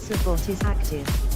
support is active.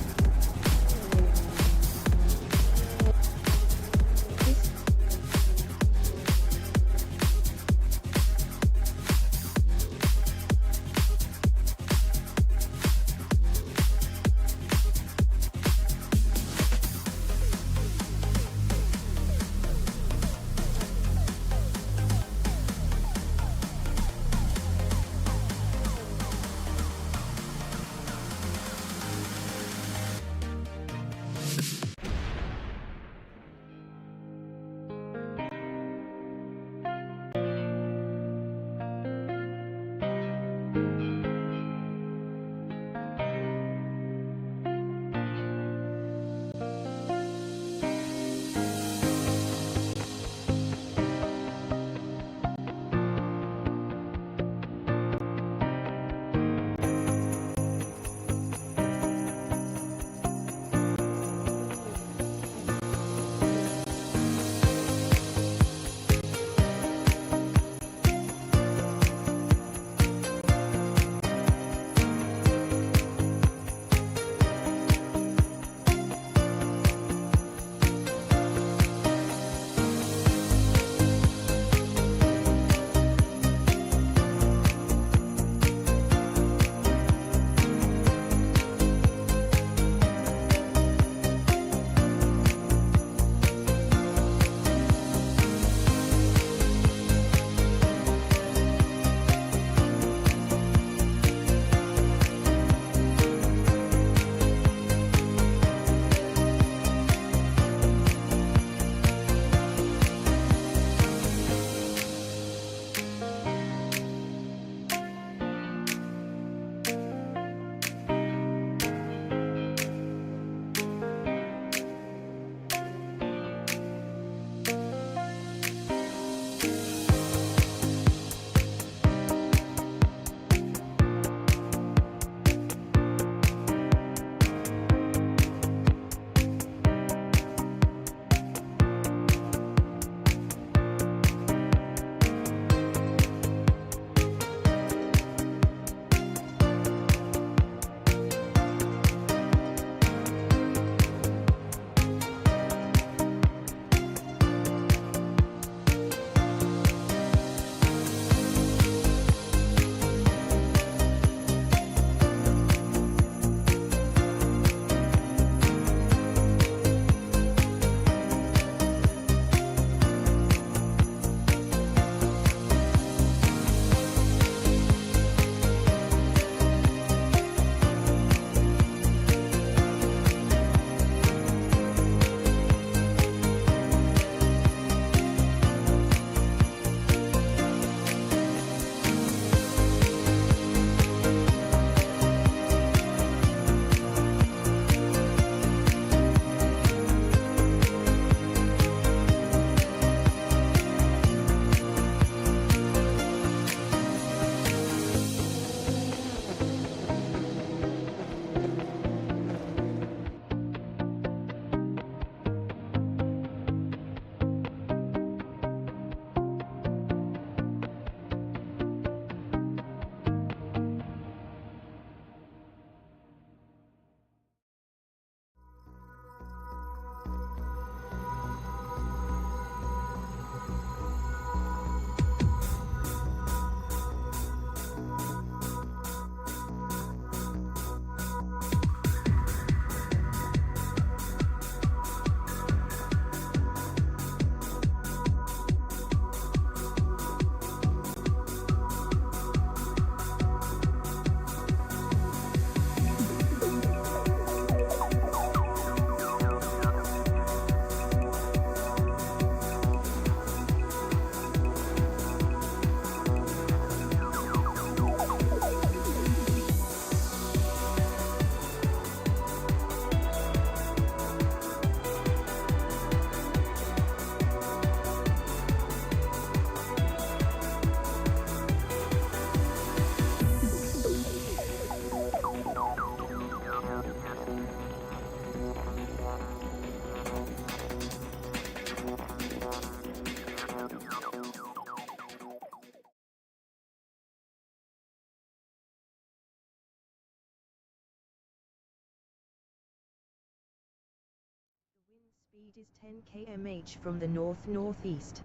Speed is 10 km/h from the north-northeast.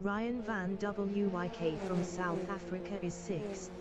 Ryan van Wyk from South Africa is 6th.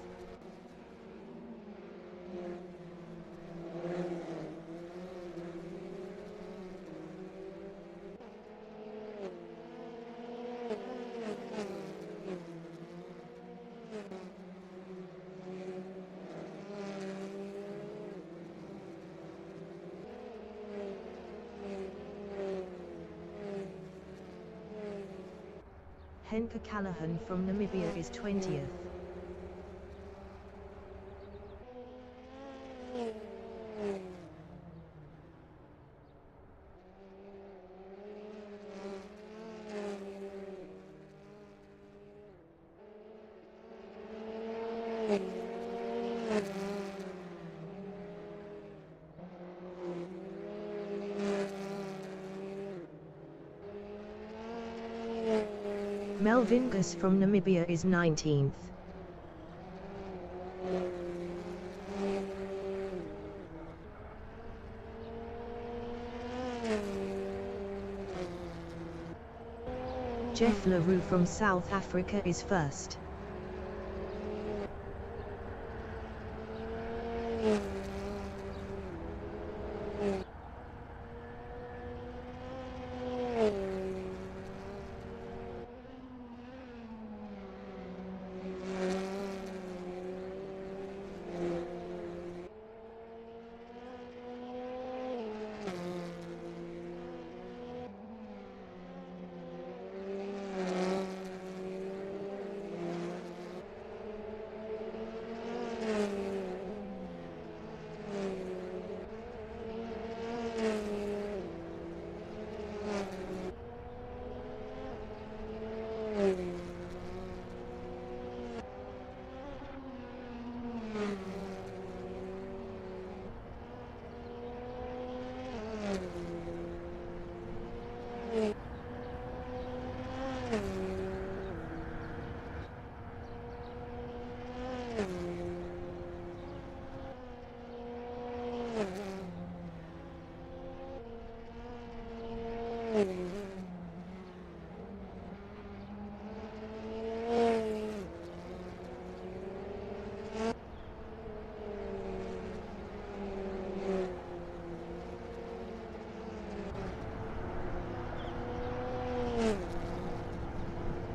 Henke Callahan from Namibia is 20th. Melvin Gus from Namibia is 19th. Jeff LaRue from South Africa is 1st.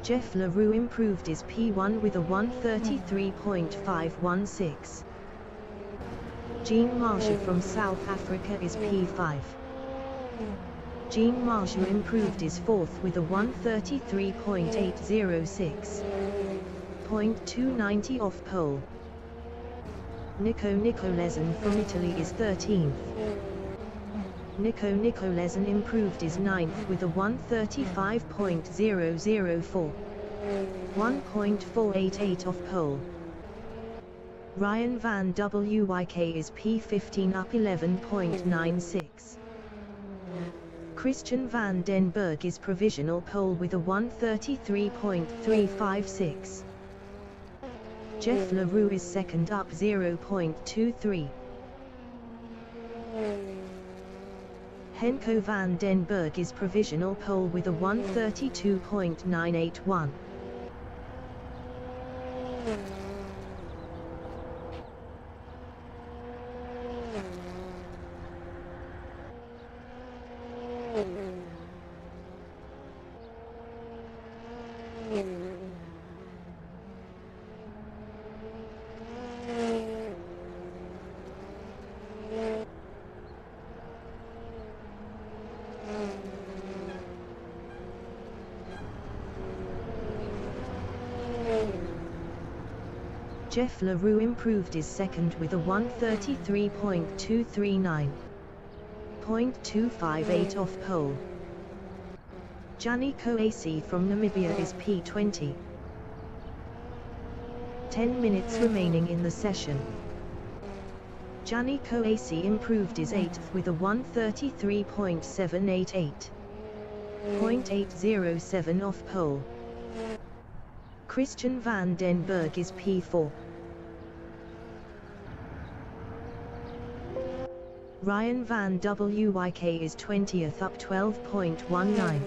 Jeff LaRue improved his P1 with a 1:33.516. Jean Marshall from South Africa is P5. Jean Marshall improved his 4th with a 1:33.806. .290 off pole. Nico Nicolesen from Italy is 13th. Nico Nicolesen improved his 9th with a 1:35.004. 1.488 off pole. Ryan van Wyk is P15 up 11.96. Christian van den Berg is provisional pole with a 1:33.356. Jeff LaRue is 2nd up 0.23. Henko van den Berg is provisional pole with a 1:32.981. Jeff LaRue improved his 2nd with a 1:33.239. .258 off pole. Gianni Koasi from Namibia is P20. 10 minutes remaining in the session. Gianni Koasi improved his 8th with a 1:33.788. .807 off pole. Christian van den Berg is P4. Ryan van Wyk is 20th up 12.19.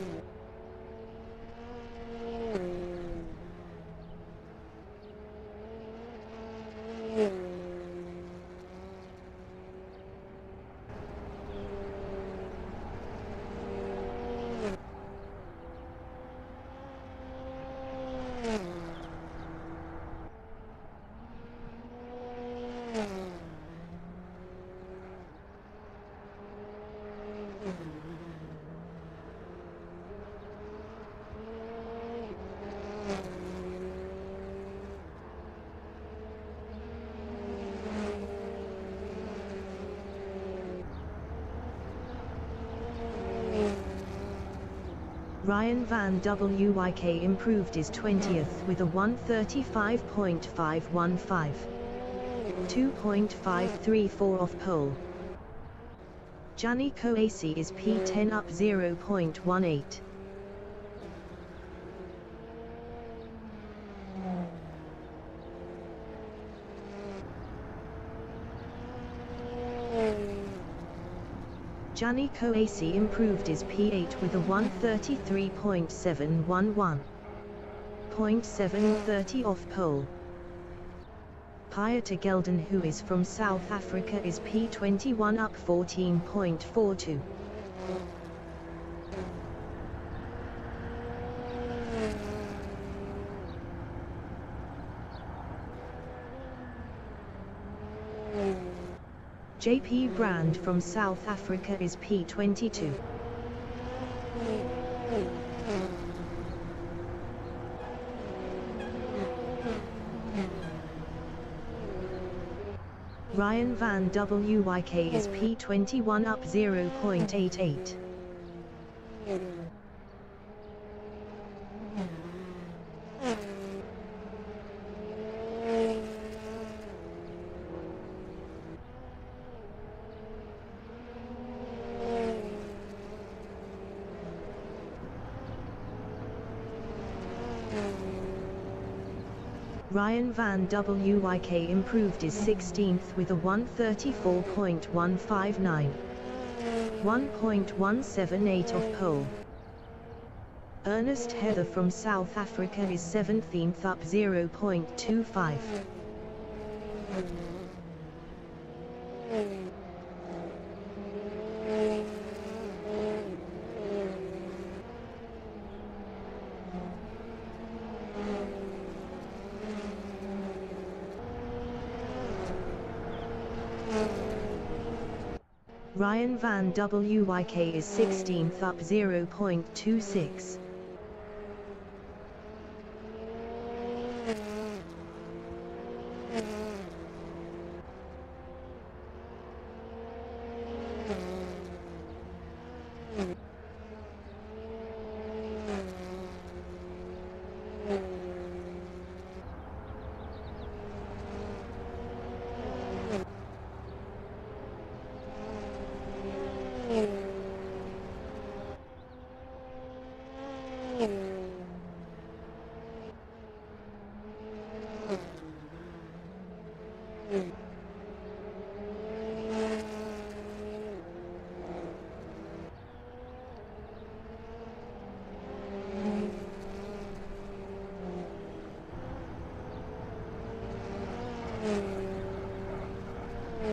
Ryan van Wyk improved his 20th with a 1:35.515, 2.534 off pole. Gianni Coasi is P10 up 0.18. Gianni Coasi improved his P8 with a 1:33.711, 0.730 off pole. Pieter Gelden, who is from South Africa, is P21 up 14.42. JP Brand from South Africa is P22. Ryan van Wyk is P21 up 0.88. Ryan van Wyk improved his 16th with a 1:34.159, 1.178 off pole. Ernest Heather from South Africa is 17th up 0.25. Ryan van Wyk is 16th up 0.26.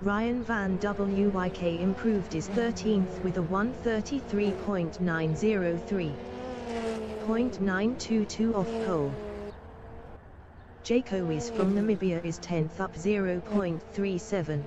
Ryan van Wyk improved his 13th with a 1:33.903, 0.922 off pole. Jaco is from Namibia is 10th up 0.37.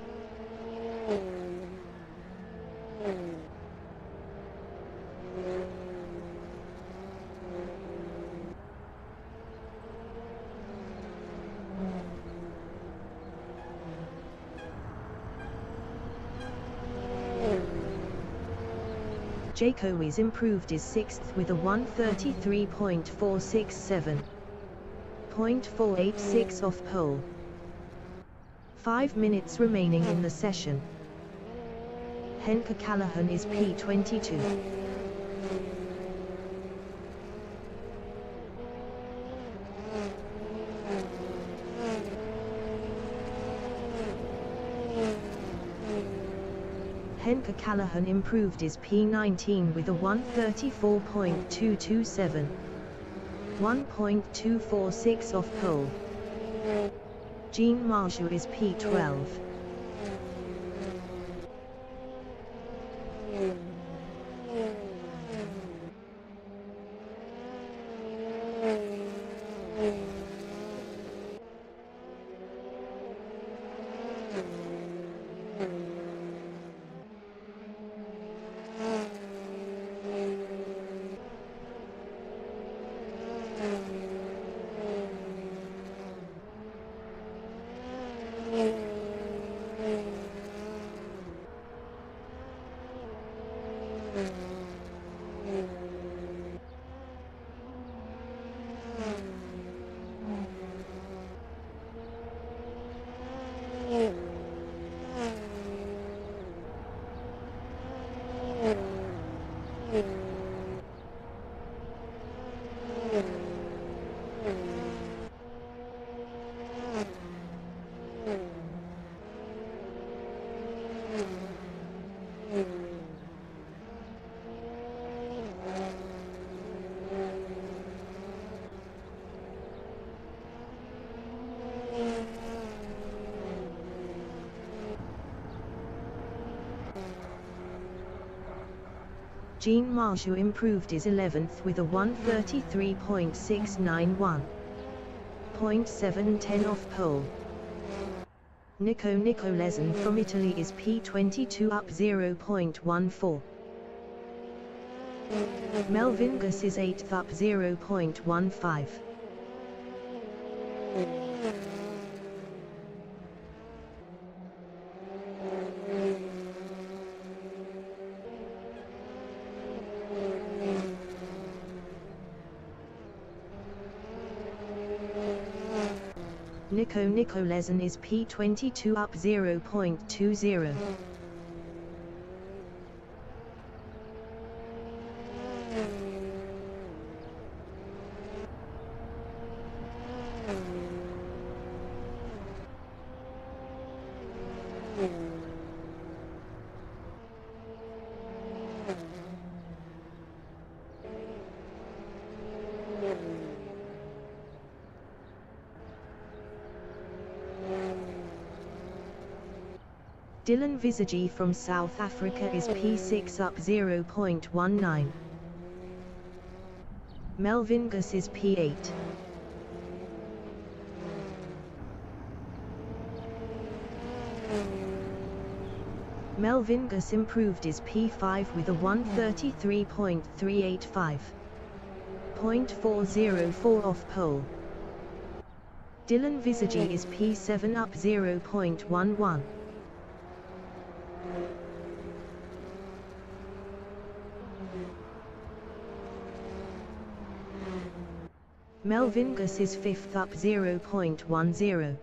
Jaco is improved his 6th with a 1:33.467, 0.486 off pole. 5 minutes remaining in the session. Henke Callahan is P22. Henke Callahan improved his P19 with a 134.227. 1.246 off pole. Jean Marchou is P12. Jean Marchou improved his 11th with a 133.691. 0.710 off pole. Nico Nicolesen from Italy is P22 up 0.14. Melvin Gus is 8th up 0.15. Nico Nicolesen is P22 up 0.20. Dylan Visage from South Africa is P6 up 0.19. Melvin Gus is P8. Melvin Gus improved his P5 with a 133.385. 0.404 off pole. Dylan Visage is P7 up 0.11. Melvin Gus is 5th up 0.10.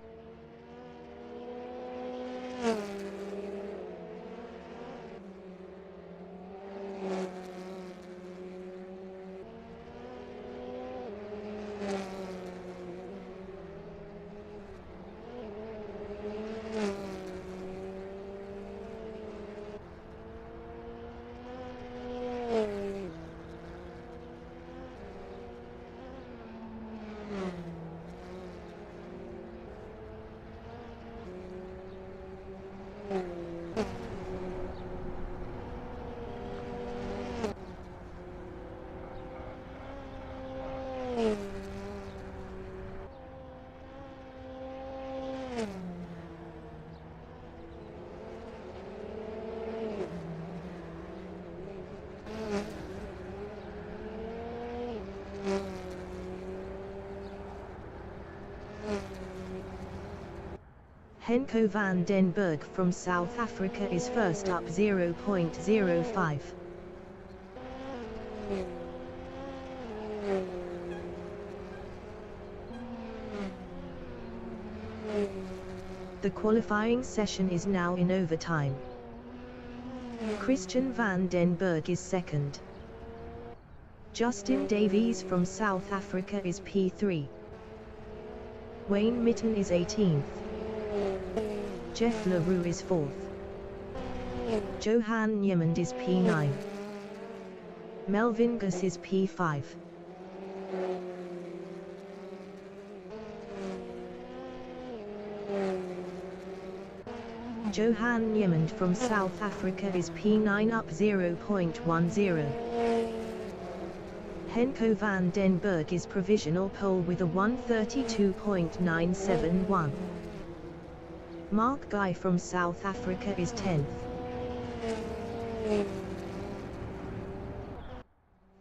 Henko van den Berg from South Africa is first up 0.05. The qualifying session is now in overtime. Christian van den Berg is second. Justin Davies from South Africa is P3. Wayne Mitten is 18th. Jeff LaRue is 4th. Johan Niemand is P9. Melvin Gus is P5. Johan Niemand from South Africa is P9 up 0.10. Henko van den Berg is provisional pole with a 1:32.971. Mark Guy from South Africa is 10th.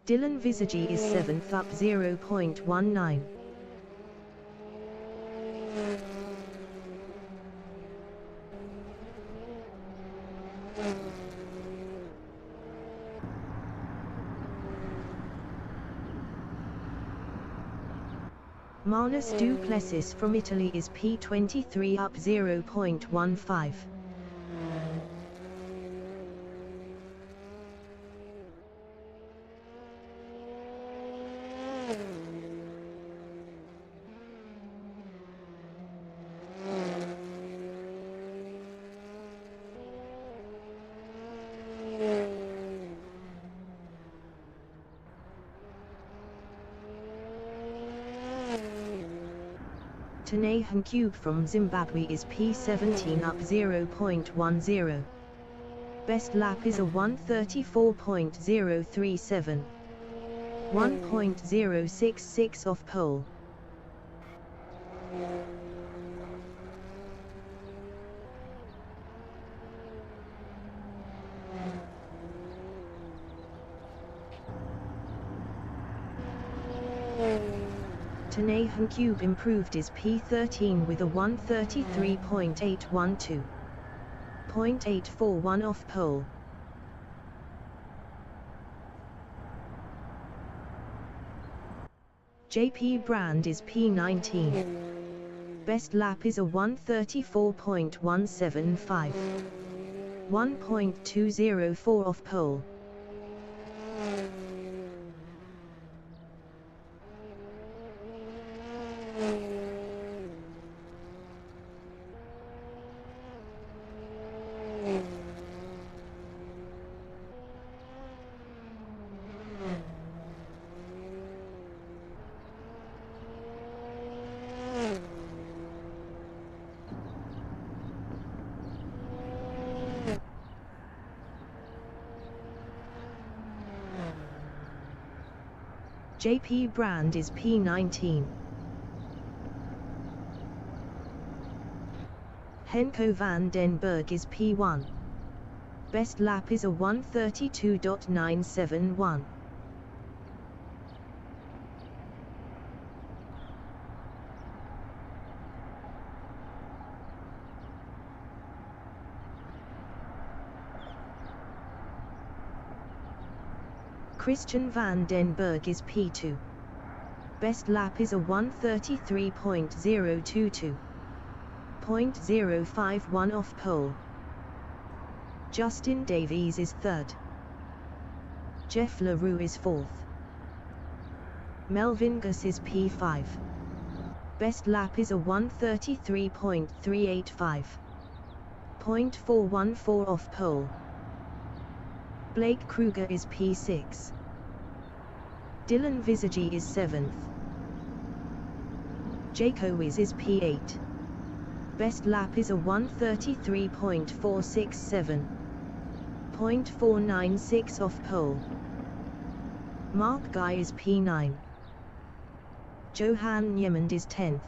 Dylan Visagi is 7th up 0.19. Manus du Plessis from Italy is P23 up 0.15. Tanehan Cube from Zimbabwe is P17 up 0.10. Best lap is a 1:34.037. 1.066 off pole. Tanehan Cube improved is P13 with a 1:33.812. 0.841 off pole. JP Brand is P19. Best lap is a 1:34.175. 1.204 off pole. JP Brand is P19. Henko van den Berg is P1. Best lap is a 1:32.971. Christian van den Berg is P2. Best lap is a 1:33.022. 0.051 off pole. Justin Davies is 3rd. Jeff LaRue is 4th. Melvin Gus is P5. Best lap is a 1:33.385. 0.414 off pole. Blake Kruger is P6. Dylan Visagi is 7th. Jaco is P8. Best lap is a 1:33.467. 0.496 off pole. Mark Guy is P9. Johan Niemand is 10th.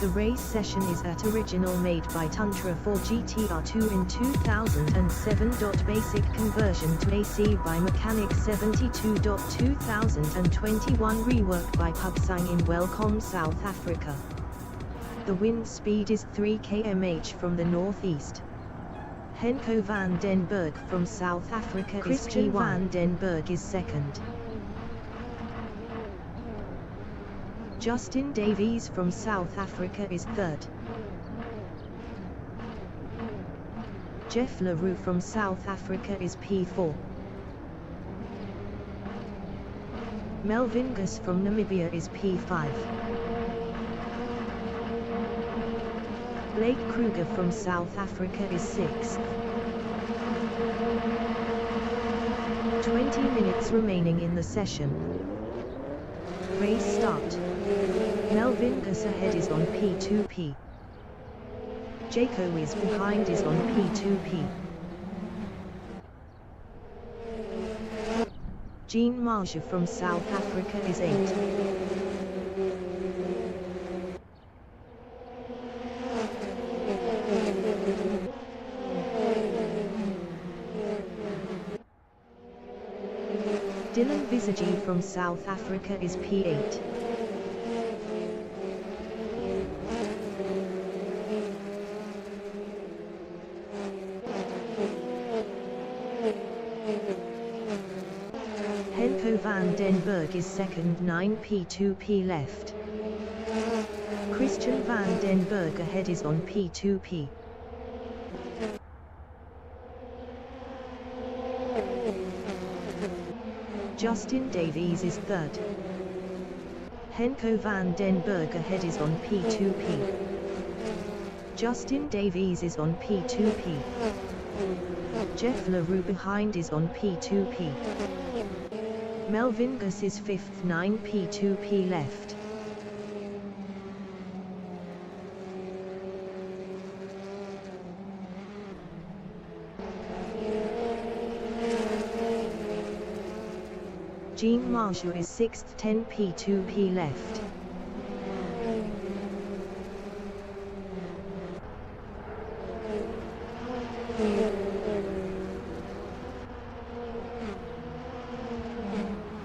The race session is at original made by Tuntra for GTR2 in 2007. Basic conversion to AC by Mechanic 72. 2021 rework by Pugsang in Welkom, South Africa. The wind speed is 3 km/h from the northeast. Henko van den Berg from South Africa Christian van den Berg is 2nd. Justin Davies from South Africa is 3rd. Jeff LaRue from South Africa is P4. Melvin Gus from Namibia is P5. Blake Kruger from South Africa is 6th. 20 minutes remaining in the session. Race start. Melvin Gus ahead is on P2P. Jaco is behind is on P2P. Jean Marja from South Africa is 8. Dylan Visagi from South Africa is P8. Henko van den Berg is second, 9 P2P left. Christian van den Berg ahead is on P2P. Justin Davies is third. Henko van den Berg ahead is on P2P. Justin Davies is on P2P. Jeff LaRue behind is on P2P. Melvin Gus is 5th, 9 P2P left. Jean Marja is 6th, 10 P2P left.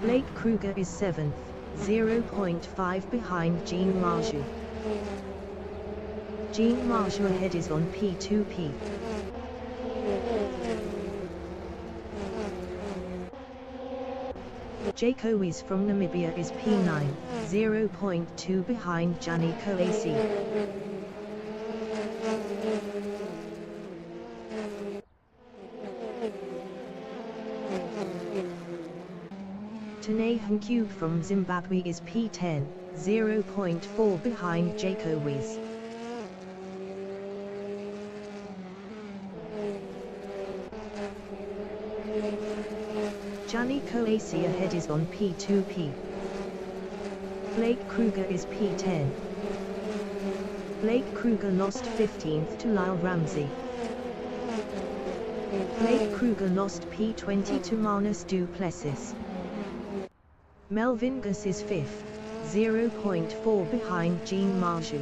Blake Kruger is 7th, 0.5 behind Jean Marja. Jean Marja ahead is on P2P. Jaco is from Namibia is P9, 0.2 behind Gianni Coacy. Tane Nkube from Zimbabwe is P10, 0.4 behind Jaco Wiz. Gianni Coacy ahead is on P2P. Blake Kruger is P10. Blake Kruger lost 15th to Lyle Ramsey. Blake Kruger lost P20 to Manus du Plessis. Melvin Gus is 5th, 0.4 behind Jean Marja.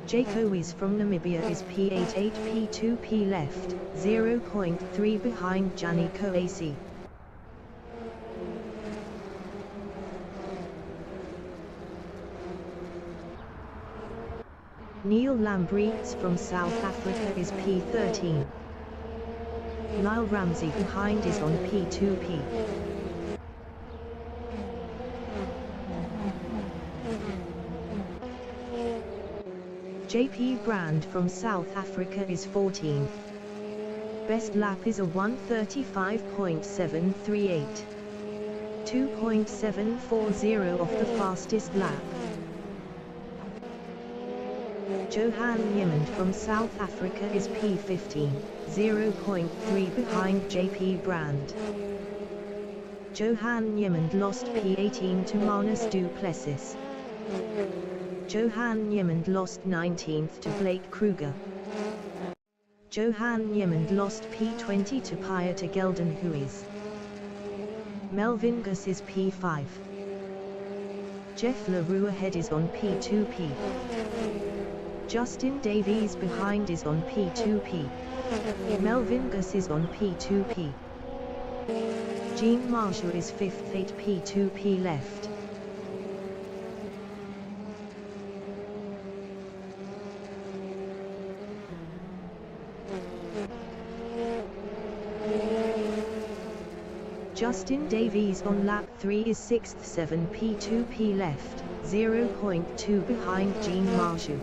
Jaco is from Namibia is P8, 8 P2P left, 0.3 behind Gianni Coacy. Neil Lambrechts from South Africa is P13. Lyle Ramsey behind is on P2P. JP Brand from South Africa is 14th. Best lap is a 1:35.738. 2.740 off the fastest lap. Johan Niemand from South Africa is P15, 0.3 behind JP Brand. Johan Niemand lost P18 to Manus du Plessis. Johan Niemand lost 19th to Blake Kruger. Johan Niemand lost P20 to Pieter Gelden Huis. Melvin Gus is P5. Jeff LaRue ahead is on P2P. Justin Davies behind is on P2P. Melvin Gus is on P2P. Jean Marja is 5th, 8 P2P left. Justin Davies on lap 3 is 6th, 7p2p left, 0.2 behind Jean Marchou.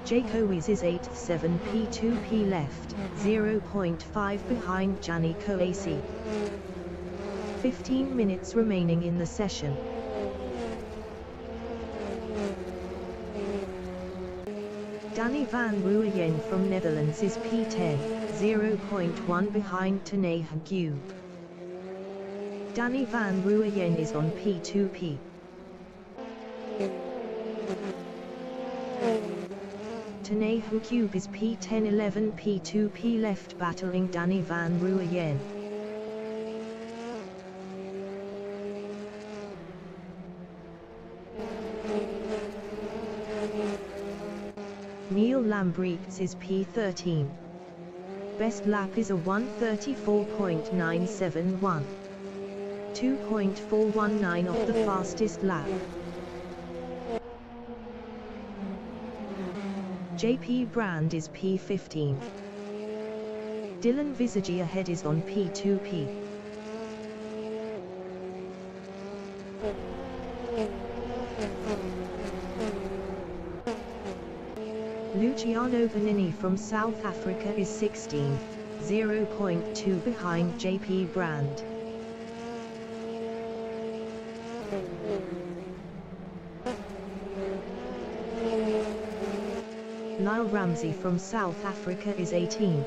Jaco Wiz is 8th, 7p2p left, 0.5 behind Gianni Coaci. 15 minutes remaining in the session. Danny van Rooyen from Netherlands is P10, 0.1 behind Tanay Hugh. Danny van Rooyen is on P2P. Tanay Hugh is P10, 11 P2P left battling Danny van Rooyen. Neil Lambrechts is P13. Best lap is a 1:34.971. 2.419 off the fastest lap. JP Brand is P15. Dylan Visagie ahead is on P2P. Luciano Vanini from South Africa is 16th, 0.2 behind JP Brand. Lyle Ramsey from South Africa is 18th.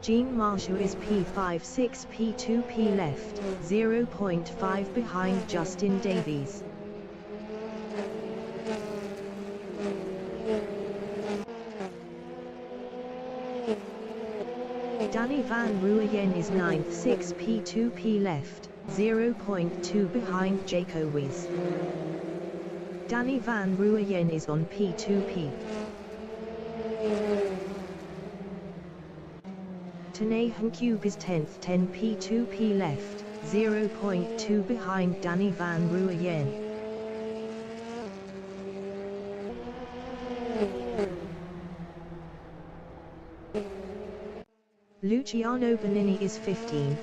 Jean Marchou is P5, 6 P2P left, 0.5 behind Justin Davies. Danny van Rooyen is 9th, 6 P2P left, 0.2 behind Jaco Wiz. Danny van Rooyen is on P2P. Tanay Hugh is 10th, 10 P2P left, 0.2 behind Danny van Rooyen. Luciano Bonini is 15th,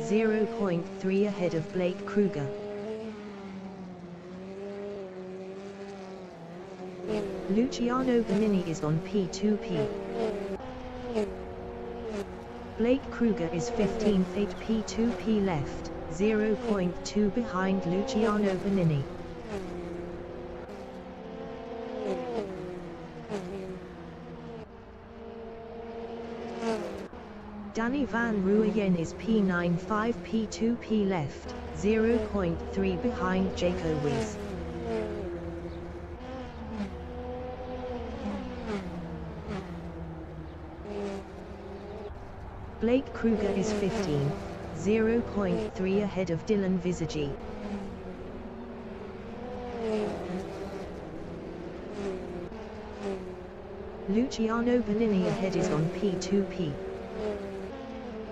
0.3 ahead of Blake Kruger. Luciano Bonini is on P2P. Blake Kruger is 15th, 8 P2P left, 0.2 behind Luciano Bonini. Danny van Rooyen is P9, 5 P2P left, 0.3 behind Jaco Wiz. Blake Kruger is 15th, 0.3 ahead of Dylan Visagie. Luciano Bonini ahead is on P2P.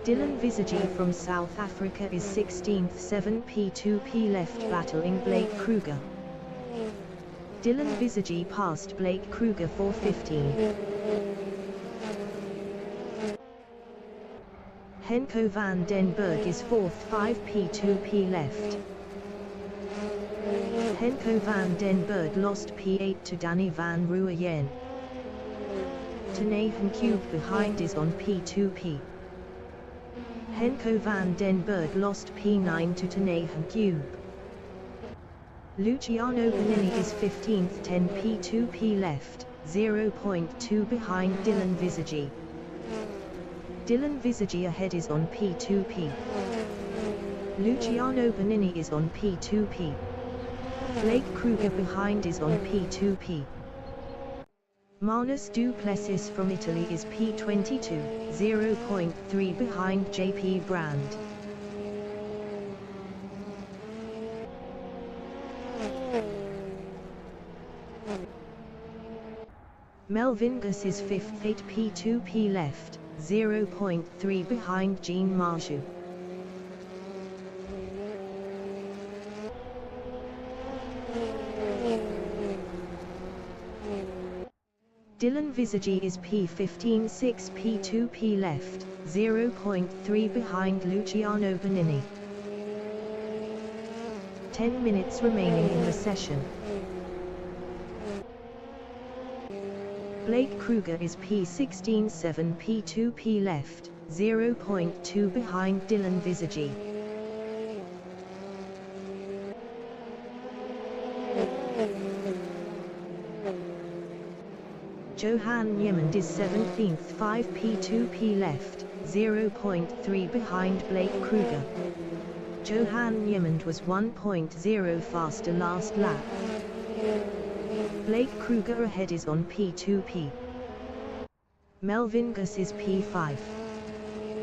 Dylan Visagie from South Africa is 16th, 7 P2P left battling Blake Kruger. Dylan Visagie passed Blake Kruger for 15. Henko van den Berg is 4th, 5 P2P left. Henko van den Berg lost P8 to Danny van Rooyen. Tanay Hugh behind is on P2P. Henko van den Berg lost P9 to Tanay Hugh. Luciano Bonini is 15th, 10 P2P left, 0.2 behind Dylan Visagie. Dylan Visagie ahead is on P2P. Luciano Bonini is on P2P. Blake Kruger behind is on P2P. Manus du Plessis from Italy is P22, 0.3 behind JP Brand. Melvin Gus is 5th, 8 P2P left, 0.3 behind Jean Marjou. Dylan Visagi is P15.6 P2P left, 0.3 behind Luciano Bonini. 10 minutes remaining in the session. Blake Kruger is P16.7 P2P left, 0.2 behind Dylan Visagi. Johan Niemand is 17th 5 P2P left, 0.3 behind Blake Kruger. Johan Niemand was 1.0 faster last lap. Blake Kruger ahead is on P2P. Melvin Guss is P5.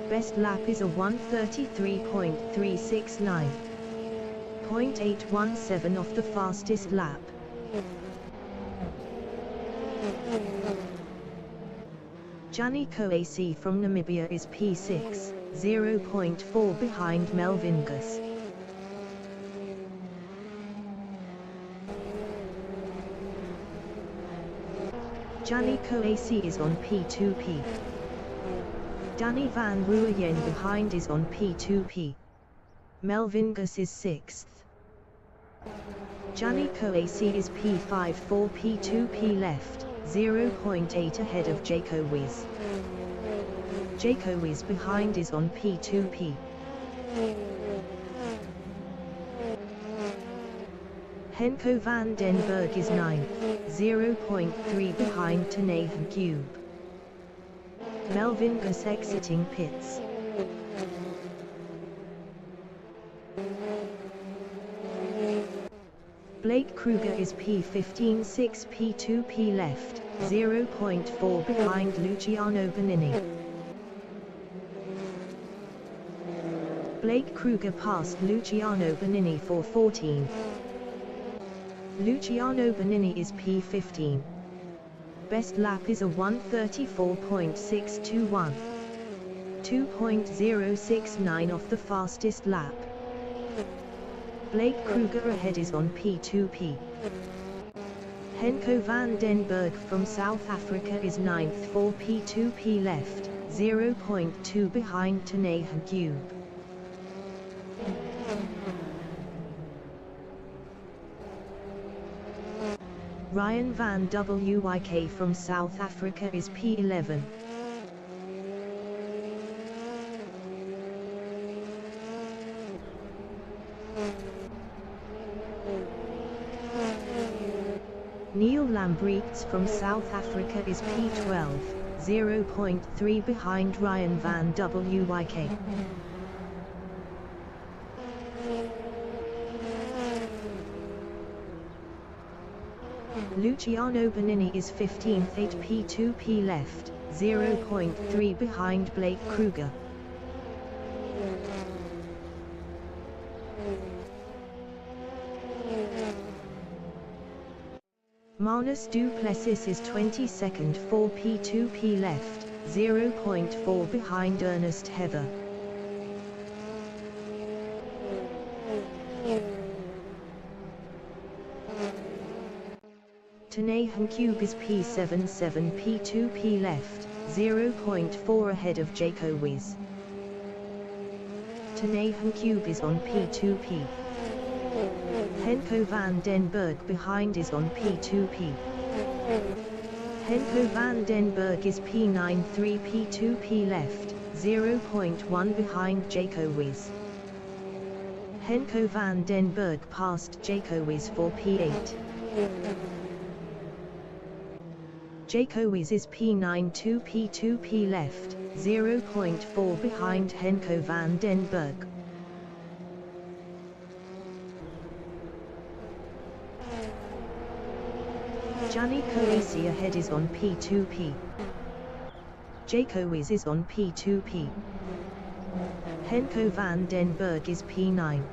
Best lap is a 1:33.369. 0.817 off the fastest lap. Gianni Koasi from Namibia is P6, 0.4 behind Melvin Guss. Gianni Koasi is on P2P. Danny van Rooyen behind is on P2P. Melvin Guss is 6th. Gianni Koasi is P5 for P2P left, 0.8 ahead of Jaco Wiz. Jaco Wiz behind is on P2P. Henko van den Berg is 9th, 0.3 behind Tanay Cube. Melvin Guss exiting pits. Blake Kruger is P15.6 P2P left, 0.4 behind Luciano Bonini. Blake Kruger passed Luciano Bonini for 14. Luciano Bonini is P15. Best lap is a 1:34.621. 2.069 off the fastest lap. Blake Kruger ahead is on P2P. Henko van den Berg from South Africa is 9th for P2P left, 0.2 behind Tanay Cube. Ryan van Wyk from South Africa is P11. Neil Lambrechts from South Africa is P12, 0.3 behind Ryan van Wyk. Luciano Bonini is 15th 8 P2P left, 0.3 behind Blake Kruger. Marnus du Plessis is 22nd 4 P2P left, 0.4 behind Ernest Heather. Tanay Cube is P77 P2P left, 0.4 ahead of Jaco Wiz. Tanay Cube is on P2P. Henko van den Berg behind is on P2P. Henko van den Berg is P9 3 P2P left, 0.1 behind Jaco Wiz. Henko van den Berg passed Jaco Wiz for P8. Jaco Wiz is P9 2 P2P left, 0.4 behind Henko van den Berg. Gianni Koasi ahead is on P2P. Jaco Wiz is on P2P. Henko van den Berg is P9.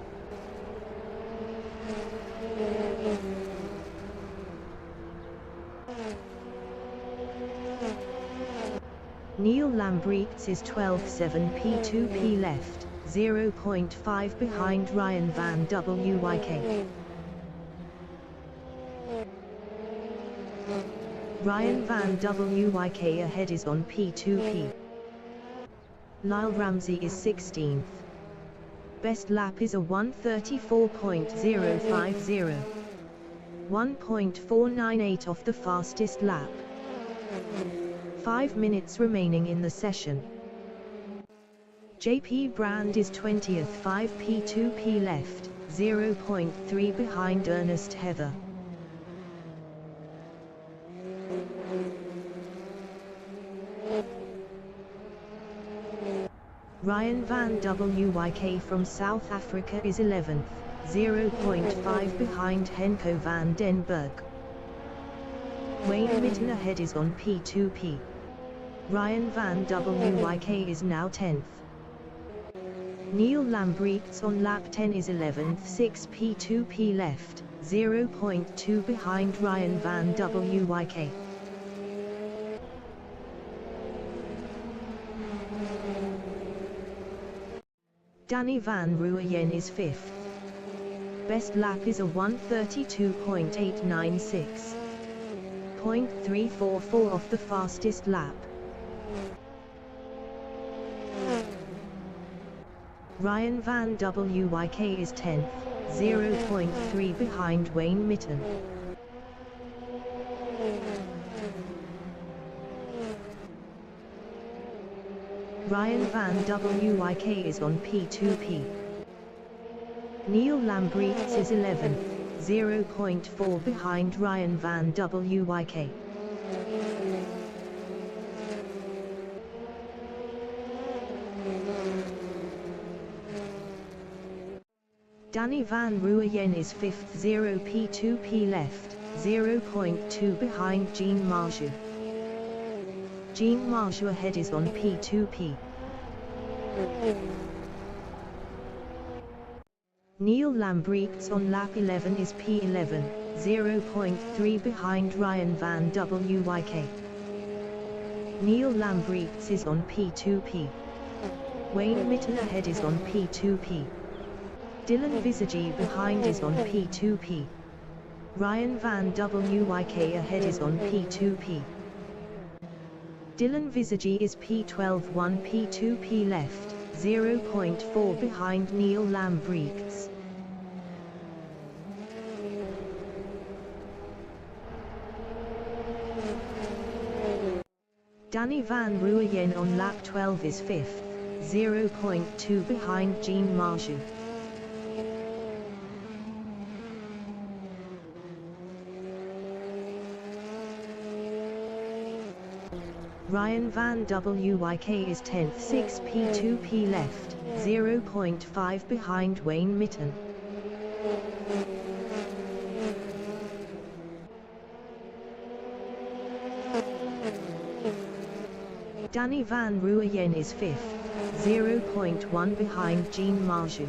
Neil Lambrechts is 12.7 P2P left, 0.5 behind Ryan van Wyk. Ryan van Wyk ahead is on P2P. Lyle Ramsey is 16th. Best lap is a 1:34.050. 1.498 off the fastest lap. 5 minutes remaining in the session. JP Brand is 20th, 5 P2P left, 0.3 behind Ernest Heather. Ryan van Wyk from South Africa is 11th, 0.5 behind Henko van den Berg. Wayne Mitten ahead is on P2P. Ryan van Wyk is now 10th. Neil Lambrechts on lap 10 is 11th, 6 P2P left, 0.2 behind Ryan van Wyk. Danny van Rooyen is 5th. Best lap is a 1:32.896. 0.344 off the fastest lap. Ryan van Wyk is 10th, 0.3 behind Wayne Mitten. Ryan van Wyk is on P2P. Neil Lambrechts is 11th, 0.4 behind Ryan van Wyk. Danny van Rooyen is 5th, 0 P2P left, 0.2 behind Jean Marjou. Jean Marjou ahead is on P2P. Neil Lambrechts on lap 11 is P11, 0.3 behind Ryan van Wyk. Neil Lambrechts is on P2P. Wayne Mitten ahead is on P2P. Dylan Visagie behind is on P2P. Ryan van Wyk ahead is on P2P. Dylan Visagie is P12, 1 P2P left, 0.4 behind Neil Lambrechts. Danny van Rooyen on lap 12 is 5th, 0.2 behind Jean Marjou. Ryan van Wyk is 10th, 6 P2P left, 0.5 behind Wayne Mitten. Danny van Rooyen is 5th, 0.1 behind Jean Marjou.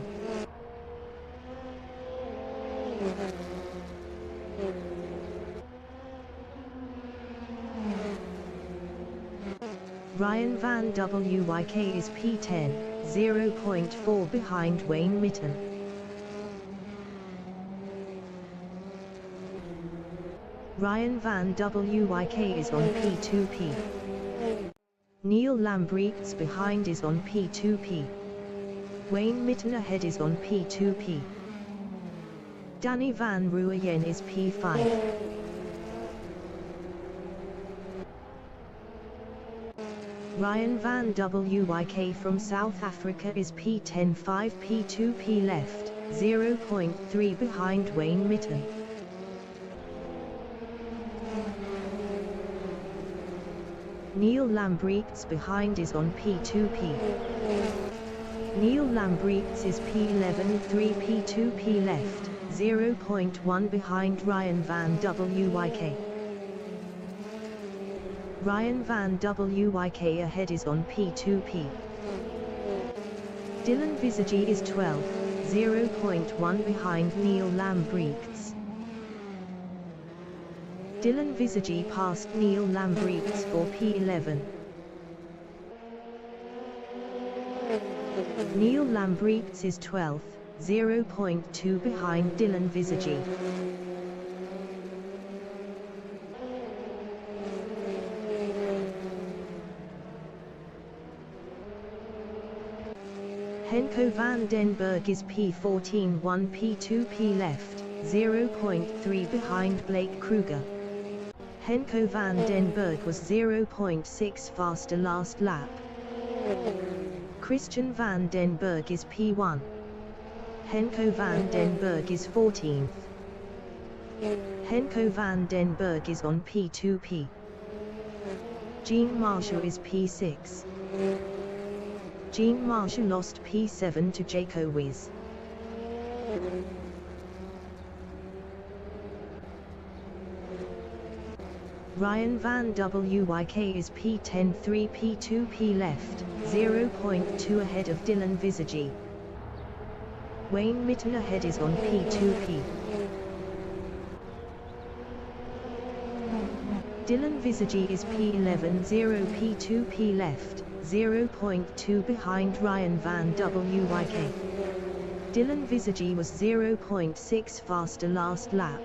Ryan van Wyk is P10, 0.4 behind Wayne Mitten. Ryan van Wyk is on P2P. Neil Lambrechts behind is on P2P. Wayne Mitten ahead is on P2P. Danny van Rooyen is P5. Ryan van Wyk from South Africa is P10, 5 P2P left, 0.3 behind Wayne Mitten. Neil Lambrechts behind is on P2P. Neil Lambrechts is P11, 3 P2P left, 0.1 behind Ryan van Wyk. Ryan van Wyk ahead is on P2P. Dylan Visagie is 12th, 0.1 behind Neil Lambrechts. Dylan Visagie passed Neil Lambrechts for P11. Neil Lambrechts is 12th, 0.2 behind Dylan Visagie. Henko van den Berg is P14 1 P2 P left, 0.3 behind Blake Kruger. Henko van den Berg was 0.6 faster last lap. Christian van den Berg is P1. Henko van den Berg is 14th. Henko van den Berg is on P2P. Jean Marshall is P6. Jean Marshall lost P7 to Jaco Wiz. Ryan van Wyk is P10 3 P2 P left, 0.2 ahead of Dylan Visagie. Wayne Mitten ahead is on P2P. Dylan Visagie is P11 0 P2 P left, 0.2 behind Ryan van Wyk. Dylan Visagie was 0.6 faster last lap.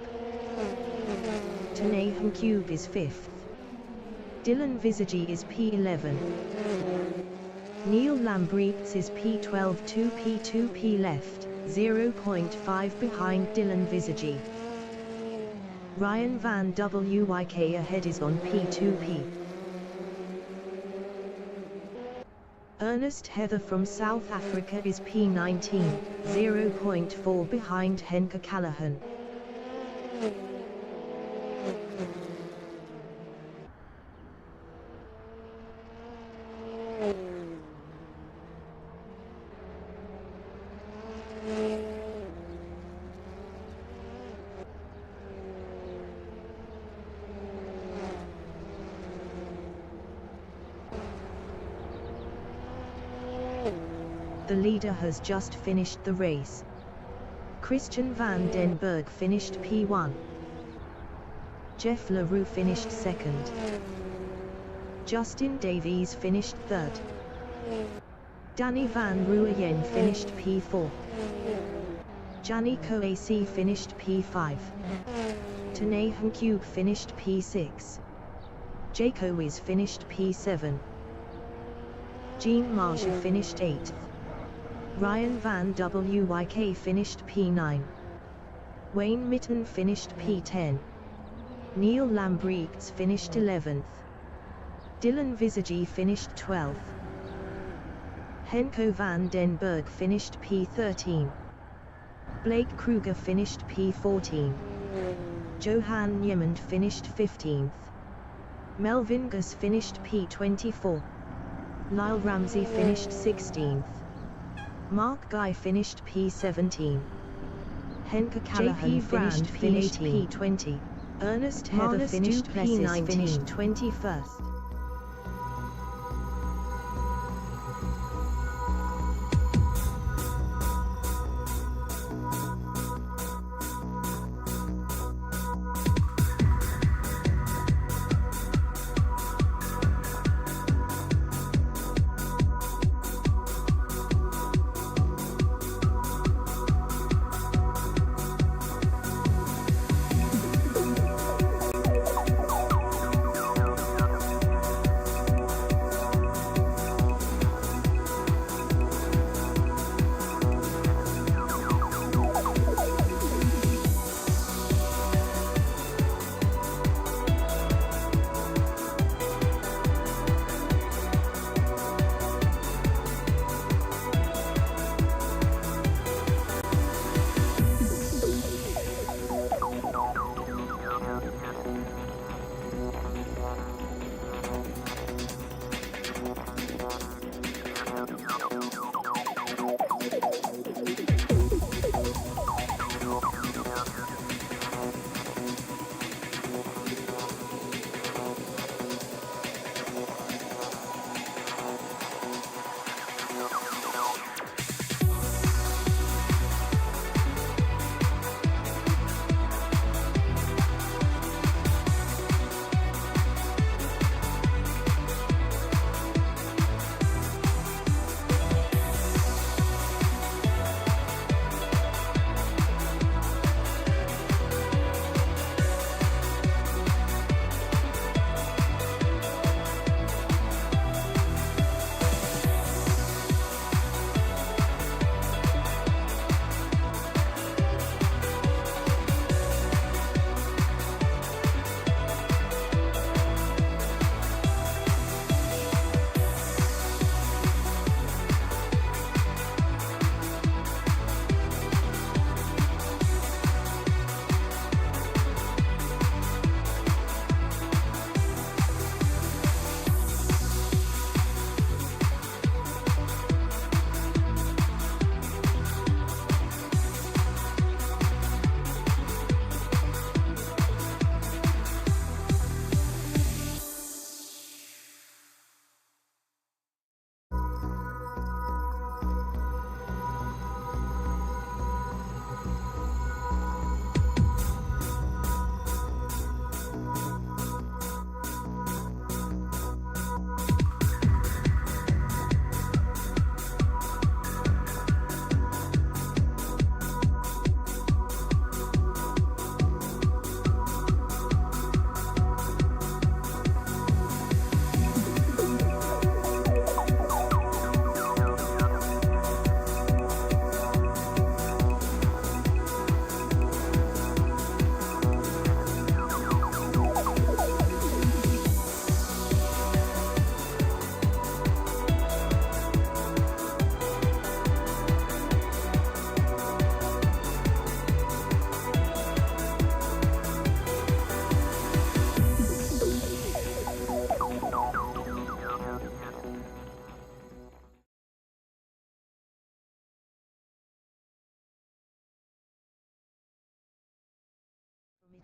Nathan Cube is 5th. Dylan Visagie is P11. Neil Lambrechts is P12 2 P2 P left, 0.5 behind Dylan Visagie. Ryan van Wyk ahead is on P2P. Ernest Heather from South Africa is P19, 0.4 behind Henke Callahan. The leader has just finished the race. Christian van den Berg finished P1. Jeff LaRue finished 2nd. Justin Davies finished 3rd. Danny van Ruyen finished P4. Gianni Coac finished P5. Nathan Cube finished P6. Jaco Wiz finished P7. Jean Marshall finished 8th. Ryan van Wyk finished P9. Wayne Mitten finished P10. Neil Lambrechts finished 11th. Dylan Visagie finished 12th. Henko van den Berg finished P13. Blake Kruger finished P14. Johan Niemand finished 15th. Melvin Gus finished P24. Lyle Ramsey finished 16th. Mark Guy finished P17. Henke Callahan finished P20. Ernest Heather finished P19. Finished 21st.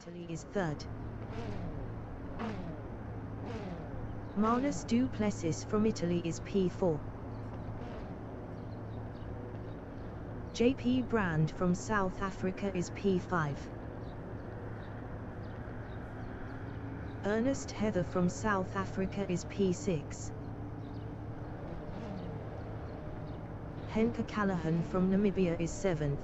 Italy is third. Manus du Plessis from Italy is P4. JP Brand from South Africa is P5. Ernest Heather from South Africa is P6. Henke Callahan from Namibia is 7th.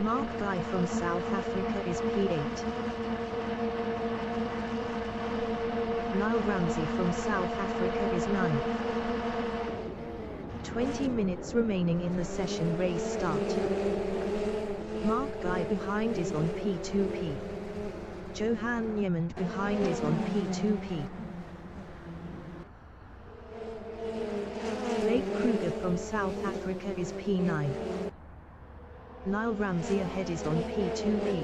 Mark Guy from South Africa is P8. Niall Ramsey from South Africa is 9th. 20 minutes remaining in the session. Race start. Mark Guy behind is on P2P. Johan Niemand behind is on P2P. Blake Kruger from South Africa is P9. Niall Ramsey ahead is on P2P.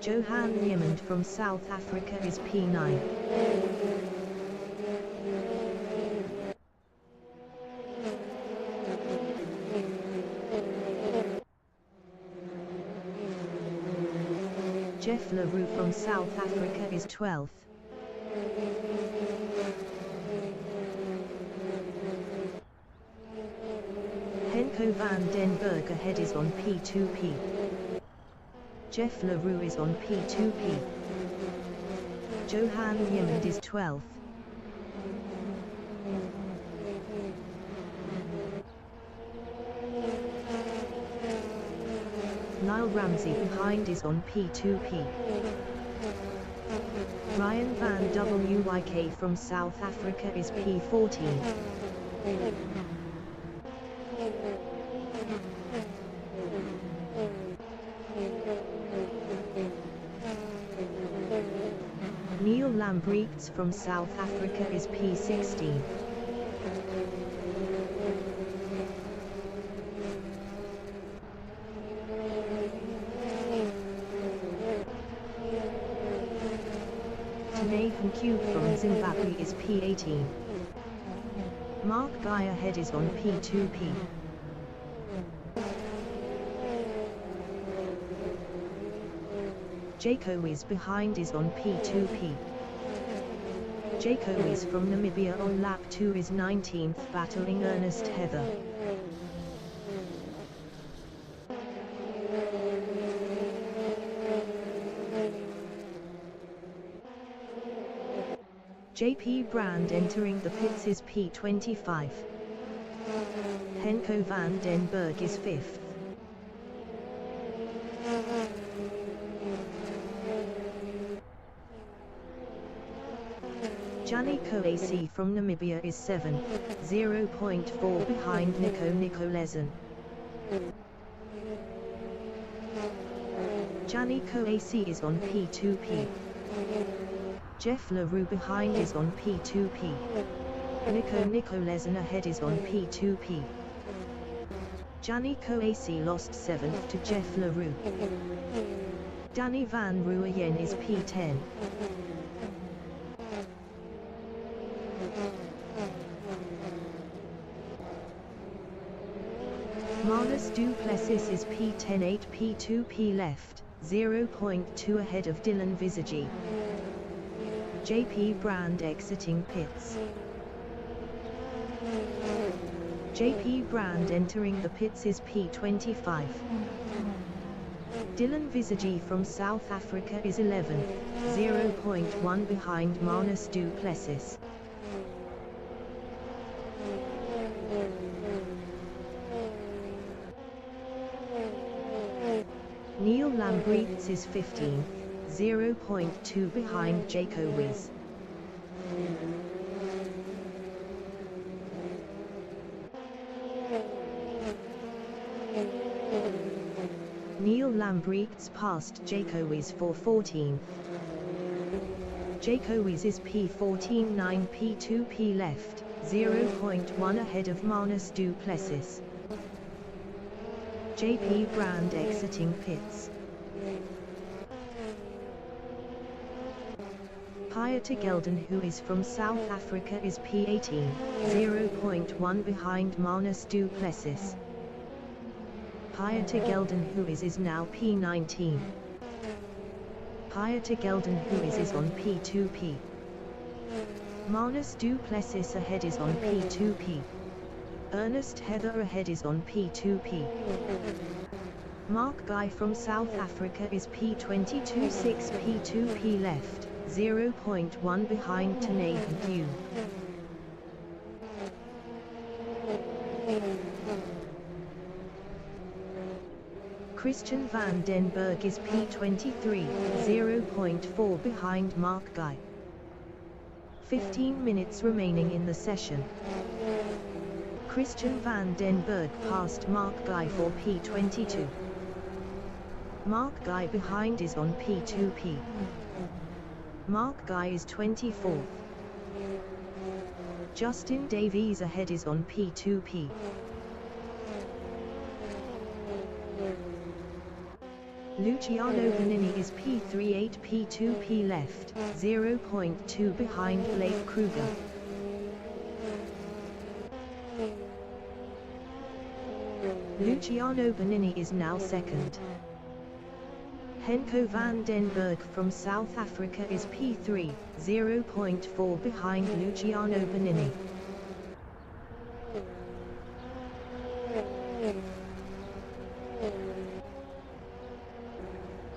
Johan Niemand from South Africa is P9. Jeff LaRue from South Africa is 12th. Henko van den Berg ahead is on P2P. Jeff LaRue is on P2P. Johan Niemand is 12th. Niall Ramsey behind is on P2P. Ryan van Wyk from South Africa is P14. Neil Lambrechts from South Africa is P16. Nathan Cube from Zimbabwe is P18. Mark Guy ahead is on P2P. Jaco is behind is on P2P. Jaco is from Namibia on lap 2 is 19th, battling Ernest Heather. JP Brand entering the pits is P25. Henko van den Berg is 5th. Gianni Coacy from Namibia is 7th, 0.4 behind Nico Nicolezen. Gianni Coacy is on P2P. Jeff LaRue behind is on P2P. Nico Nicolezen ahead is on P2P. Gianni Coacy lost 7th to Jeff LaRue. Danny van Rooyen is P10. Manus du Plessis is P10 8 P2P left, 0.2 ahead of Dylan Visagi. JP Brand exiting pits. JP Brand entering the pits is P25. Dylan Visagi from South Africa is 11th, 0.1 behind Manus du Plessis. Neil Lambrechts is 15th, 0.2 behind Jaco Wiz. Neil Lambrechts passed Jaco Wiz for 14th. Jaco Wiz is P14 9 P2P left, 0.1 ahead of Manus du Plessis. JP Brand exiting pits. Pieter Gelden, who is from South Africa, is P18, 0.1 behind Manus du Plessis. Pieter Gelden, who is now P19. Pieter Gelden, who is on P2P. Manus du Plessis ahead is on P2P. Ernest Heather ahead is on P2P. Mark Guy from South Africa is P22, 6 P2P left, 0.1 behind Tanay Hugh. Christian van den Berg is P23, 0.4 behind Mark Guy. 15 minutes remaining in the session. Christian van den Berg passed Mark Guy for P22. Mark Guy behind is on P2P. Mark Guy is 24th. Justin Davies ahead is on P2P. Luciano Benini is P38, P2P left, 0.2 behind Blake Kruger. Luciano Benini is now second. Henko van den Berg from South Africa is P3, 0.4 behind Luciano Benini.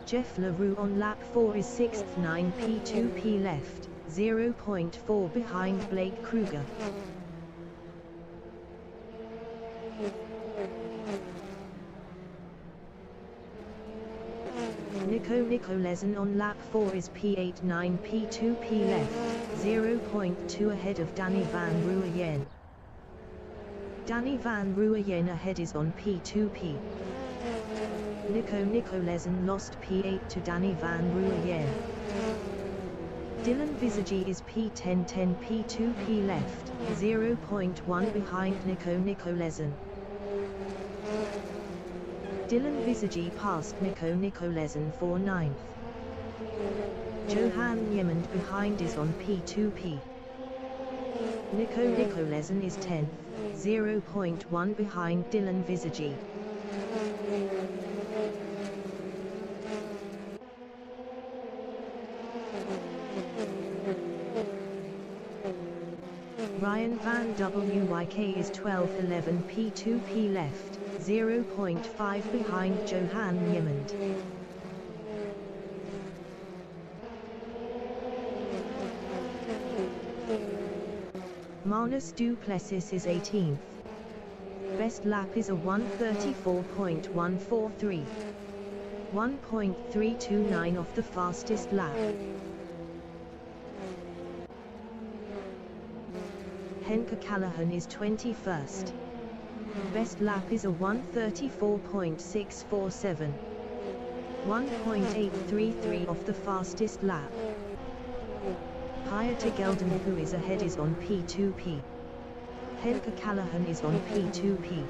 Jeff Leroux on lap 4 is 6th, 9 P2P left, 0.4 behind Blake Kruger. Nico Lezen on lap 4 is P8, 9 P2P left, 0.2 ahead of Danny van Rooyen. Danny van Rooyen ahead is on P2P. Nico Lezen lost P8 to Danny van Rooyen. Dylan Visagi is P10, 10 P2P left, 0.1 behind Nico Lezen. Dylan Visagi passed Nico Lezen for 9th. Johan Yemond behind is on P2P. Nico Lezen is 10th, 0.1 behind Dylan Visagi. Ryan van Wyk is 12th, 11 P2P left, 0.5 behind Johan Yemond. Manus du Plessis is 18th. Best lap is a 1:34.143. 1.329 off the fastest lap. Henke Callahan is 21st. Best lap is a 1:34.647. 1.833 off the fastest lap. Pieter Gelden, who is ahead, is on P2P. Henke Callahan is on P2P.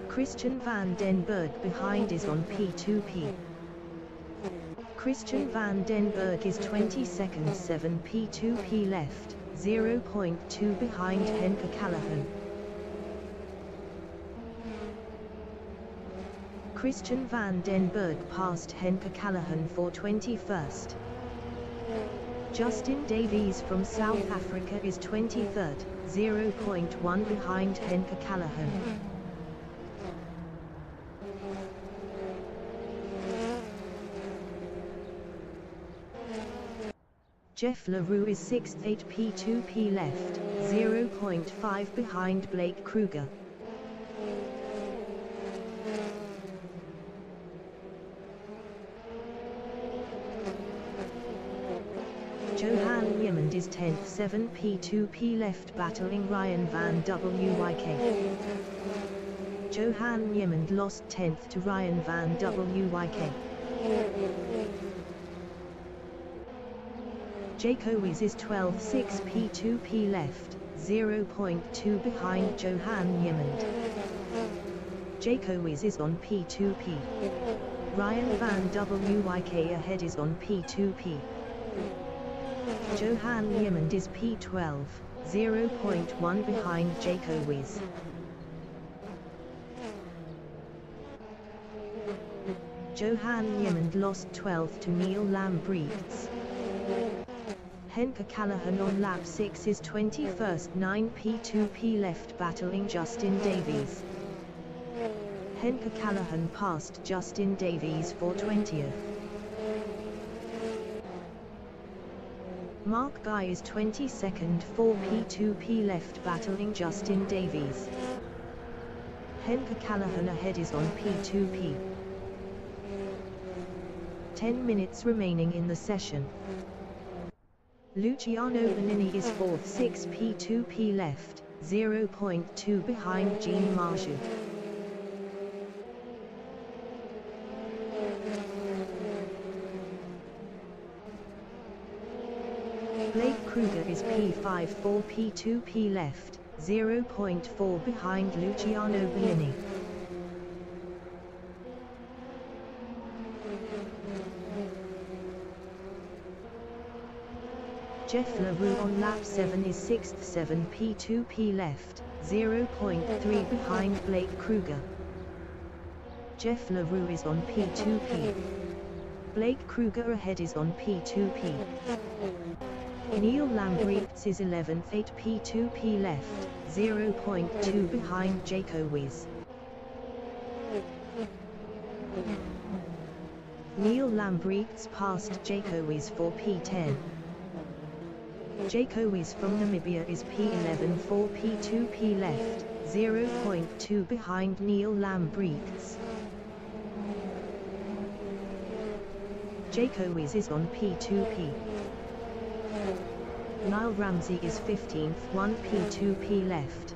Christian van den Berg behind is on P2P. Christian van den Berg is 22nd, 7 P2P left, 0.2 behind Henke Callahan. Christian van den Berg passed Henke Callahan for 21st. Justin Davies from South Africa is 23rd, 0.1 behind Henke Callahan. Jeff Leroux is 6th, 8 P2P left, 0.5 behind Blake Kruger. Johan Yemond is 10th, 7 P2P left battling Ryan van Wyk. Johan Yemond lost 10th to Ryan van Wyk. Jaco is 12th, 6 P2P left, 0.2 behind Johan Yemond. Jaco is on P2P. Ryan van Wyk ahead is on P2P. Johan Yemond is P12, 0.1 behind Jaco Wiz. Johan Yemond lost 12th to Neil Lambrechts. Henke Callahan on lap 6 is 21st, 9p2p left, battling Justin Davies. Henke Callahan passed Justin Davies for 20th. Mark Guy is 22nd, 4p2p left, battling Justin Davies. Henke Callahan ahead is on p2p. 10 minutes remaining in the session. Luciano Benini is 4th, 6p2p left, 0.2 behind Jean Marjou. Blake Kruger is P5, 4p2p left, 0.4 behind Luciano Benini. Jeff LaRue on lap 7 is 6th, 7p2p left, 0.3 behind Blake Kruger. Jeff LaRue is on p2p. Blake Kruger ahead is on p2p. Neil Lambrechts is 11th, 8p2p left, 0.2 behind Jaco Wiz. Neil Lambrechts passed Jaco Wiz for p10. Jaco Wiz from Namibia is P11, 4p2p left, 0.2 behind Neil Lambrechts. Jaco Wiz is on p2p. Niall Ramsey is 15th, 1p2p left.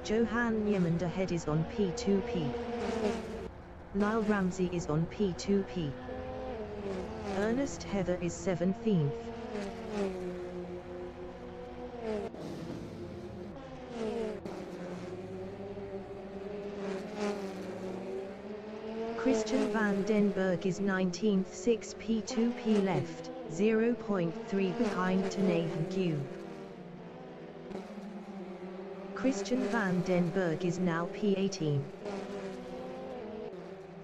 Johan Yemond ahead is on p2p. Niall Ramsey is on p2p. Ernest Heather is 17th. Christian van den Berg is 19th, 6p2p left, 0.3 behind Tanay Hugh. Christian van den Berg is now P18.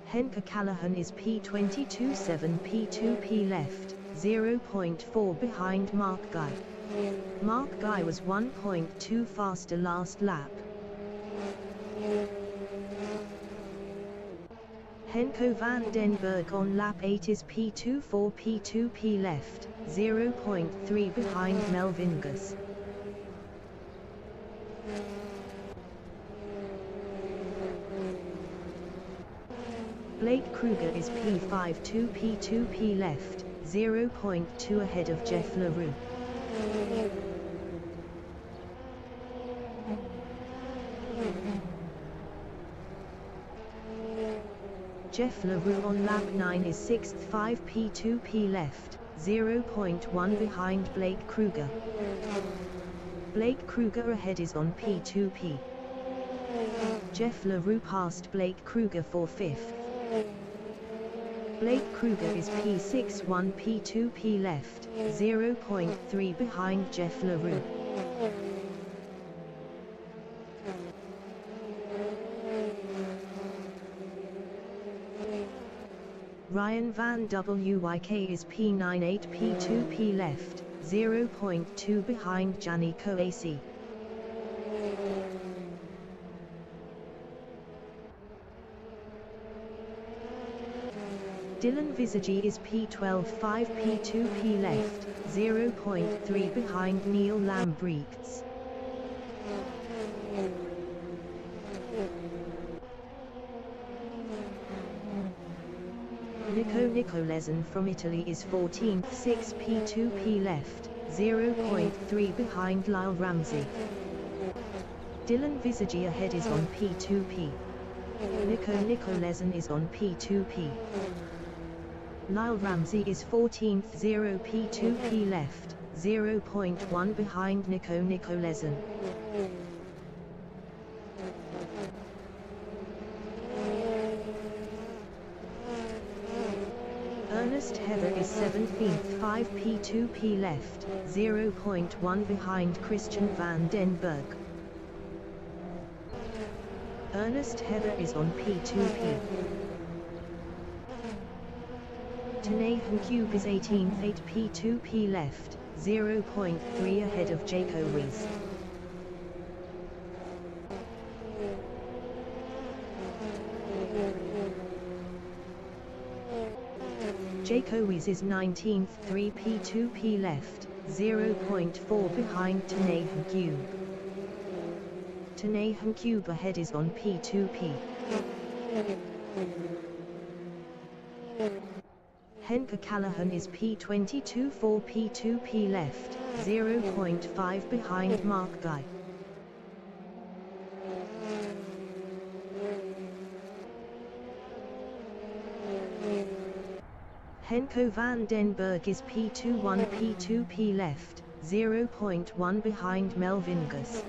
Henke Callahan is P22, 7p2p left, 0.4 behind Mark Guy. Mark Guy was 1.2 faster last lap. Henko van den Berg on lap 8 is P2, 4p2p left, 0.3 behind Melvin Gus. Blake Kruger is P5, 2p2p left, 0.2 ahead of Jeff LaRue. Jeff LaRue on lap 9 is 6th, 5p2p left, 0.1 behind Blake Kruger. Blake Kruger ahead is on p2p. Jeff LaRue passed Blake Kruger for 5th. Blake Kruger is P6, 1p2p left, 0.3 behind Jeff LaRue. Ryan van Wyk is P9, 8p2p left, 0.2 behind Gianni Coacy. Dylan Visagi is P12, 5p2p left, 0.3 behind Neil Lambrechts. Nico Nicolesen from Italy is 14th, 6p2p left, 0.3 behind Lyle Ramsey. Dylan Visagi ahead is on p2p. Nico Nicolesen is on p2p. Lyle Ramsey is 14th, 0p2p left, 0.1 behind Nico Nicolesen. Ernest Heather is 17th 5P2P left, 0.1 behind Christian van den Berg. Ernest Heather is on P2P. Tanay Cube is 18th 8P2P left, 0.3 ahead of Jaco Wiz. Jaco Wiz is 19th 3P2P left, 0.4 behind Tanay Cube. Tanay Cube ahead is on P2P. Henke Callahan is P22 4P2P left, 0.5 behind Mark Guy. Henko van den Berg is P21 P2P left, 0.1 behind Melvin Gus.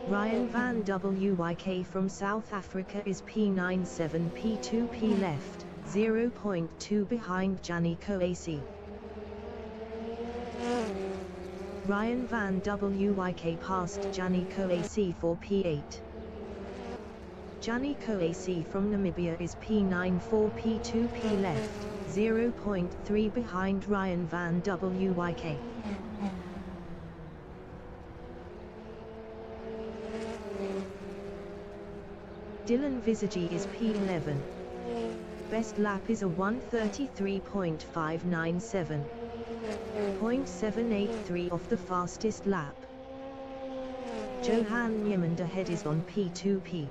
Ryan van Wyk from South Africa is P97 P2P left, 0.2 behind Gianni Coacy. Ryan van Wyk passed Gianni Coacy for P8. Gianni Coacy from Namibia is P94 P2P left, 0.3 behind Ryan van Wyk. Dylan Visagi is P11. Best lap is a 1:33.597. 0.783 off the fastest lap. Johan Niemand ahead is on P2P.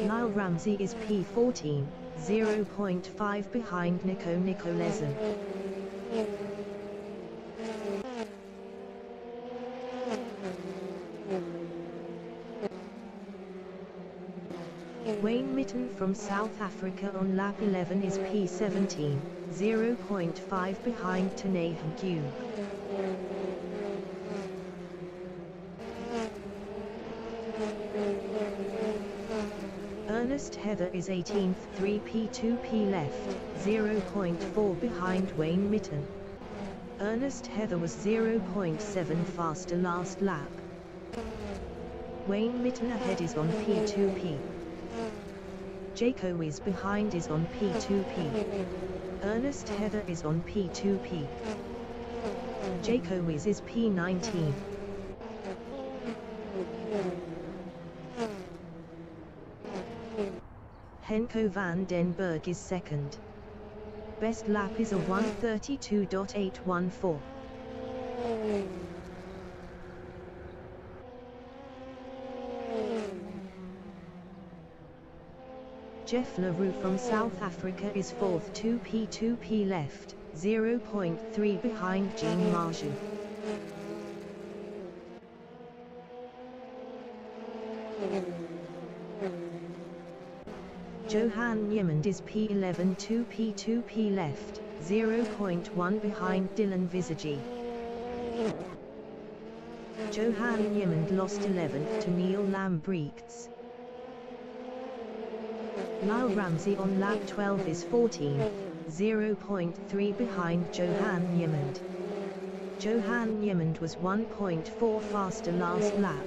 Lyle Ramsey is P14, 0.5 behind Nico Nicolesen. Wayne Mitten from South Africa on lap 11 is P17, 0.5 behind Tanay Cube. Ernest Heather is 18th 3P2P left, 0.4 behind Wayne Mitten. Ernest Heather was 0.7 faster last lap. Wayne Mitten ahead is on P2P. Jaco Wiz behind is on P2P. Ernest Heather is on P2P. Jaco Wiz is P19. Henko van den Berg is second. Best lap is a 1:32.814. Jeff LaRue from South Africa is 4th 2P2P left, 0.3 behind Jean Marjou. Johan Niemand is P11 2P2P left, 0.1 behind Dylan Visagi. Johan Niemand lost 11th to Neil Lambrechts. Lyle Ramsey on lap 12 is 14th, 0.3 behind Johan Niemand. Johan Niemand was 1.4 faster last lap.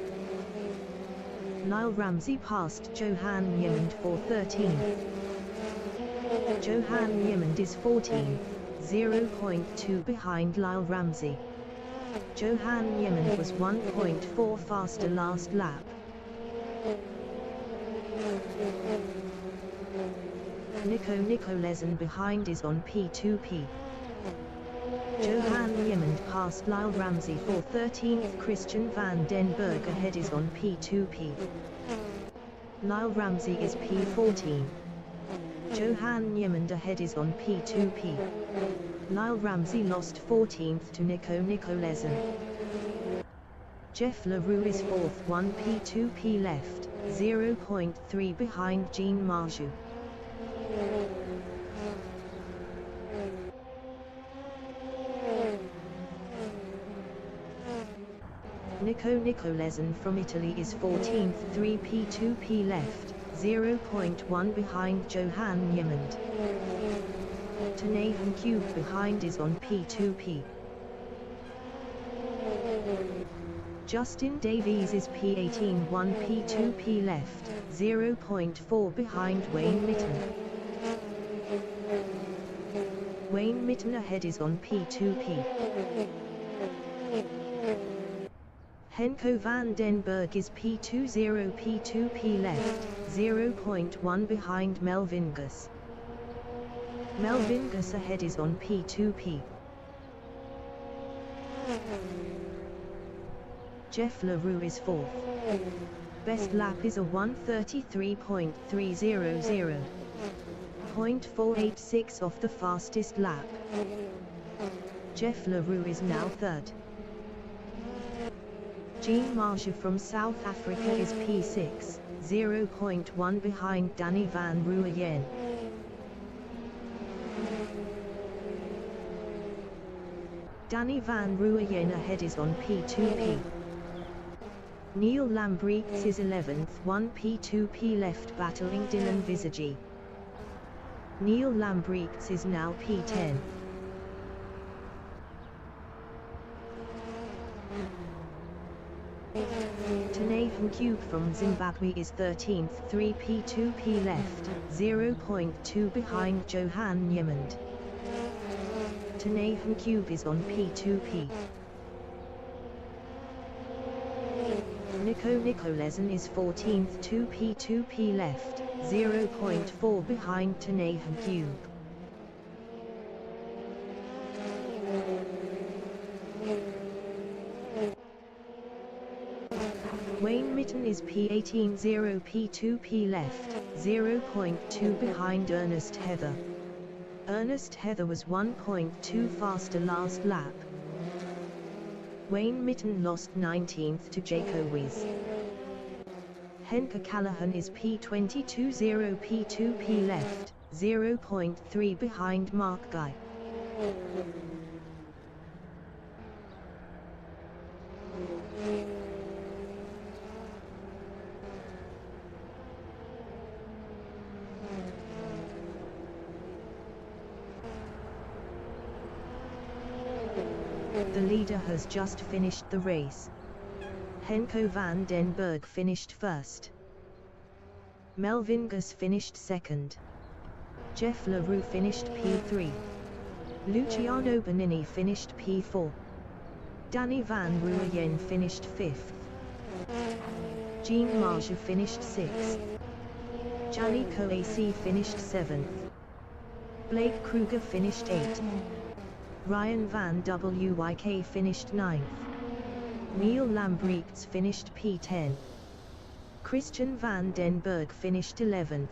Lyle Ramsey passed Johan Niemand for 13th. Johan Niemand is 14th, 0.2 behind Lyle Ramsey. Johan Niemand was 1.4 faster last lap. Nico Nicolesen behind is on P2P. Johan Niemand passed Lyle Ramsey for 13th. Christian van den Berg ahead is on P2P. Lyle Ramsey is P14. Johan Niemand ahead is on P2P. Lyle Ramsey lost 14th to Nico Nicolesen. Jeff LaRue is 4th 1P2P left, 0.3 behind Jean Marjou. Nico Nicolesen from Italy is 14th, 3p2p left, 0.1 behind Johan Niemand. Nathan Cube behind is on P2p. Justin Davies is P18, 1p2p left, 0.4 behind Wayne Mitten. Wayne Mitten ahead is on P2p. Henko van den Berg is P20, P2p left, 0.1 behind Melvin Gus. Melvin Gus ahead is on P2p. Jeff LaRue is 4th. Best lap is a 1:33.300. 0.486 off the fastest lap. Jeff LaRue is now 3rd. Jean Marge from South Africa is P6, 0.1 behind Danny van Rooyen. Danny van Rooyen ahead is on P2p. Neil Lambrechts is 11th, 1p2p left battling Dylan Visagi. Neil Lambrechts is now P10. Nathan Cube from Zimbabwe is 13th, 3p2p left, 0.2 behind Johan Niemand. Nathan Cube is on P2p. Nico Nicolesen is 14th, 2p2p left, 0.4 behind Nathan Cube. Wayne Mitten is P18, 0p2p left, 0.2 behind Ernest Heather. Ernest Heather was 1.2 faster last lap. Wayne Mitten lost 19th to Jaco Wiz. Henke Callahan is P22, 0p2p left, 0.3 behind Mark Guy. The leader has just finished the race. Henko van den Berg finished 1st. Melvin Gus finished 2nd. Jeff LaRue finished P3. Luciano Bonini finished P4. Danny van Rooyen finished 5th. Jean Marge finished 6th. Gianni Coac finished 7th. Blake Kruger finished 8th. Ryan van Wyk finished 9th. Neil Lambrechts finished P10. Christian van den Berg finished 11th.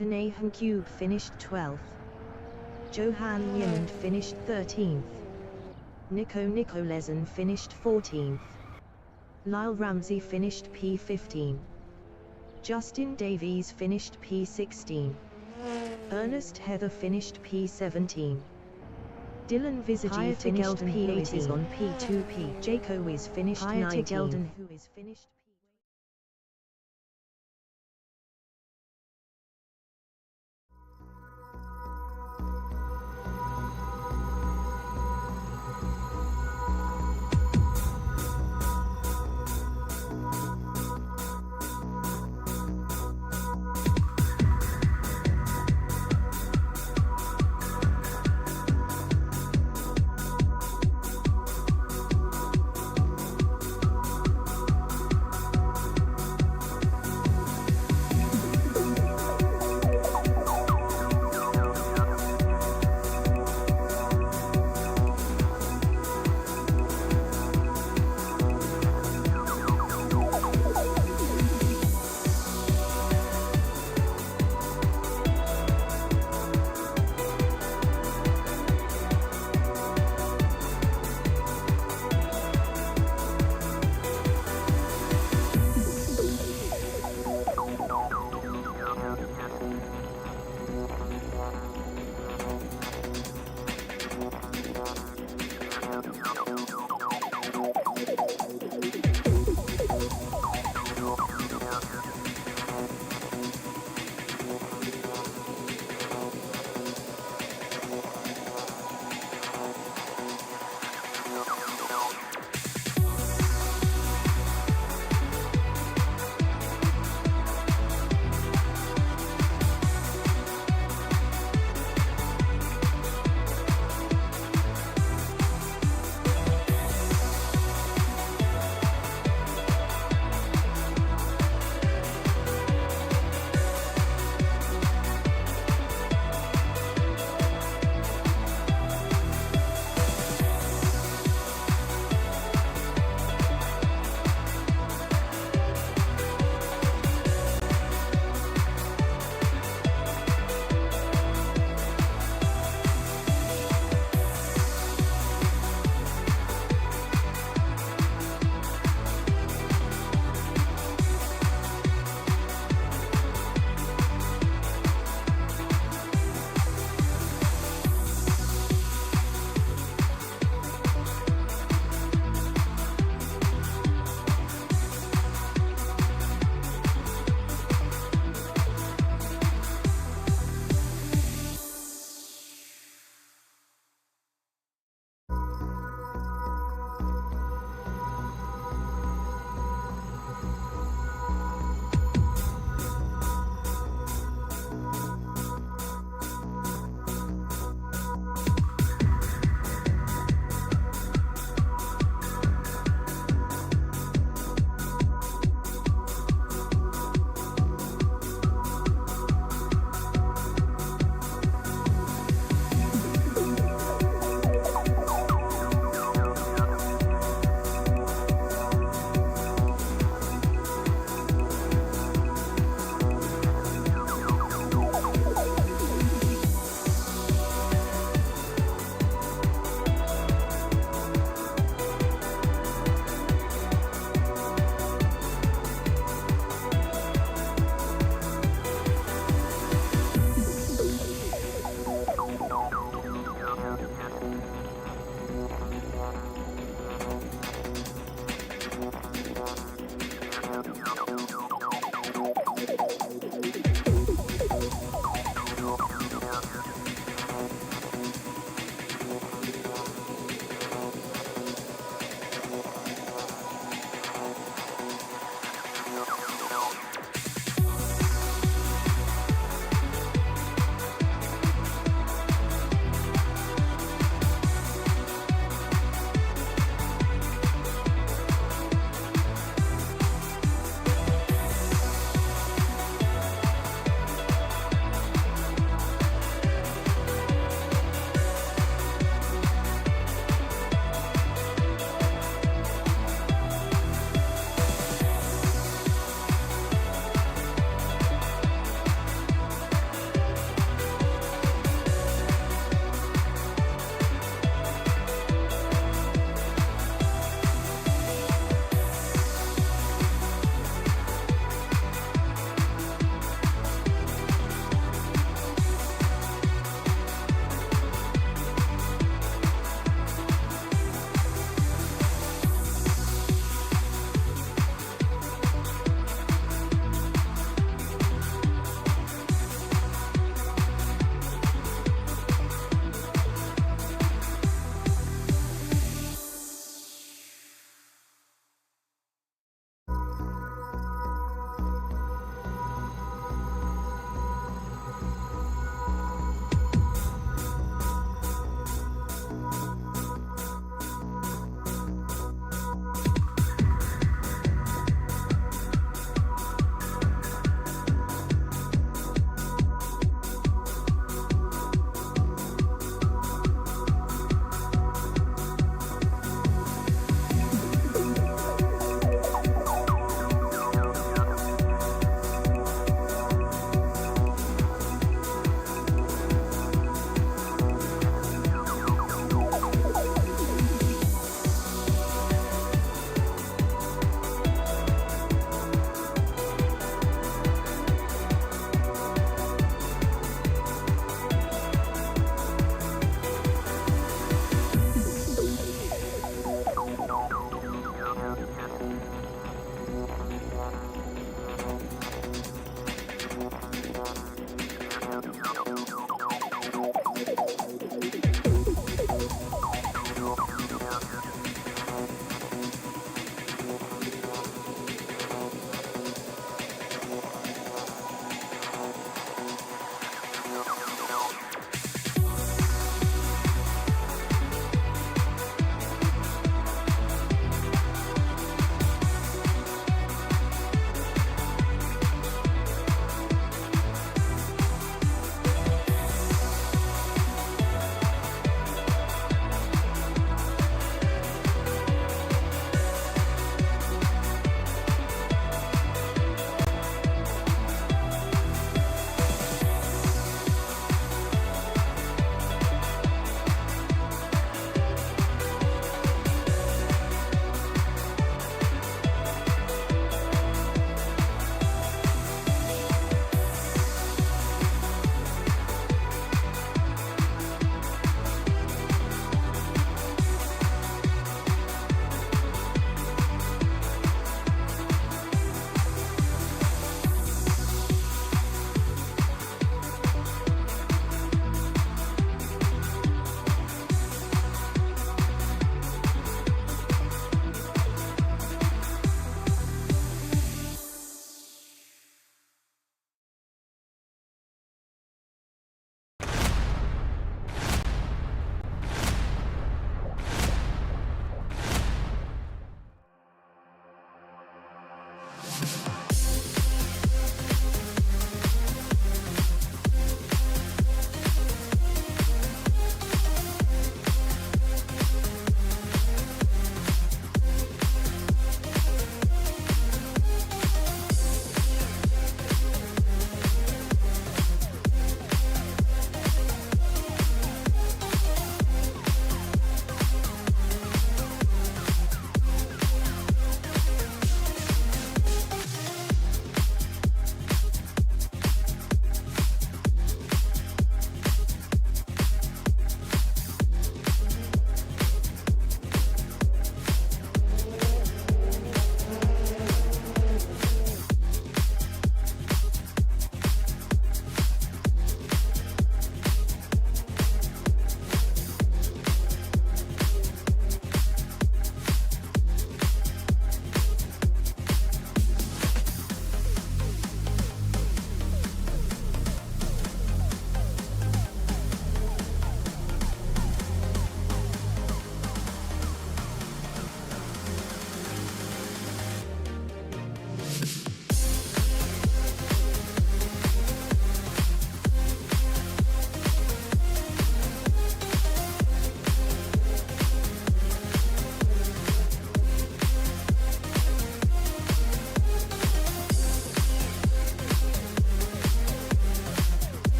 Nathan Cube finished 12th. Johan Niemand finished 13th. Nico Nicolesen finished 14th. Lyle Ramsey finished P15. Justin Davies finished P16. Ernest Heather finished P17. Dylan Visagi finished P18 on P2p. Jaco Wiz finished 19th. Who is finished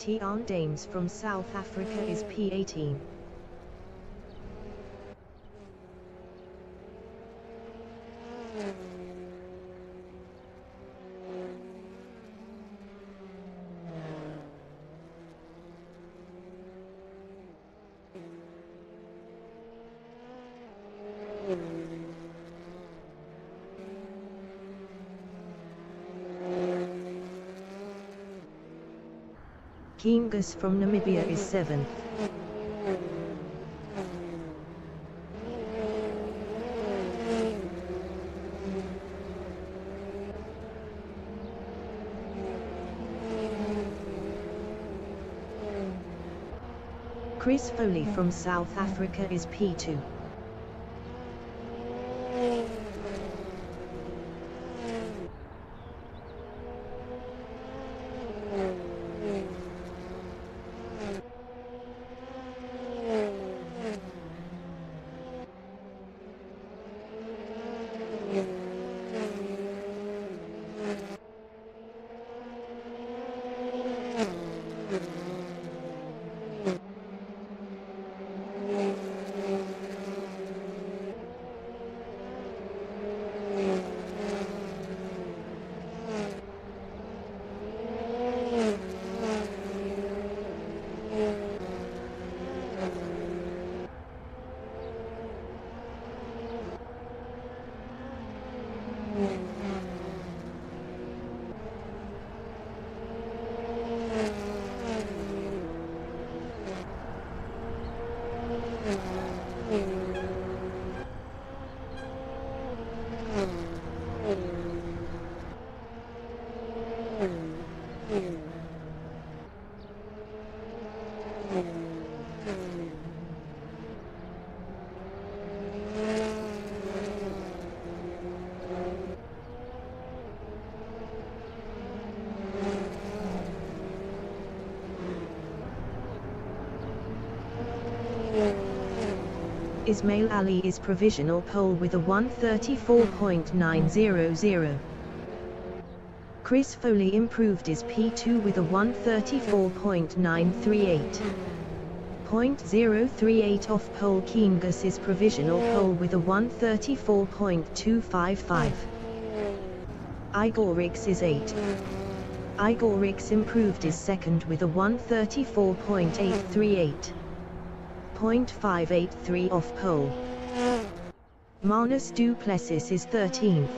Tian Dames from South Africa is P18. Kingus from Namibia is 7th. Chris Foley from South Africa is P2. Ismail Ali is provisional pole with a 134.900. Chris Foley improved is P2 with a 134.938. 0.038 off pole. Kingus is provisional pole with a 134.255. Igor Rix is 8. Igor Rix improved is second with a 134.838. 0.583 off pole. Manus du Plessis is 13th.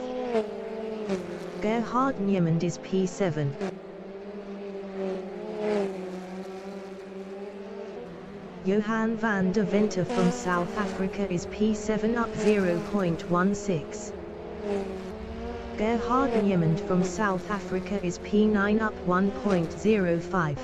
Gerhard Niemand is P7. Johan van der Venter from South Africa is P7 up 0.16. Gerhard Niemand from South Africa is P9 up 1.05.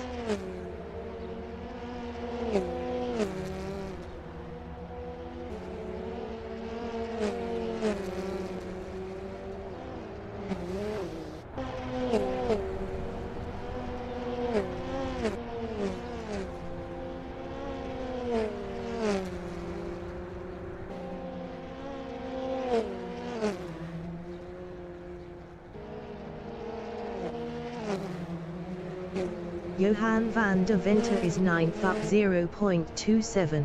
Johan van der Venter is 9th up 0.27.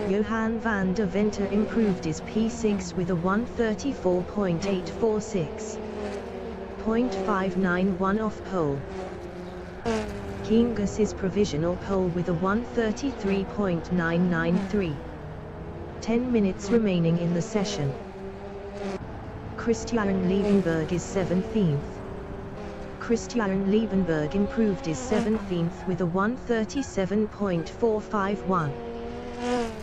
Johan van der Venter improved is P6 with a 134.846. 0.591 off pole. Kingus is provisional pole with a 133.993. 10 minutes remaining in the session. Christian Liebenberg is 17th. Christian Liebenberg improved is 17th with a 137.451.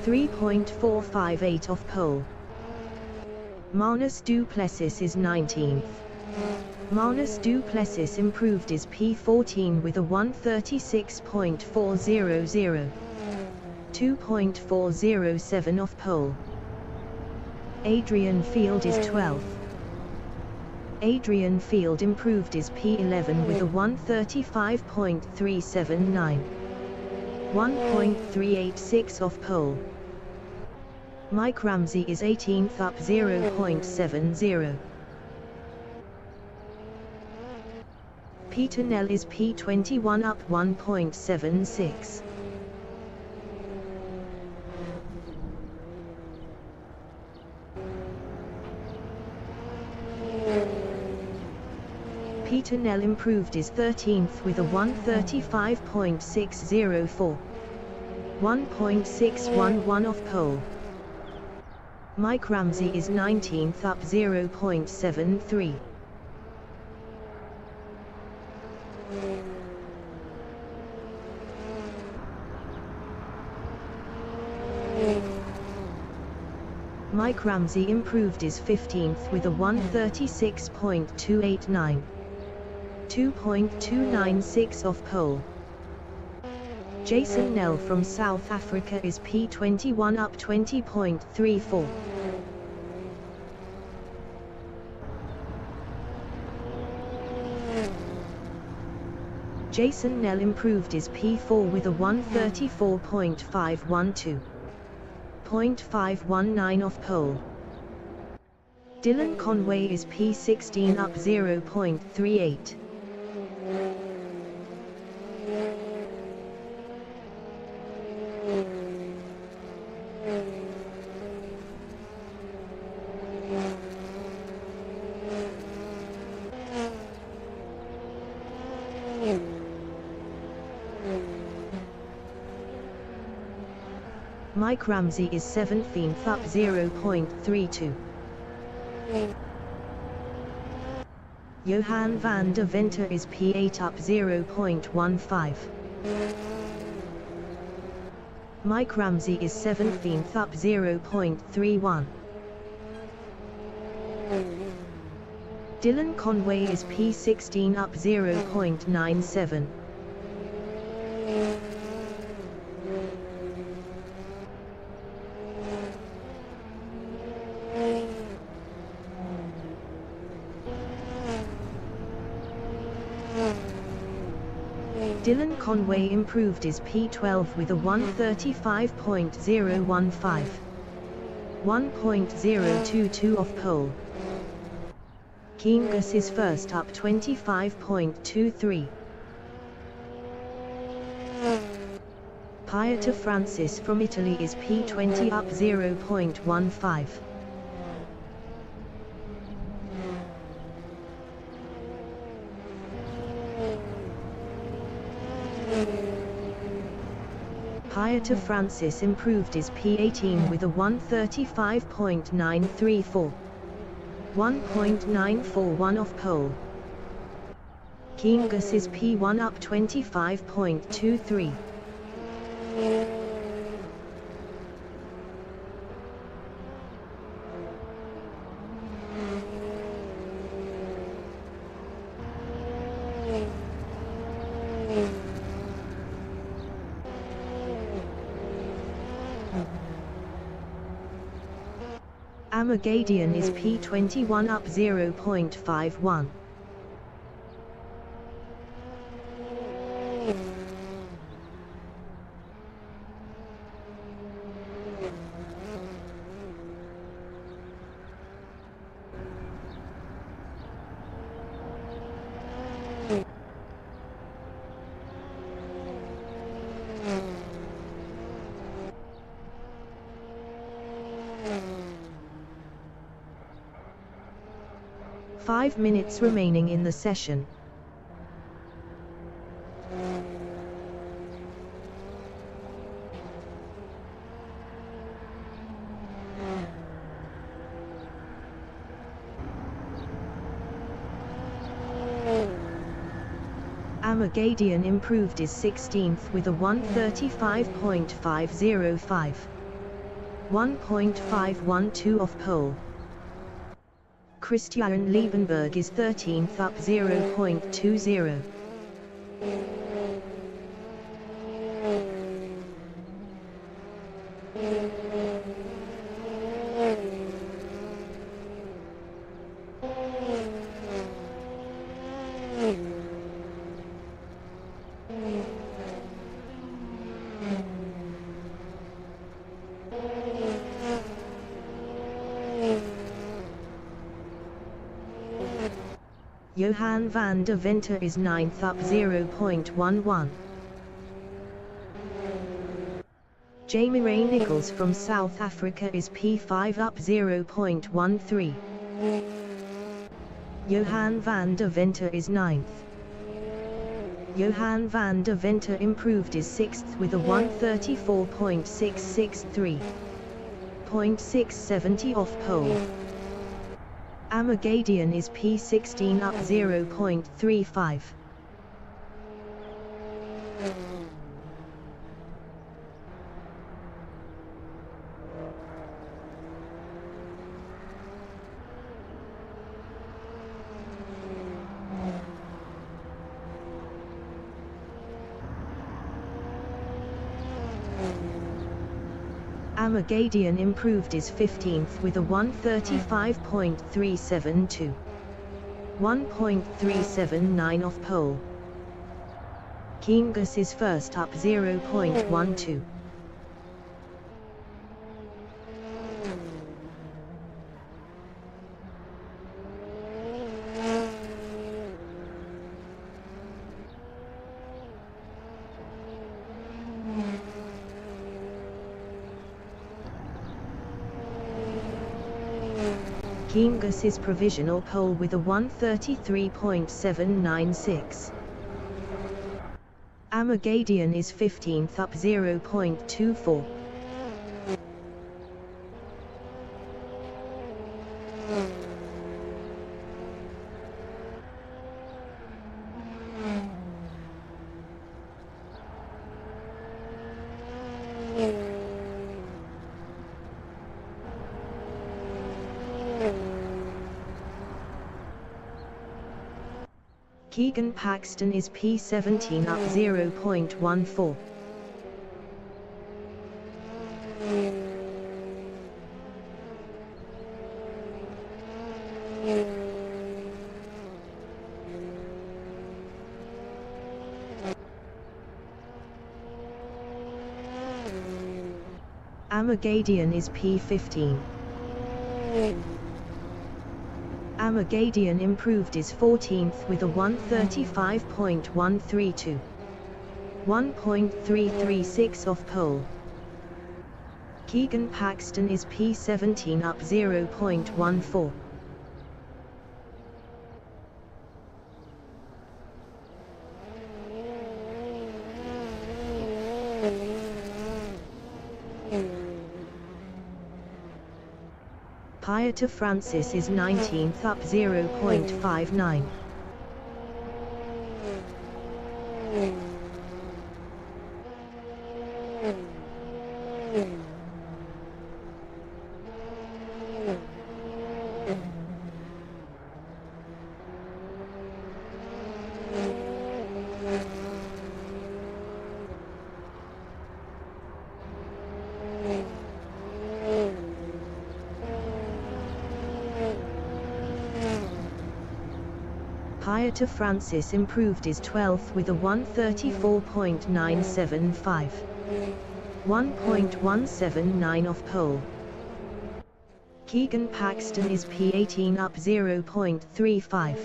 3.458 off pole. Manus du Plessis is 19th. Manus du Plessis improved is P14 with a 136.400. 2.407 off pole. Adrian Field is 12th. Adrian Field improved is P11 with a 135.379. 1.386 off pole. Mike Ramsey is 18th up 0.70. Peter Nell is P21 up 1.76. Peter Nell improved is 13th with a 1:35.604. 1.611 off pole. Mike Ramsey is 19th up 0.73. Mike Ramsey improved is 15th with a 1:36.289. 2.296 off pole. Jason Nell from South Africa is P21 up 20.34. Jason Nell improved is P4 with a 1:34.512. 0.519 off pole. Dylan Conway is P16 up 0.38. Mike Ramsey is 17th up 0.32. Johan van der Venter is P8 up 0.15. Mike Ramsey is 17th up 0.31. Dylan Conway is P16 up 0.97. Dylan Conway improved his P12 with a 1:35.015. 1.022 off pole. Kingus is first up 25.23. Pieta Francis from Italy is P20 up 0.15. Pieta Francis improved his P18 with a 1:35.934. 1.941 off pole. Kingus is P1 up 25.23. Amagadian is P21 up 0.51. Five minutes remaining in the session. Amagadian improved his 16th with a 1:35.505. 1.512 off pole. Christian Liebenberg is 13th up 0.20. Johan van der Venter is 9th up 0.11. Jamie Ray Nichols from South Africa is P5 up 0.13. Johan van der Venter is 9th. Johan van der Venter improved is 6th with a 134.663. 0.670 off pole. Amagadian is P16 up 0.35. Amagadian improved is 15th with a 135.372. 1.379 off pole. Kingus is first up 0.12. Kingus is provisional pole with a 133.796. Amagadian is 15th up 0.24. Keegan Paxton is P17 up 0.14. Amagadian is P15. Amagadian improved is 14th with a 135.132. 1.336 off pole. Keegan Paxton is P17 up 0.14. Pieta Francis is 19th up 0.59. Pieta Francis improved is 12th with a 134.975. 1.179 off pole. Keegan Paxton is P18 up 0.35.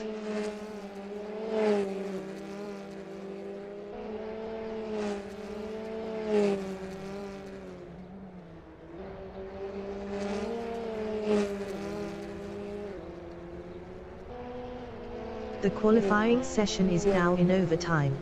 The qualifying session is now in overtime.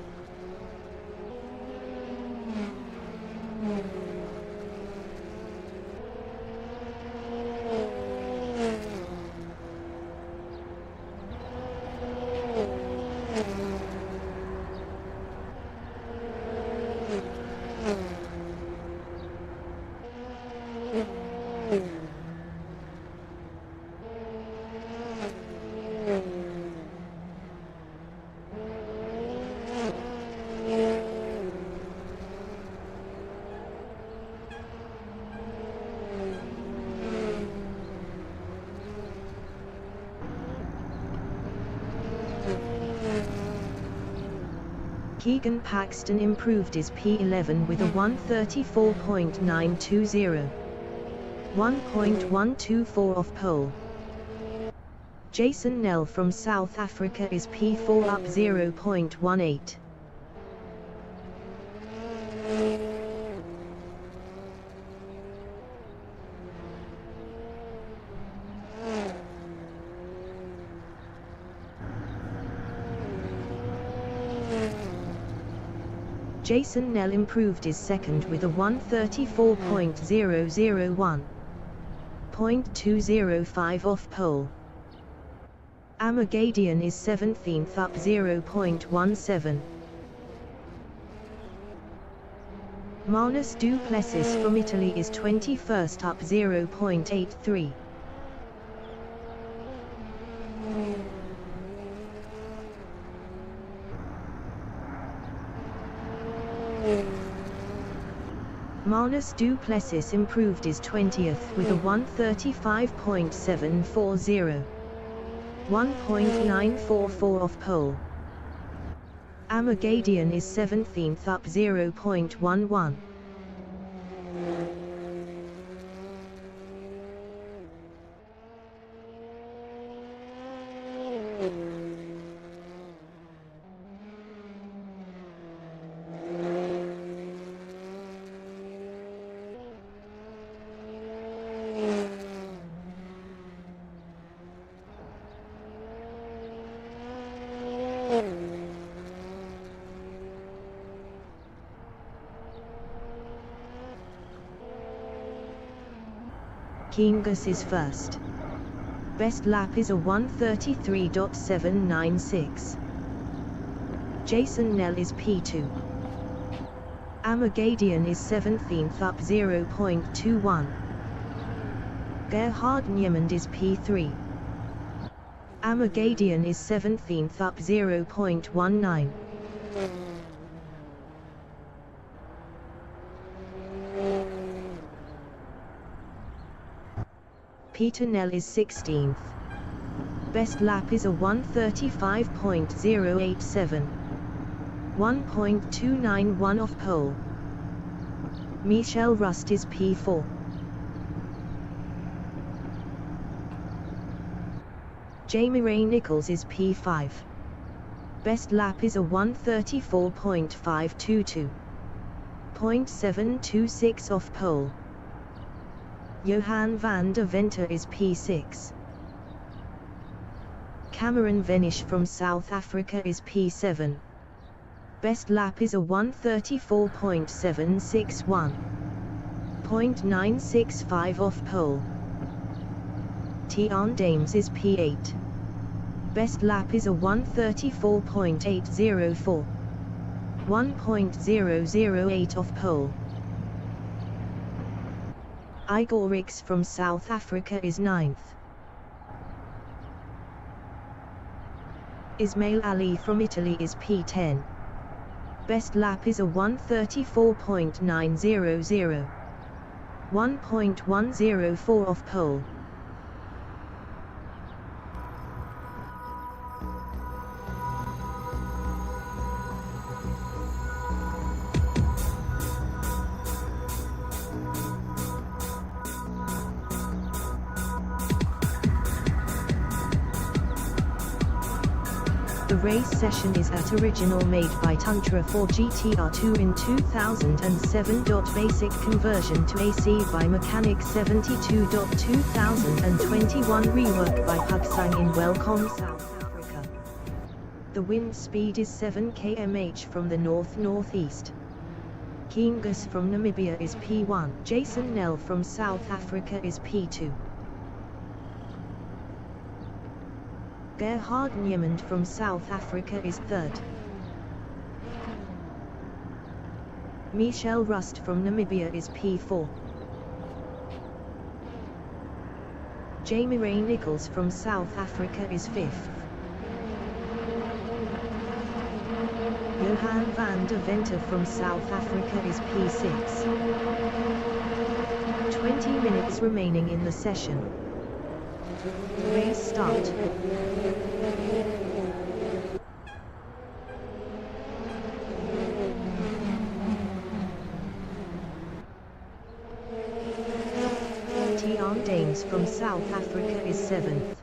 Keegan Paxton improved his P11 with a 134.920. 1.124 off pole. Jason Nell from South Africa is P4 up 0.18. Jason Nell improved his second with a 1:34.001. 0.205 off pole. Amagadian is 17th up 0.17. Manus du Plessis from Italy is 21st up 0.83. Manus du Plessis improved his 20th with a 1:35.740. 1.944 off pole. Amagadian is 17th up 0.11. Kingus is first. Best lap is a 1:33.796. Jason Nell is P2. Amagadian is 17th up 0.21. Gerhard Niemand is P3. Amagadian is 17th up 0.19. Peter Nell is 16th. Best lap is a 1:35.087. 1.291 off pole. Michel Rust is P4. Jamie Ray Nichols is P5. Best lap is a 1:34.522. 0.726 off pole. Johan van der Venter is P6. Cameron Venish from South Africa is P7. Best lap is a 1:34.761. 0.965 off pole. Tian Dames is P8. Best lap is a 1:34.804. 1.008 off pole. Igor Rix from South Africa is 9th. Ismail Ali from Italy is P10. Best lap is a 1:34.900. 1.104 off pole. The race session is at original made by Tantra for GTR2 in 2007. Basic conversion to AC by Mechanic 72. 2021 rework by Phakisa in Welcome, South Africa. The wind speed is 7 km/h from the north-northeast. Kingus from Namibia is P1. Jason Nell from South Africa is P2. Gerhard Niemand from South Africa is 3rd. Michel Rust from Namibia is P4. Jamie Ray Nichols from South Africa is 5th. Johan van der Venter from South Africa is P6. 20 minutes remaining in the session. Race start. Tian Dames from South Africa is 7th.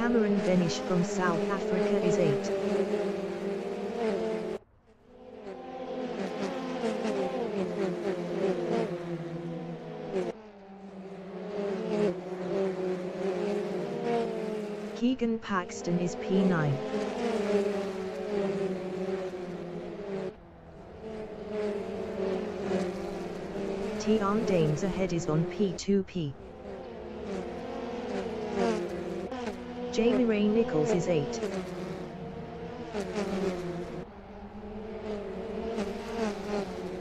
Cameron Benish from South Africa is 8. Keegan Paxton is P9. Tian Dames ahead is on P2P. Jamie Ray Nichols is 8.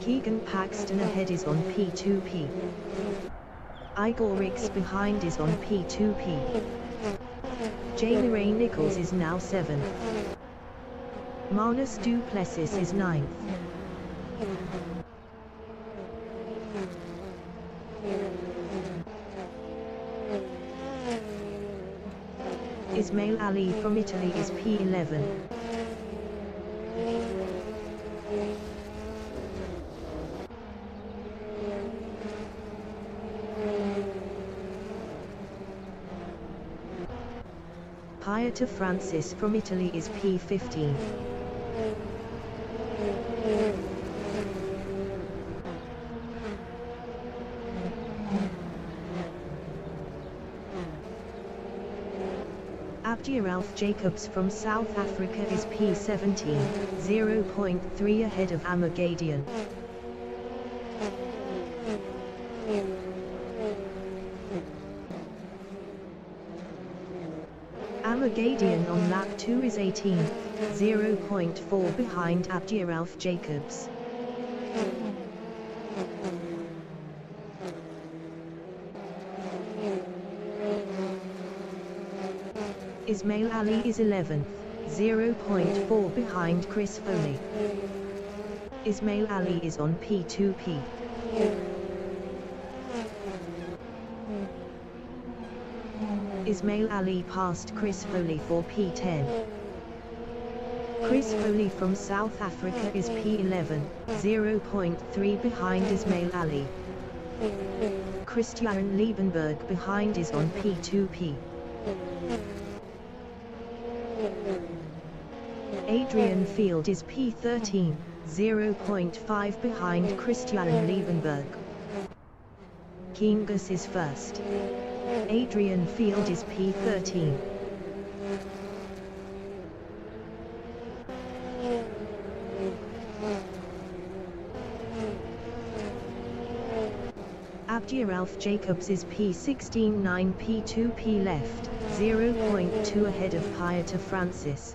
Keegan Paxton ahead is on P2P. Igor Ricks behind is on P2P. Jamie Ray Nichols is now 7th. Manus du Plessis is 9th. Ismail Ali from Italy is P11. Pieter Francis from Italy is P15. Abdiralf Jacobs from South Africa is P17, 0.3 ahead of Amagadian. Amagadian on lap 2 is 18, 0.4 behind Abdiralf Jacobs. Ismail Ali is 11th, 0.4 behind Chris Foley. Ismail Ali is on P2P. Ismail Ali passed Chris Foley for P10. Chris Foley from South Africa is P11, 0.3 behind Ismail Ali. Christian Liebenberg behind is on P2P. Adrian Field is P13, 0.5 behind Christian Liebenberg. Kingus is first. Adrian Field is P13. Abdiralf Jacobs is P16, 9 P2P left, 0.2 ahead of Pieter Francis.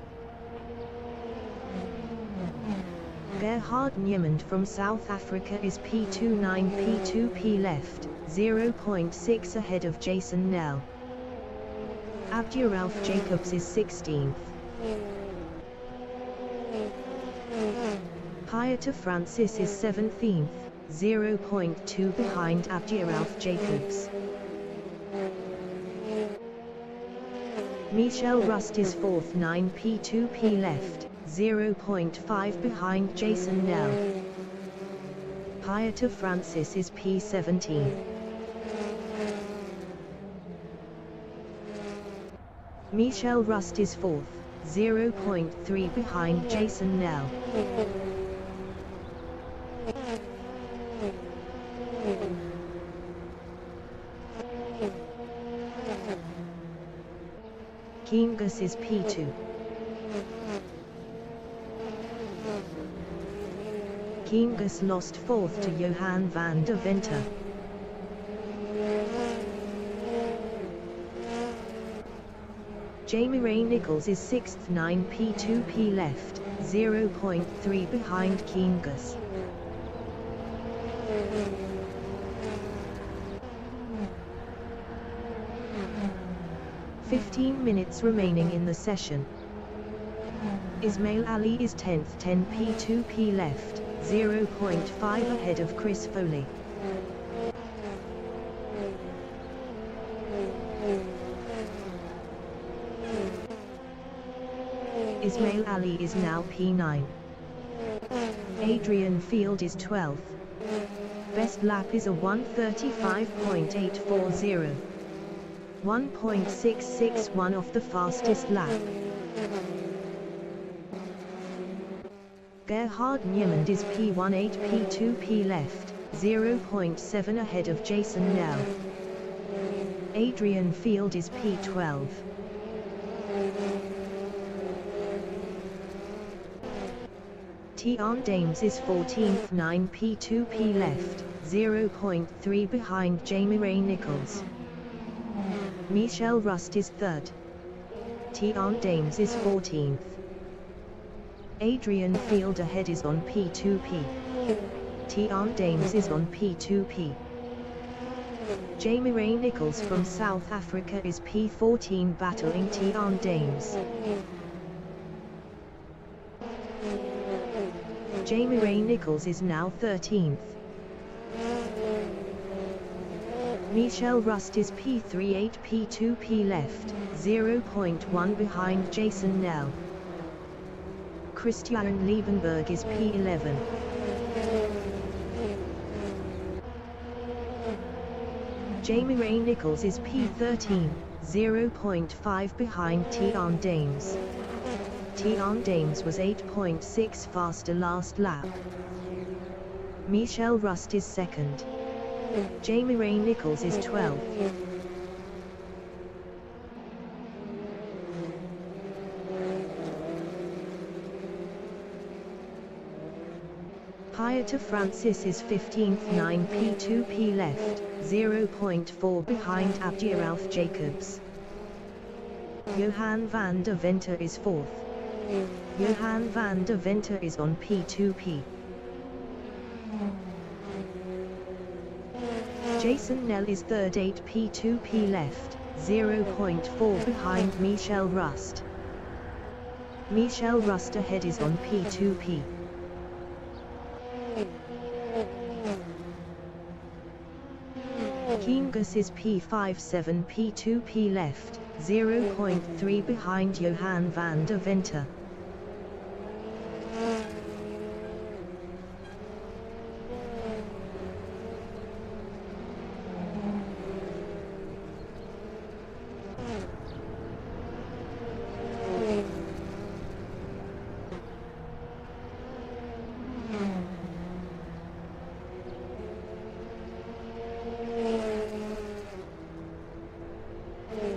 Gerhard Niemand from South Africa is P2, 9 P2P left, 0.6 ahead of Jason Nell. Abdiralf Jacobs is 16th. Pieter Francis is 17th, 0.2 behind Abdiralf Jacobs. Michel Rust is 4th, 9 P2P left, 0.5 behind Jason Nell. Pieter Francis is P17. Michel Rust is 4th, 0.3 behind Jason Nell. Kingus is P2. Kingus lost 4th to Johan van der Venter. Jamie Ray Nichols is 6th, 9 P2P left, 0.3 behind Kingus. Minutes remaining in the session. Ismail Ali is 10th, 10 P2P left, 0.5 ahead of Chris Foley. Ismail Ali is now P9. Adrian Field is 12th. Best lap is a 1:35.840. 1.661 off the fastest lap. Gerhard Niemand is P18 P2 left, 0.7 ahead of Jason Nell. Adrian Field is P12. Tian Dames is 14th, 9 P2 left, 0.3 behind Jamie Ray Nichols. Michelle Rust is 3rd. Tian Dames is 14th. Adrian Field ahead is on P2P. Tian Dames is on P2P. Jamie Ray Nichols from South Africa is P14 battling Tian Dames. Jamie Ray Nichols is now 13th. Michelle Rust is P38 P2 left, 0.1 behind Jason Nell. Christian Liebenberg is P11. Jamie Ray Nichols is P13, 0.5 behind Tian Dames. Tian Dames was 8.6 faster last lap. Michelle Rust is 2nd. Jamie Ray Nichols is 12th. Pieta Francis is 15th, 9 P2 left, 0.4 behind Abdiralf Jacobs. Johan van der Venter is 4th. Johan van der Venter is on P2P. Jason Nell is 3rd, 8 P2 left, 0.4 behind Michelle Rust. Michelle Rust ahead is on P2P. Kingus is P5, 7 P2 left, 0.3 behind Johan van der Venter.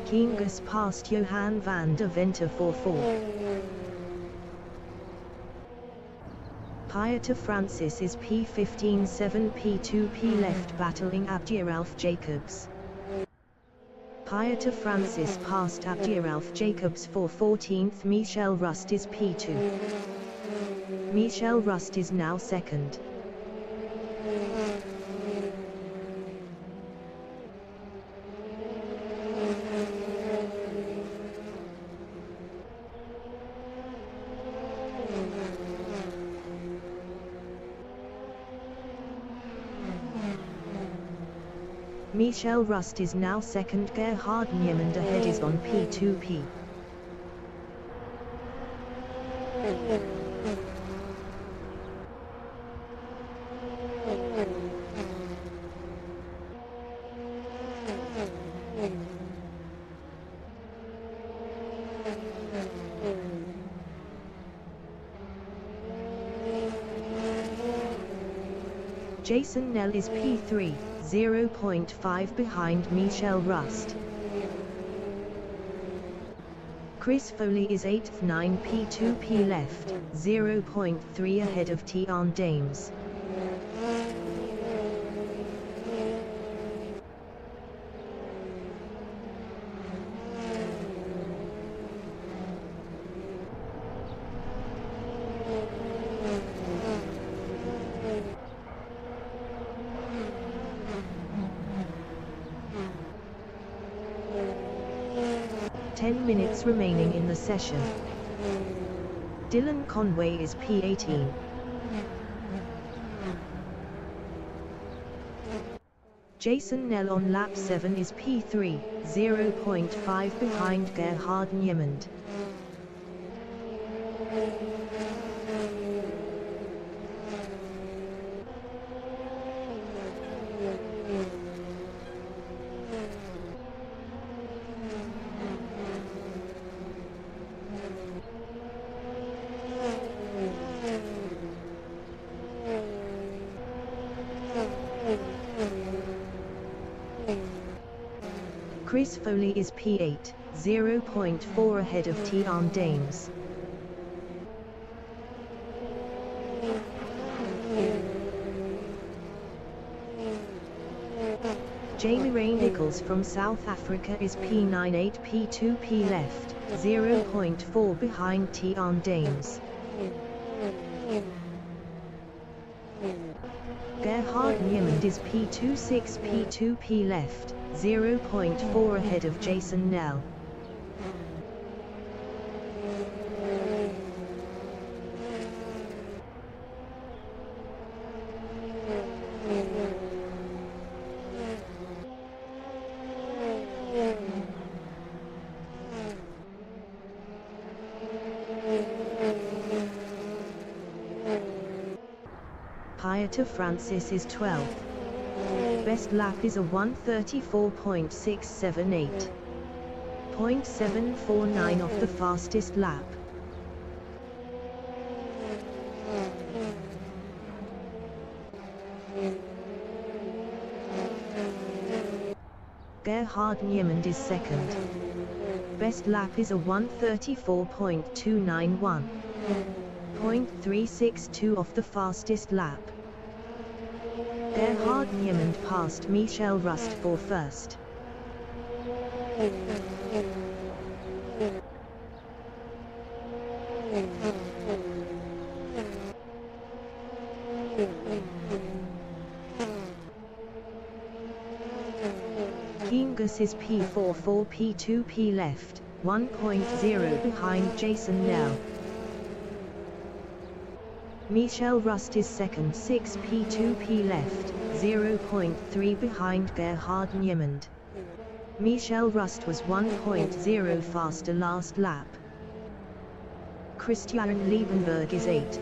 Kingus passed Johan van der Venter for 4. Pieta Francis is P15, 7 P2 left battling Abdiralf Jacobs. Pieta Francis passed Abdiralf Jacobs for 14th. Michelle Rust is P2. Michelle Rust is now 2nd. Michelle Rust is now 2nd. Gerhard Niemand ahead is on P2P. Jason Nell is P3, 0.5 behind Michelle Rust. Chris Foley is 8th, 9 P2 left, 0.3 ahead of Tian Dames. Minutes remaining in the session. Dylan Conway is P18. Jason Nell on lap 7 is P3, 0.5 behind Gerhard Niemand. Chris Foley is P8, 0.4 ahead of Tian Dames. Jamie Ray Nichols from South Africa is P9 8 P2 P left, 0.4 behind Tian Dames. Gerhard Niemand is P2 6 P2 P left, 0.4 ahead of Jason Nell. To Francis is 12th. Best lap is a 1:34.678. 0.749 off the fastest lap. Gerhard Niemand is second. Best lap is a 1:34.291. 0.362 off the fastest lap. Gerhard Niemand passed Michel Rust for first. Kingus is P4 4 P2 P left, 1.0 behind Jason Nell. Michel Rust is second 6 P2 P left, 0.3 behind Gerhard Niemand. Michel Rust was 1.0 faster last lap. Christian Liebenberg is 8th.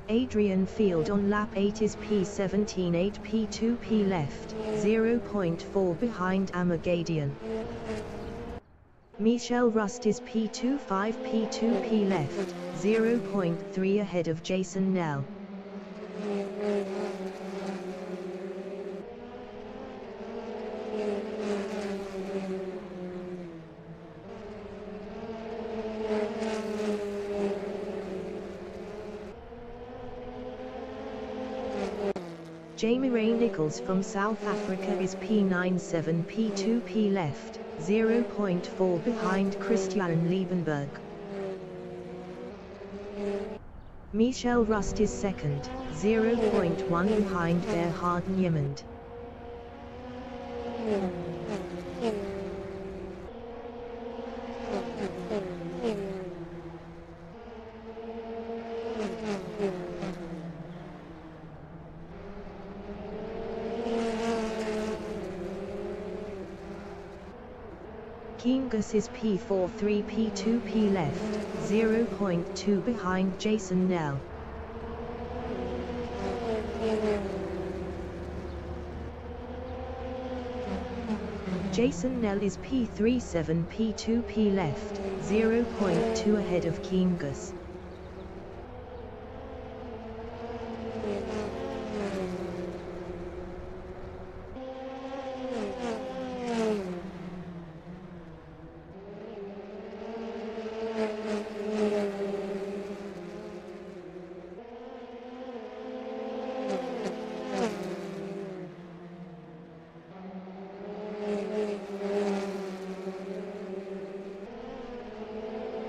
Adrian Field on lap 8 is P17 8 P2 P left, 0.4 behind Amagadian. Michel Rust is P2 5 P2 P left, 0.3 ahead of Jason Nell. Jamie Ray Nichols from South Africa is P9 7 P2 P left, 0.4 behind Christian Liebenberg. Michel Rust is second, 0.1 behind Gerhard Niemand. Kingus is P4 3 P2 P left, 0.2 behind Jason Nell. Jason Nell is P3 7 P2 P left, 0.2 ahead of Kingus.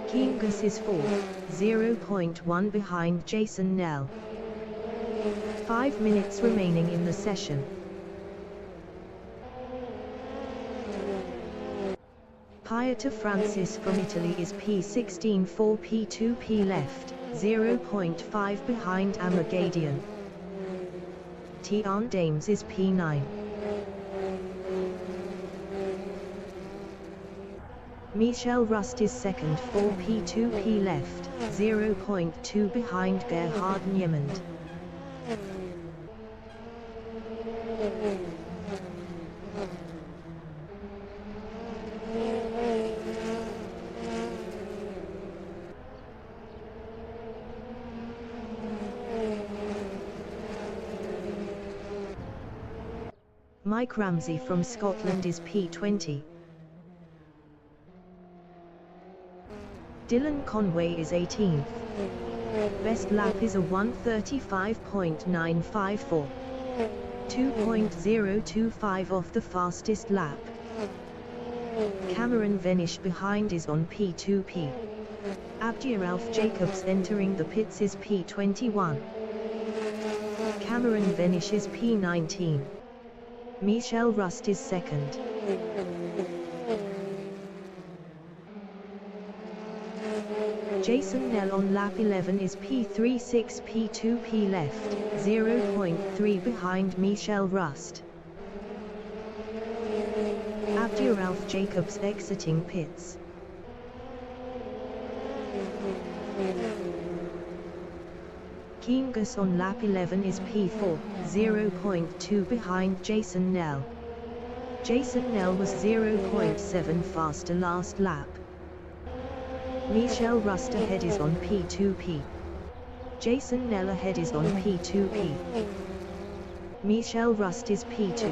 Kingus is 4th, 0.1 behind Jason Nell. 5 minutes remaining in the session. To Francis from Italy is P16 4 P2 P left, 0.5 behind Amagadian. Tian Dames is P9. Michel Rust is second 4 P2 P left, 0.2 behind Gerhard Niemand. Mike Ramsey from Scotland is P20. Dylan Conway is 18th. Best lap is a 1:35.954. 2.025 off the fastest lap. Cameron Venish behind is on P2P. Abdiralf Jacobs entering the pits is P21. Cameron Venish is P19. Michel Rust is second. Jason Nell on lap 11 is P36. P2P left, 0.3 behind Michel Rust. Abdiralf Jacobs exiting pits. Kingus on lap 11 is P4, 0.2 behind Jason Nell. Jason Nell was 0.7 faster last lap. Michel Rust ahead is on P2P. Jason Nell ahead is on P2P. Michel Rust is P2.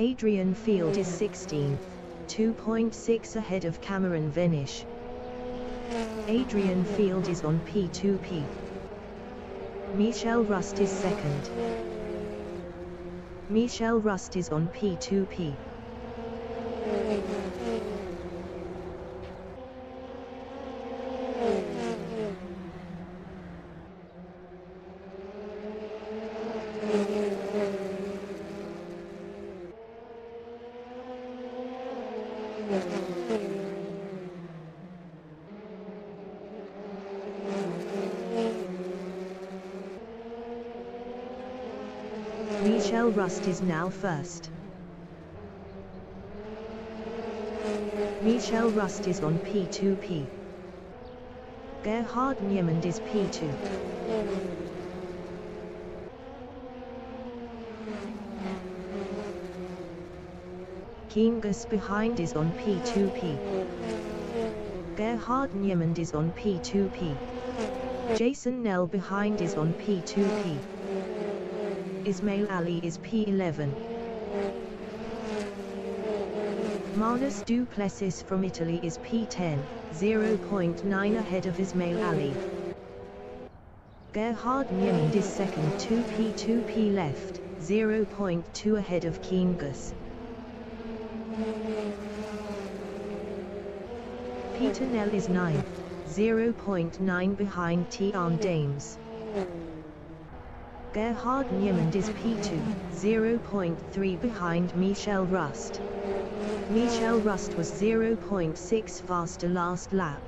Adrian Field is 16th, 2.6 ahead of Cameron Venish. Adrian Field is on P2P. Michel Rust is second. Michel Rust is on P2P. Michel Rust is now first. Michel Rust is on P2P. Gerhard Niemand is P2. Kingus behind is on P2P. Gerhard Niemand is on P2P. Jason Nell behind is on P2P. Ismail Ali is P11. Manus Duplessis from Italy is P10, 0.9 ahead of Ismail Ali. Gerhard Niemand is second, 2P left, 0.2 ahead of Kingus. Peter Nell is 9th, 0.9 behind Tian Dames. Gerhard Niemand is P2, 0.3 behind Michel Rust. Michel Rust was 0.6 faster last lap.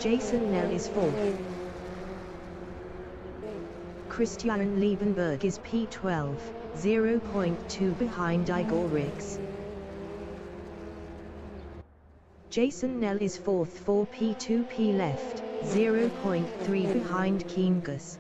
Jason Nell is 4th. Christian Liebenberg is P12, 0.2 behind Igor Riggs. Jason Nell is 4th, 4P2P left, 0.3 behind Kingus.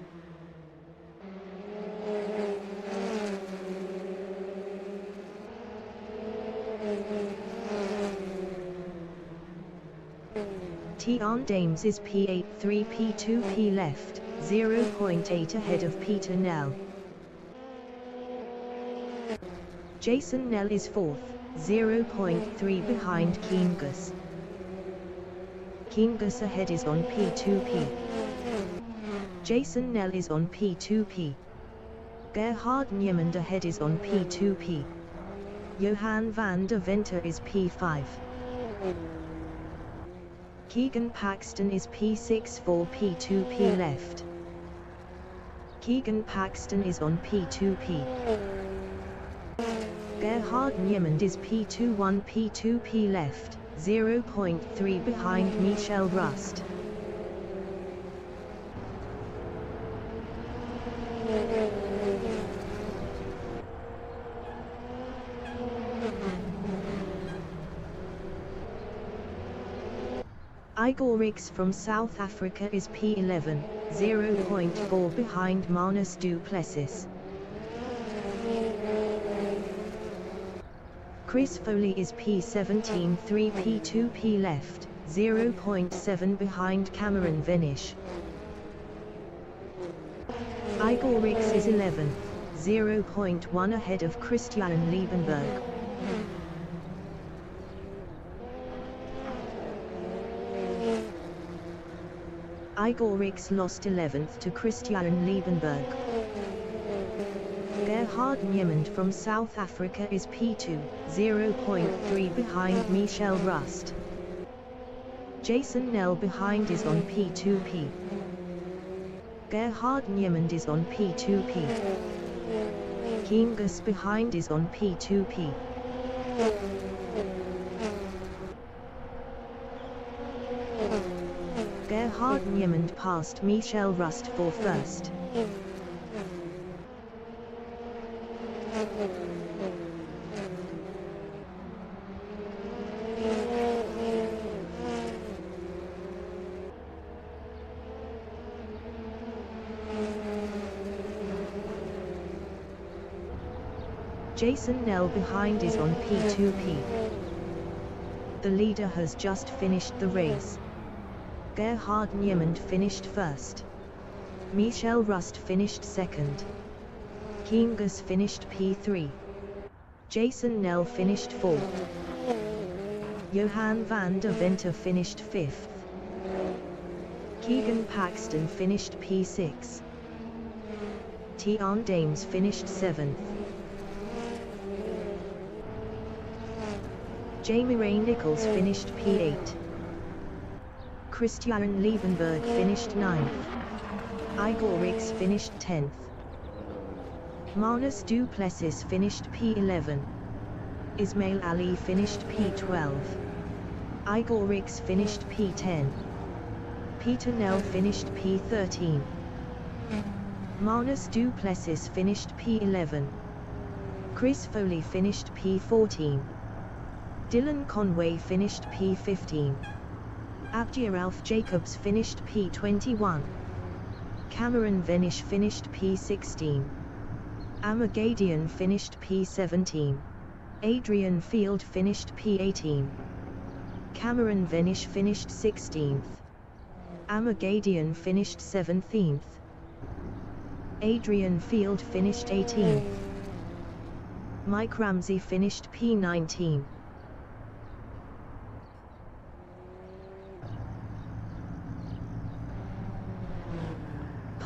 Tian Dames is P8, 3P2P left, 0.8 ahead of Peter Nell. Jason Nell is 4th, 0.3 behind Kingus. Kingus ahead is on P2P. Jason Nell is on P2P. Gerhard Niemand ahead is on P2P. Johan van der Venter is P5. Keegan Paxton is P6, 4P2P left. Keegan Paxton is on P2P. Gerhard Niemand is P2, 1P2P left, 0.3 behind Michel Rust. Igorix from South Africa is P11, 0.4 behind Manus du Plessis. Chris Foley is P17, 3P2P left, 0.7 behind Cameron Venish. Igorix is 11, 0.1 ahead of Christian Liebenberg. Igorix lost 11th to Christian Liebenberg. Gerhard Niemand from South Africa is P2, 0.3 behind Michel Rust. Jason Nell behind is on P2P. Gerhard Niemand is on P2P. Kingus behind is on P2P. Gerhard Niemand passed Michel Rust for first. Jason Nell behind is on P2P. The leader has just finished the race. Gerhard Niemand finished first. Michel Rust finished second. Kingus finished P3. Jason Nell finished fourth. Johan van der Venter finished fifth. Keegan Paxton finished P6. Tian Dames finished seventh. Jamie Ray Nichols finished P8. Christian Liebenberg finished 9th. Igorix finished 10th. Manus du Plessis finished P11. Ismail Ali finished P12. Igorix finished P10. Peter Nell finished P13. Manus du Plessis finished P11. Chris Foley finished P14. Dylan Conway finished P15. Abdiralf Jacobs finished P21. Cameron Venish finished P16. Amagadian finished P17. Adrian Field finished P18. Cameron Venish finished 16th. Amagadian finished 17th. Adrian Field finished 18th. Mike Ramsey finished P19.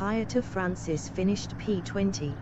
Pieta Francis finished P20.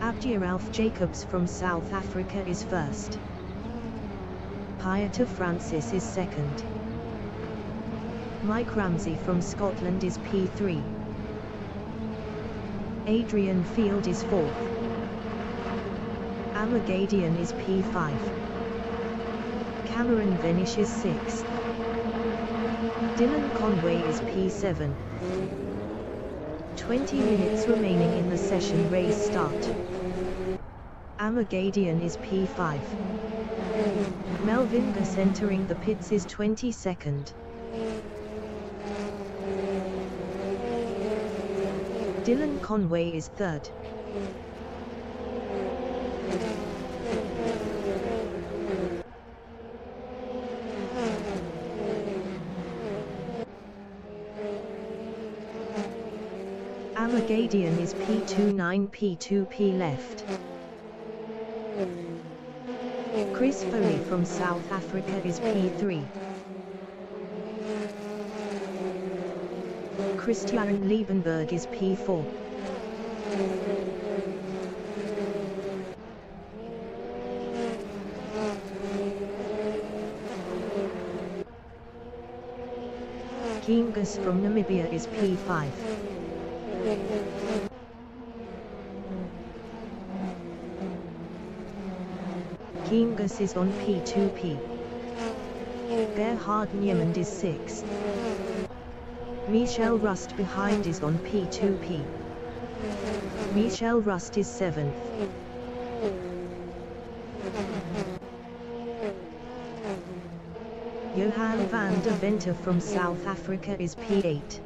Abdieralf Jacobs from South Africa is first. Pieter Francis is second. Mike Ramsey from Scotland is P3. Adrian Field is fourth. Amagadian is P5. Cameron Venish is sixth. Dylan Conway is P7. 20 minutes remaining in the session. Race start. Amagadian is P5. Melvin Gus entering the pits is 22nd. Dylan Conway is third. Amagadian is P29. P2P left. Chris Foley from South Africa is P3. Christian Liebenberg is P4. Kingus from Namibia is P5. Kingus is on P2P. Gerhard Niemand is 6th. Michel Rust behind is on P2P. Michel Rust is 7th. Johan van der Venter from South Africa is P8.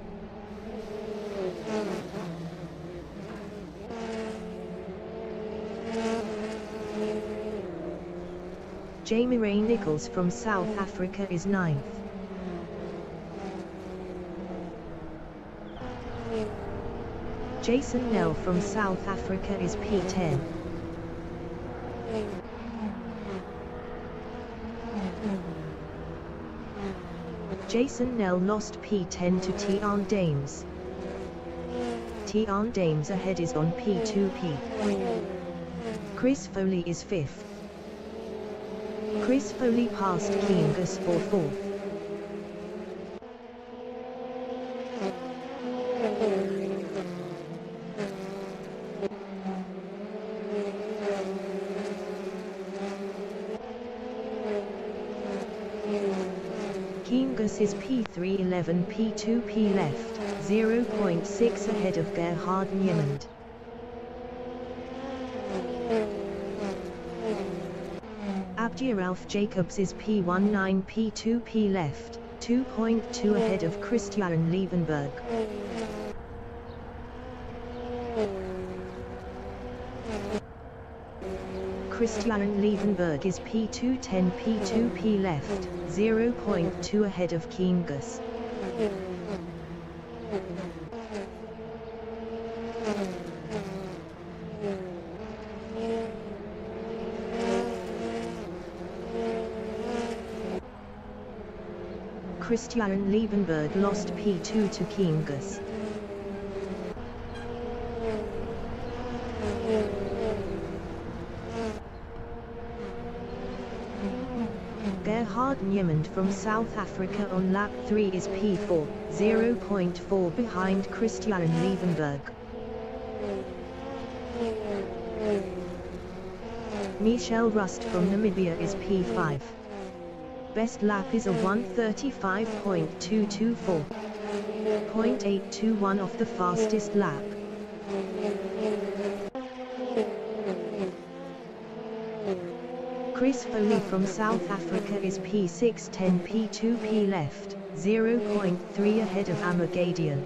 Jamie Ray Nichols from South Africa is 9th. Jason Nell from South Africa is P10. Jason Nell lost P10 to Tian Dames. Tian Dames ahead is on P2P. Chris Foley is 5th. Chris Foley passed Kingus for 4th. Kingus is P3. 11. P2P left, 0.6 ahead of Gerhard Niemand. Abdieralf Jacobs is P19. P2P left, 2.2 ahead of Christian Liebenberg. Christian Liebenberg is P210. P2P left, 0.2 ahead of Kingus. Christian Liebenberg lost P2 to Kingus. Gerhard Niemand from South Africa on lap 3 is P4, 0.4 behind Christian Liebenberg. Michel Rust from Namibia is P5. Best lap is a 1:35.224. 0.821 off the fastest lap. Chris Foley from South Africa is P6. 10. P2P left, 0.3 ahead of Amagadian.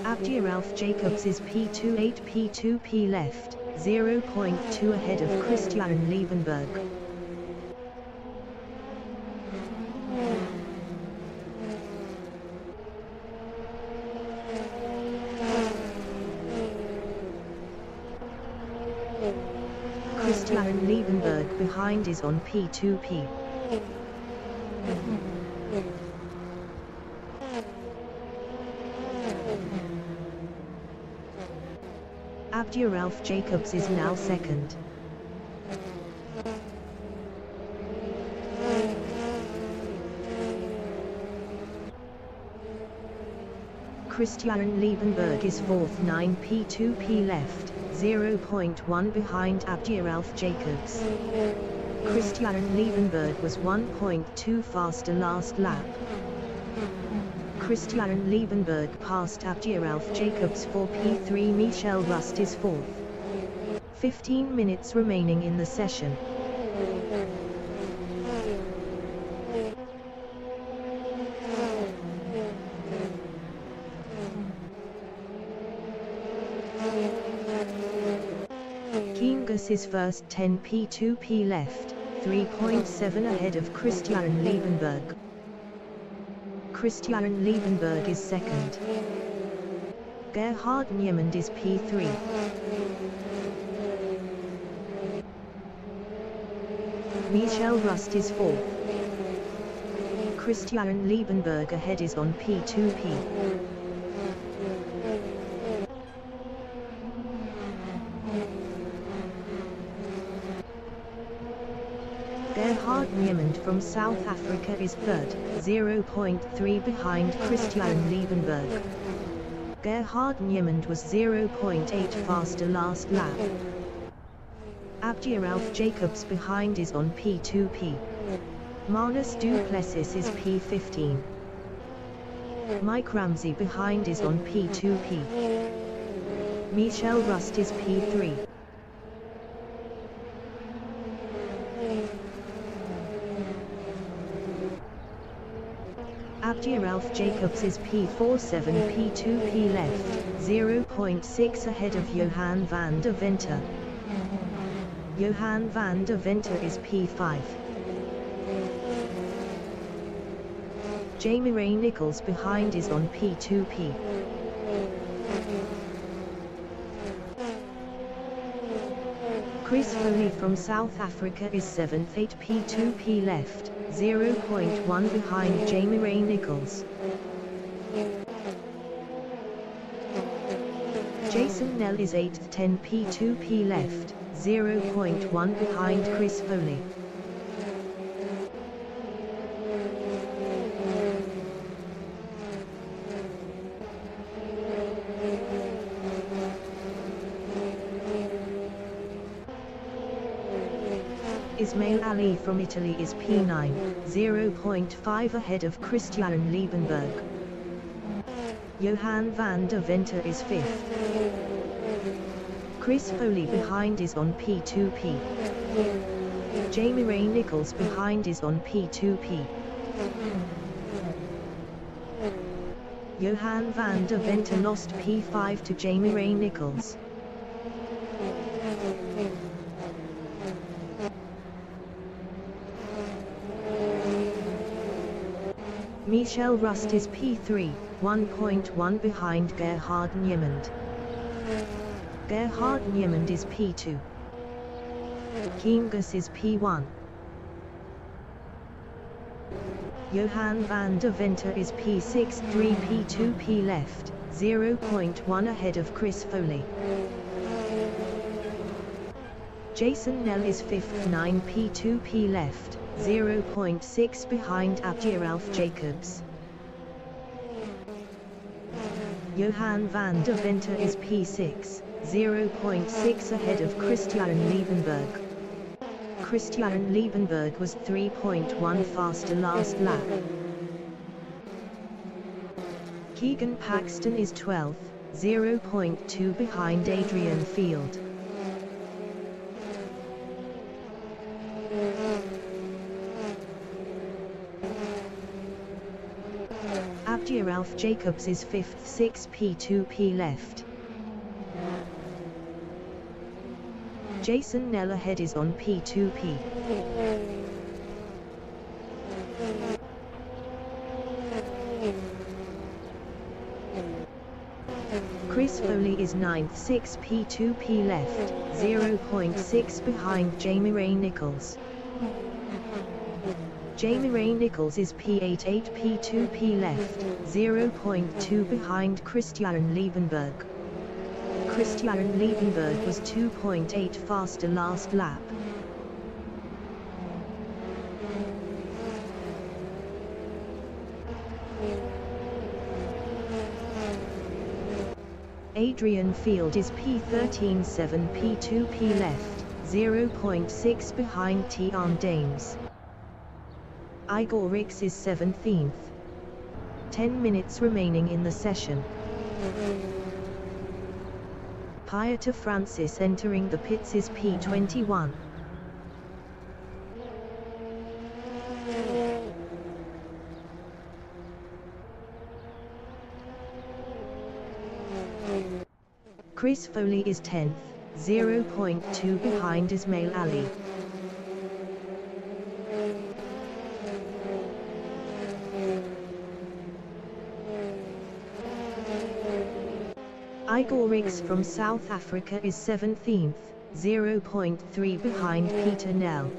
Abdieralf Jacobs is P2. 8. P2P left, 0.2 ahead of Christian Liebenberg. Christian Liebenberg behind is on P2P. Abdiralf Jacobs is now second. Christian Liebenberg is fourth, 9p2p left, 0.1 behind Abdiralf Jacobs. Christian Liebenberg was 1.2 faster last lap. Christian Liebenberg passed Abdiralf Jacobs for P3. Michel Rust is fourth. 15 minutes remaining in the session. Kingus is first, 10p2p left, 3.7 ahead of Christian Liebenberg. Christian Liebenberg is second. Gerhard Niemand is P3. Michel Rust is fourth. Christian Liebenberg ahead is on P2P. Gerhard Niemand from South Africa is third, 0.3 behind Christian Liebenberg. Gerhard Niemand was 0.8 faster last lap. Abdiralf Jacobs behind is on P2P. Marnus du Plessis is P15. Mike Ramsey behind is on P2P. Michel Rust is P3. Abdiralf Jacobs is P4, 7p2p left, 0.6 ahead of Johan van der Venter. Johan van der Venter is P5. Jamie Ray Nichols behind is on P2P. Chris Foley from South Africa is 7th, 8p2p left, 0.1 behind Jamie Ray Nichols. Jason Nell is 8th, 10p2p left, 0.1 behind Chris Foley. Ismail Ali from Italy is P9, 0.5 ahead of Christian Liebenberg. Johan van der Venter is 5th. Chris Foley behind is on P2P. Jamie Ray Nichols behind is on P2P. Johan van der Venter lost P5 to Jamie Ray Nichols. Michel Rust is P3, 1.1 behind Gerhard Niemand. Gerhard Niemand is P2. Kingus is P1. Johan van der Venter is P6, 3p2p left, 0.1 ahead of Chris Foley. Jason Nell is 5th, 9p2p left, 0.6 behind Abdiralf Jacobs. Johan van der Venter is P6, 0.6 ahead of Christian Liebenberg. Christian Liebenberg was 3.1 faster last lap. Keegan Paxton is 12th, 0.2 behind Adrian Field. Abdiralf Jacobs is 5th, 6p2p left. Jason Nell ahead is on P2P. Chris Foley is 9th, 6p2p left, 0.6 behind Jamie Ray Nichols. Jamie Ray Nichols is P8, 8p2p left, 0.2 behind Christian Liebenberg. Christian Liebenberg was 2.8 faster last lap. Adrian Field is P13.7 P2P left, 0.6 behind Tian Dames. Igor Rix is 17th. 10 minutes remaining in the session. Piotr Francis entering the pits is P21. Chris Foley is 10th, 0.2 behind Ismail Ali. Igor Rix from South Africa is 17th, 0.3 behind Peter Nel.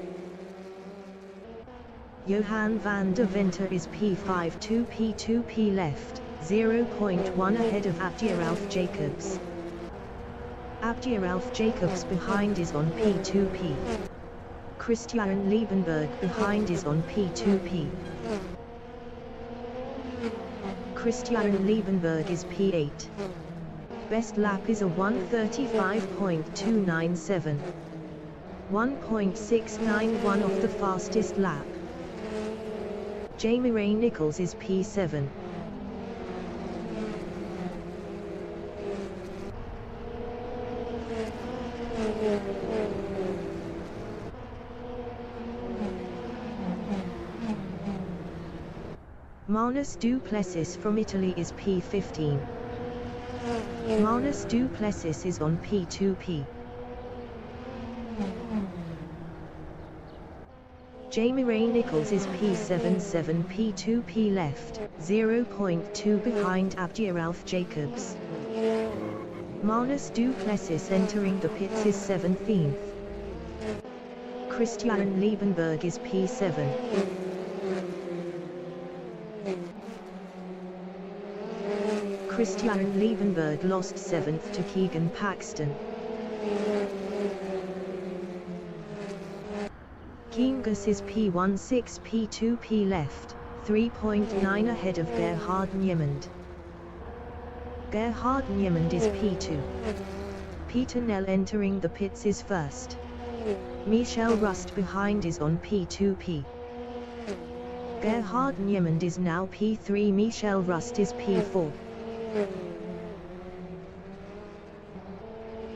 Johan van der Venter is P52 P2P left, 0.1 ahead of Abdieralf Jacobs. Abdieralf Jacobs behind is on P2P. Christian Liebenberg behind is on P2P. Christian Liebenberg is P8. Best lap is a 1:35.297. 1.691 off the fastest lap. Jamie Ray Nichols is P7. Manus du Plessis from Italy is P15. Manus du Plessis is on P2P. Jamie Ray Nichols is P77 P2P left, 0.2 behind Abdieralf Jacobs. Manus du Plessis entering the pits is 17th. Christian Liebenberg is P7. Christian Liebenberg lost 7th to Keegan Paxton. Kingus is P16 P2P left, 3.9 ahead of Gerhard Niemand. Gerhard Niemand is P2. Peter Nel entering the pits is first. Michel Rust behind is on P2P. Gerhard Niemand is now P3. Michel Rust is P4.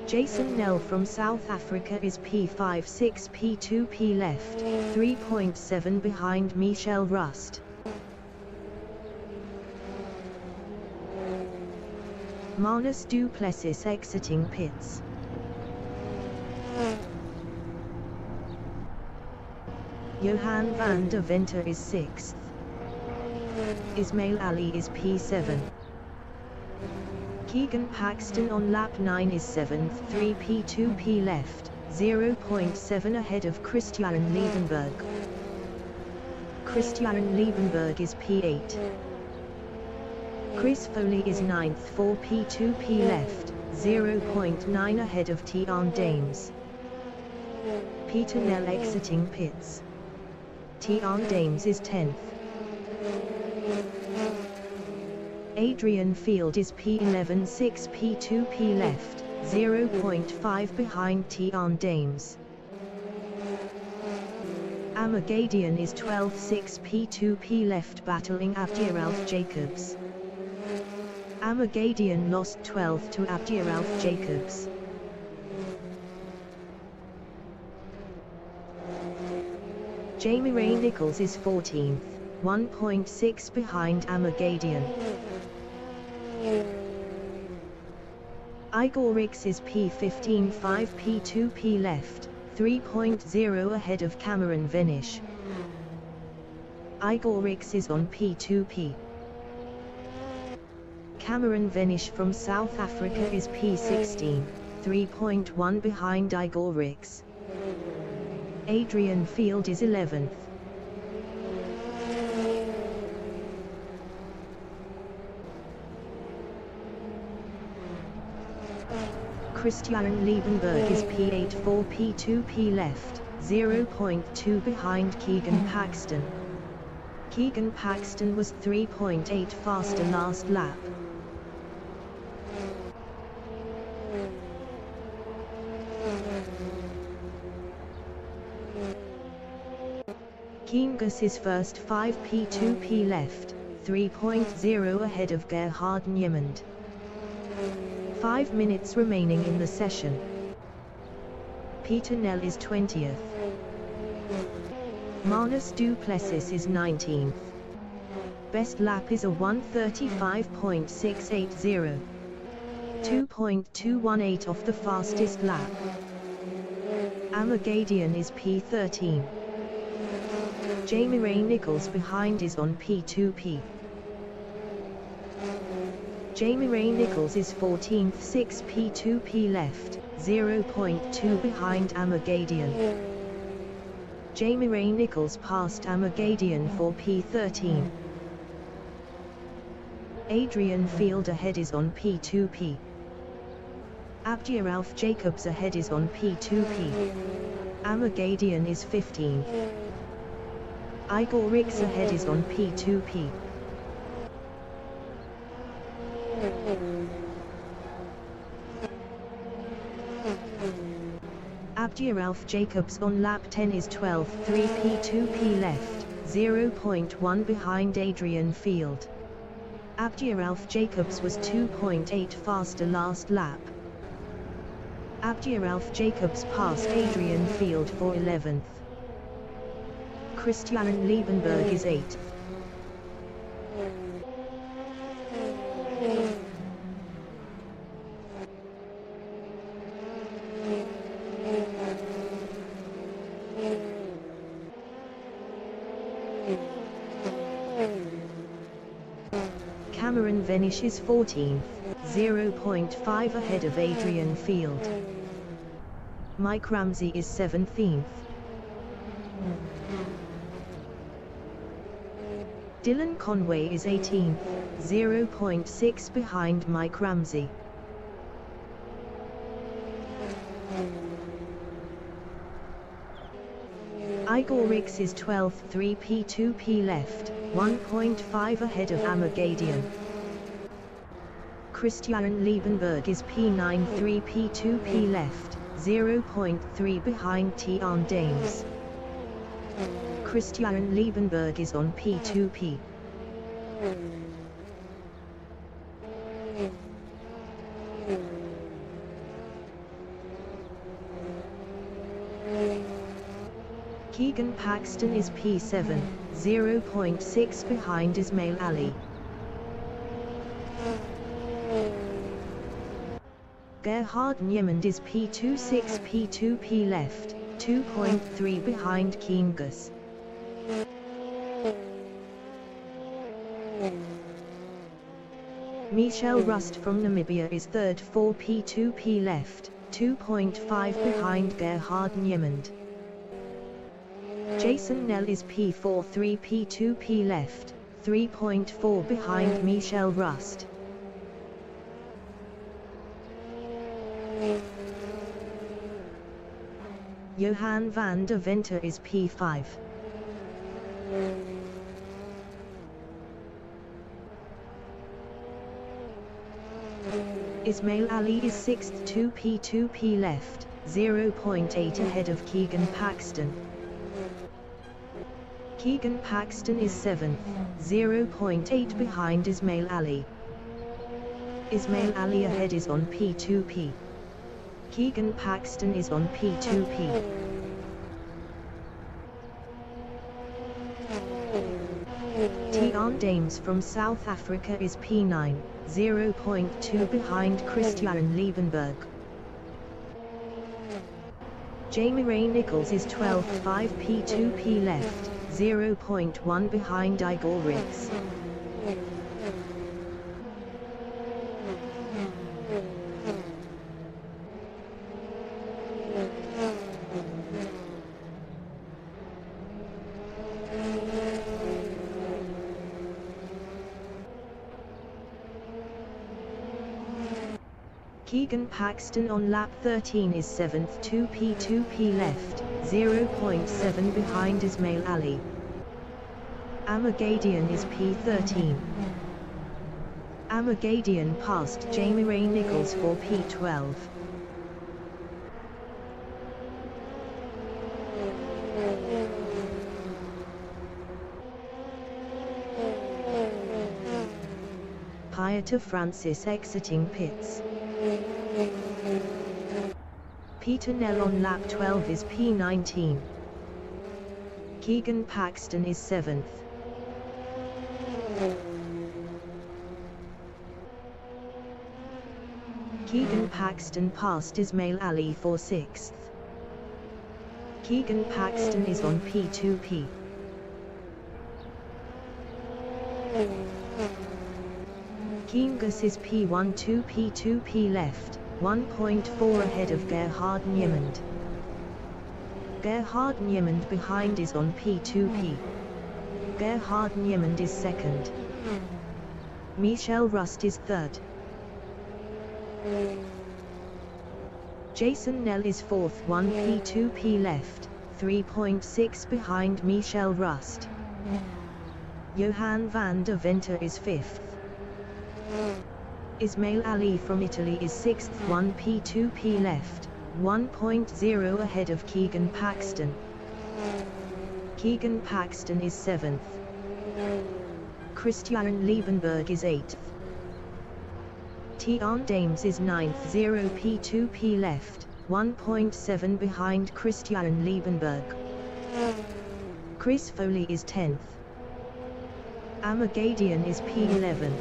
Jason Nell from South Africa is P56 P2P left, 3.7 behind Michel Rust. Manus du Plessis exiting pits. Johan van der Venter is 6th. Ismail Ali is P7. Keegan Paxton on lap 9 is 7th, 3 P2P left, 0.7 ahead of Christian Liebenberg. Christian Liebenberg is P8. Chris Foley is 9th, 4 P2P left, 0.9 ahead of Tian Dames. Peter Nel exiting pits. Tian Dames is 10th. Adrian Field is P11 6 P2P left, 0.5 behind Tian Dames. Amagadian is 12 6 P2P left battling Abdieralf Jacobs. Amagadian lost 12th to Abdieralf Jacobs. Jamie Ray Nichols is 14th, 1.6 behind Amagadian. Igor Rix is P15 5 P2P left, 3.0 ahead of Cameron Venish. Igor Rix is on P2P. Cameron Venish from South Africa is P16, 3.1 behind Igor Rix. Adrian Field is 11th. Christian Liebenberg is P8 for P2P left, 0.2 behind Keegan Paxton. Keegan Paxton was 3.8 faster last lap. Keangus is first 5 P2P left, 3.0 ahead of Gerhard Niemand. 5 minutes remaining in the session. Peter Nell is 20th. Manus Duplessis is 19th. Best lap is a 1:35.680. 2.218 off the fastest lap. Amagadian is P13. Jamie Ray Nichols behind is on P2P. Jamie Ray Nichols is 14th, 6 P2P left, 0.2 behind Amagadian. Jamie Ray Nichols passed Amagadian for P13. Adrian Field ahead is on P2P. Abdiaralf Jacobs ahead is on P2P. Amagadian is 15. Igor Rix ahead is on P2P. Abdiaralf Jacobs on lap 10 is 12th, 3 P2P left, 0.1 behind Adrian Field. Abdiaralf Jacobs was 2.8 faster last lap. Abdiaralf Jacobs passed Adrian Field for 11th. Christian Liebenberg is 8th. Cameron Venish is 14th, 0.5 ahead of Adrian Field. Mike Ramsey is 17th. Dylan Conway is 18th, 0.6 behind Mike Ramsey. Igor Rix is 12th, 3 P2P left, 1.5 ahead of Amagadian. Christian Liebenberg is P9, 3 P2P left, 0.3 behind Tian Dames. Christian Liebenberg is on P2P. Keegan Paxton is P7, 0.6 behind Ismail Ali. Gerhard Niemand is P2, 6 P2P left, 2.3 behind Keangus. Michel Rust from Namibia is third, 4 P2P left, 2.5 behind Gerhard Niemand. Jason Nell is P4, 3 P2P left, 3.4 behind Michel Rust. Johan van der Venter is P5. Ismail Ali is 6th, 2 P2P left, 0.8 ahead of Keegan Paxton. Keegan Paxton is 7th, 0.8 behind Ismail Ali. Ismail Ali ahead is on P2P. Keegan Paxton is on P2P. Tian Dames from South Africa is P9, 0.2 behind Christian Liebenberg. Jamie Ray Nichols is 12th, 5 P2P left, 0.1 behind Igor Rix. Keegan Paxton on lap 13 is 7th, 2p left, 0.7 behind Ismail Ali. Amagadian is P13. Amagadian passed Jamie Ray Nichols for P12. Pieta Francis exiting pits. Peter Nell on lap 12 is P19. Keegan Paxton is 7th. Keegan Paxton passed Ismail Ali for 6th. Keegan Paxton is on P2P. Keangus is P1 2p left, 1.4 ahead of Gerhard Niemand. Gerhard Niemand behind is on P2P. Gerhard Niemand is 2nd. Michel Rust is 3rd. Jason Nell is 4th, 1p left, 3.6 behind Michel Rust. Johan van der Venter is 5th. Ismail Ali from Italy is 6th, 1p left, 1.0 ahead of Keegan Paxton. Keegan Paxton is 7th. Christian Liebenberg is 8th. Tian Dames is 9th, 0p left, 1.7 behind Christian Liebenberg. Chris Foley is 10th. Amagadian is P11.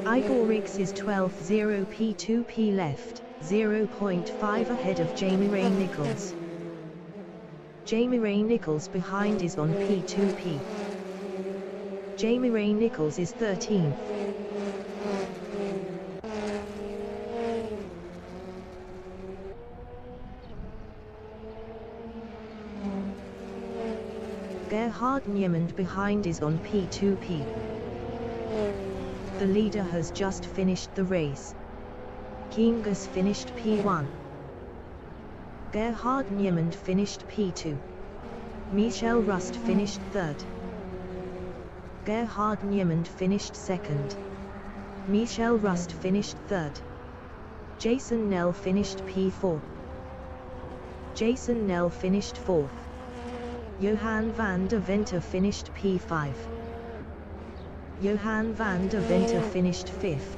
Igorix is 12th, 0p left, 0.5 ahead of Jamie Ray Nichols. Jamie Ray Nichols behind is on P2P. Jamie Ray Nichols is 13th. Gerhard Niemand behind is on P2P. The leader has just finished the race. Keangus finished P1. Gerhard Niemand finished P2. Michel Rust finished 3rd. Gerhard Niemand finished 2nd. Michel Rust finished 3rd. Jason Nell finished P4. Jason Nell finished 4th. Johan van der Venter finished P5. Johan van der Venter finished 5th.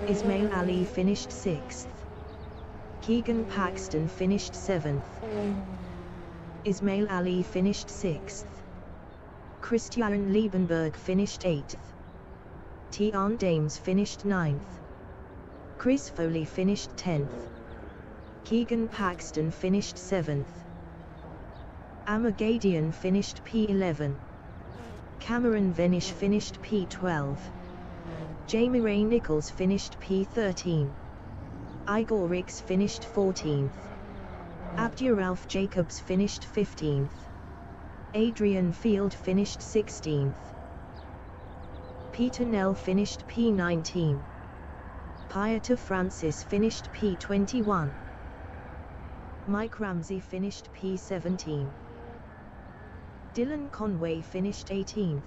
Ismail Ali finished 6th. Keegan Paxton finished 7th. Ismail Ali finished 6th. Christian Liebenberg finished 8th. Tian Dames finished 9th. Chris Foley finished 10th. Keegan Paxton finished 7th. Amagadian finished P11. Cameron Venish finished P12. Jamie Ray Nichols finished P13. Igorix finished 14th. Abduralf Jacobs finished 15th. Adrian Field finished 16th. Peter Nell finished P19. Pieta Francis finished P21. Mike Ramsey finished P17. Dylan Conway finished 18th.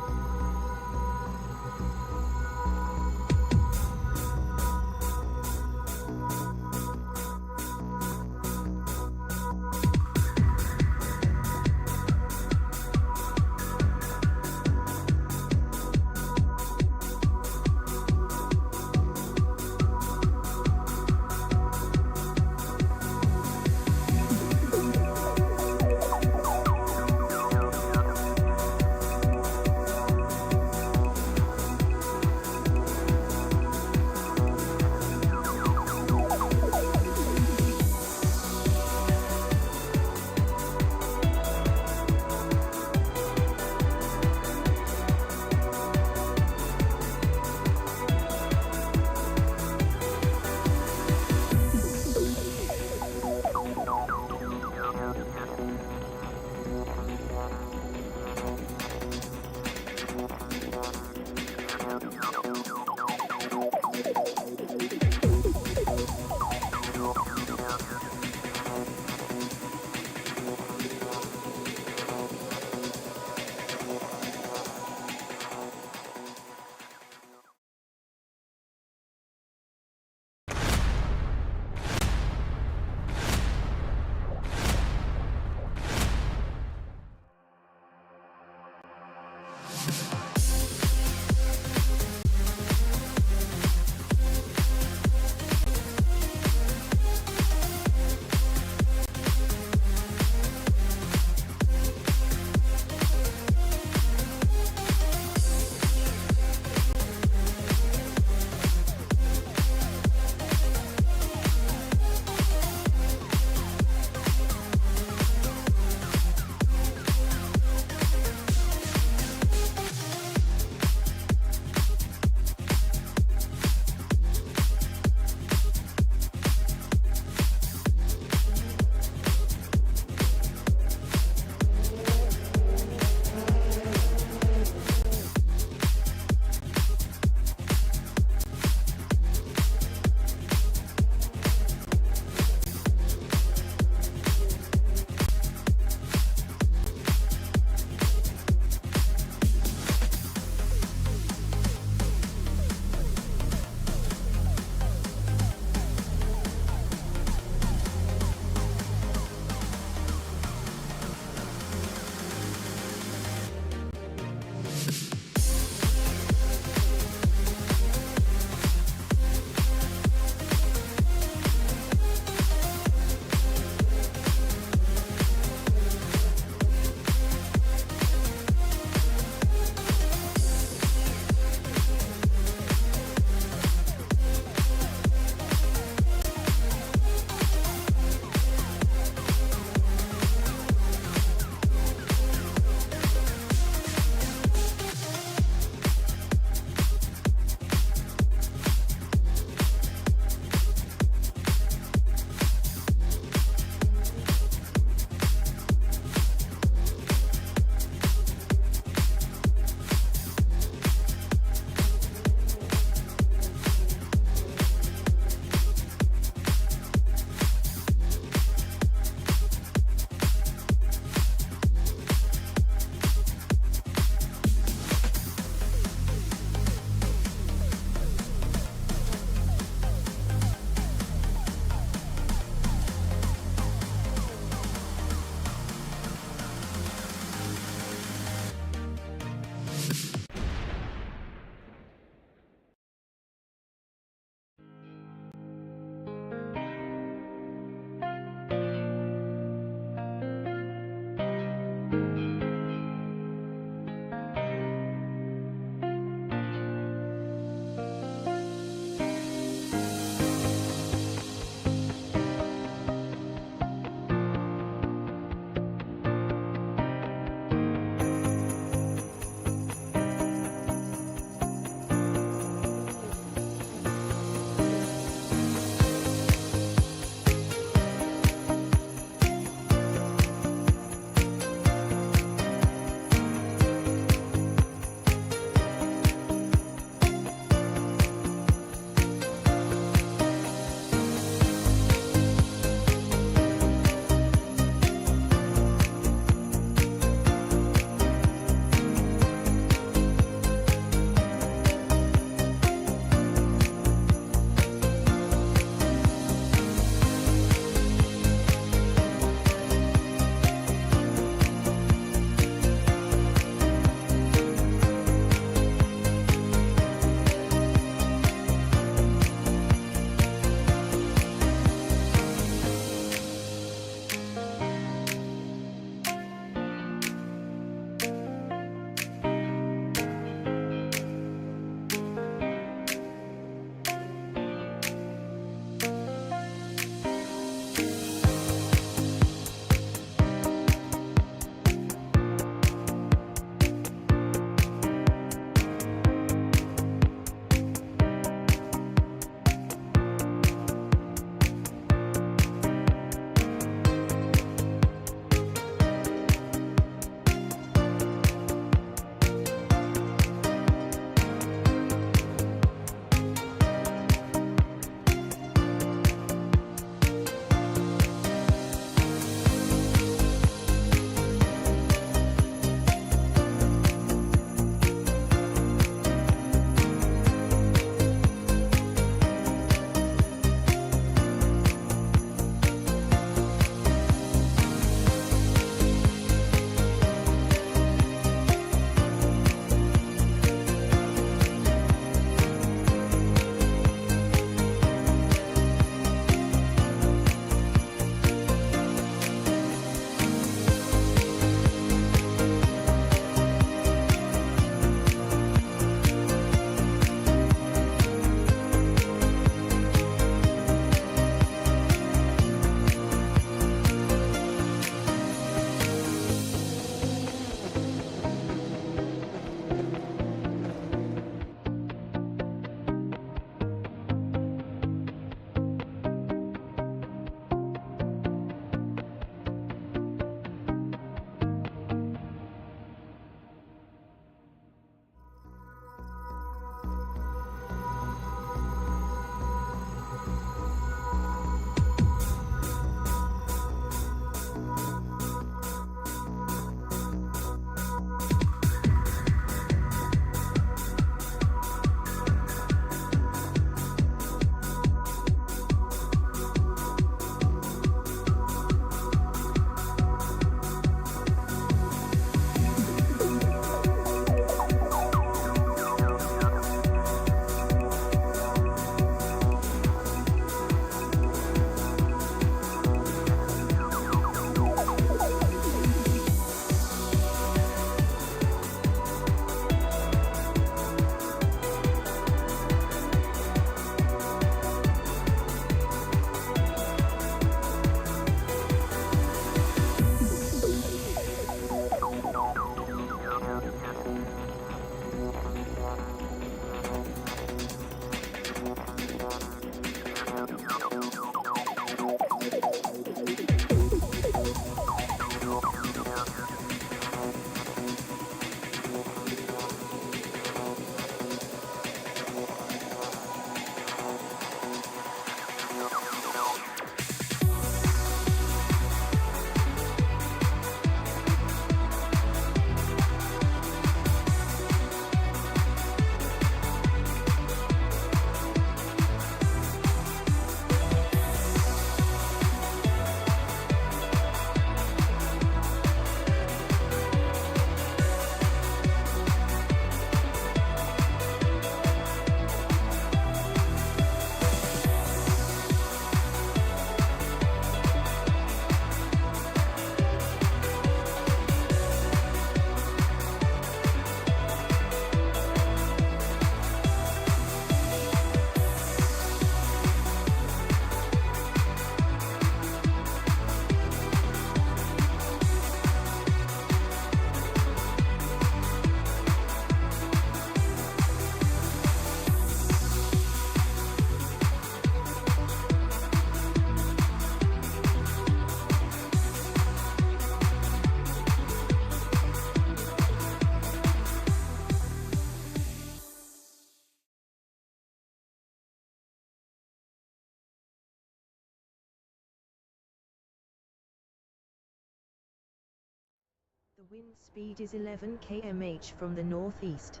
wind speed is 11 km/h from the northeast.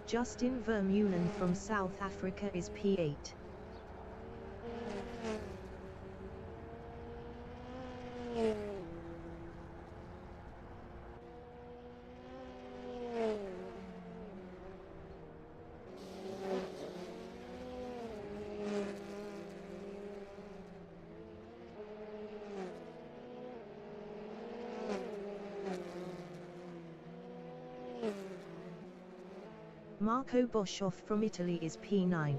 Justin Vermeulen from South Africa is P8. Marco Boshoff from Italy is P9.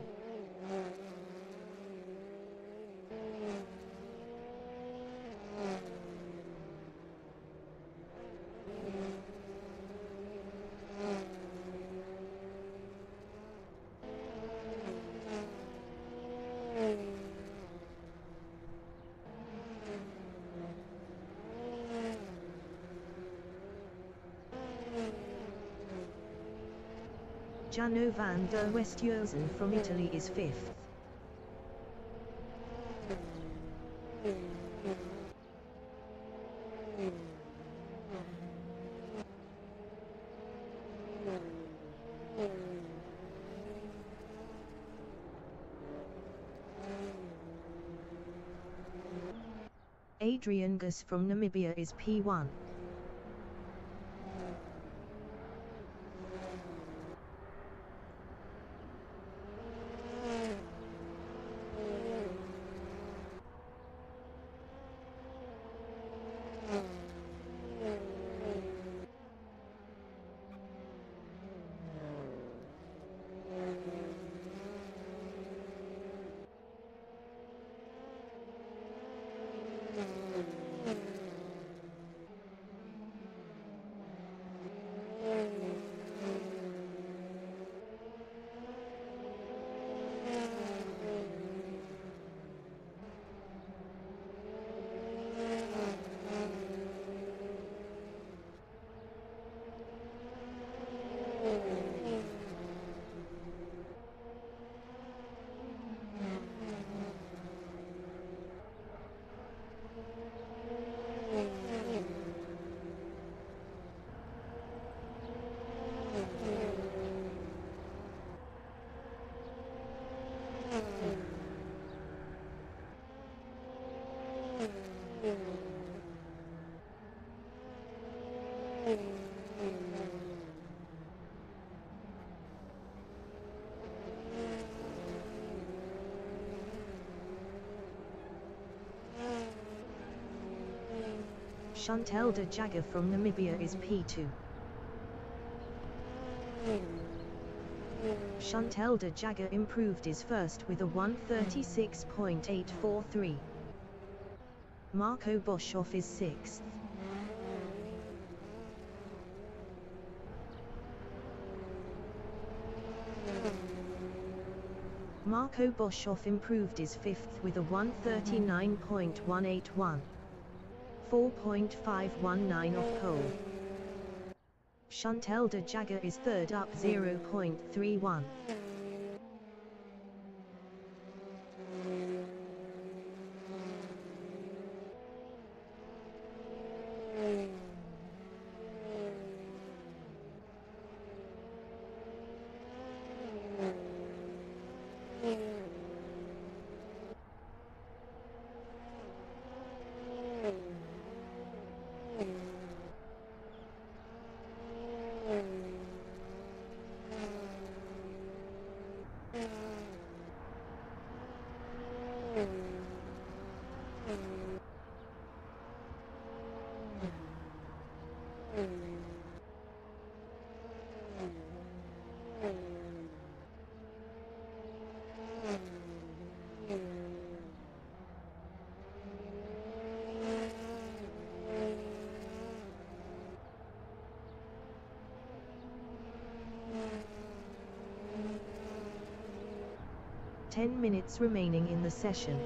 Jano van der Westhuizen from Italy is 5th. Adrian Gus from Namibia is P1. Chantal de Jager from Namibia is P2. Chantal de Jager improved is first with a 1:36.843. Marco Boshoff is 6th. Marco Boshoff improved is 5th with a 1:39.181. 4.519 off pole. Chantal de Jager is 3rd up 0.31. Ten minutes remaining in the session.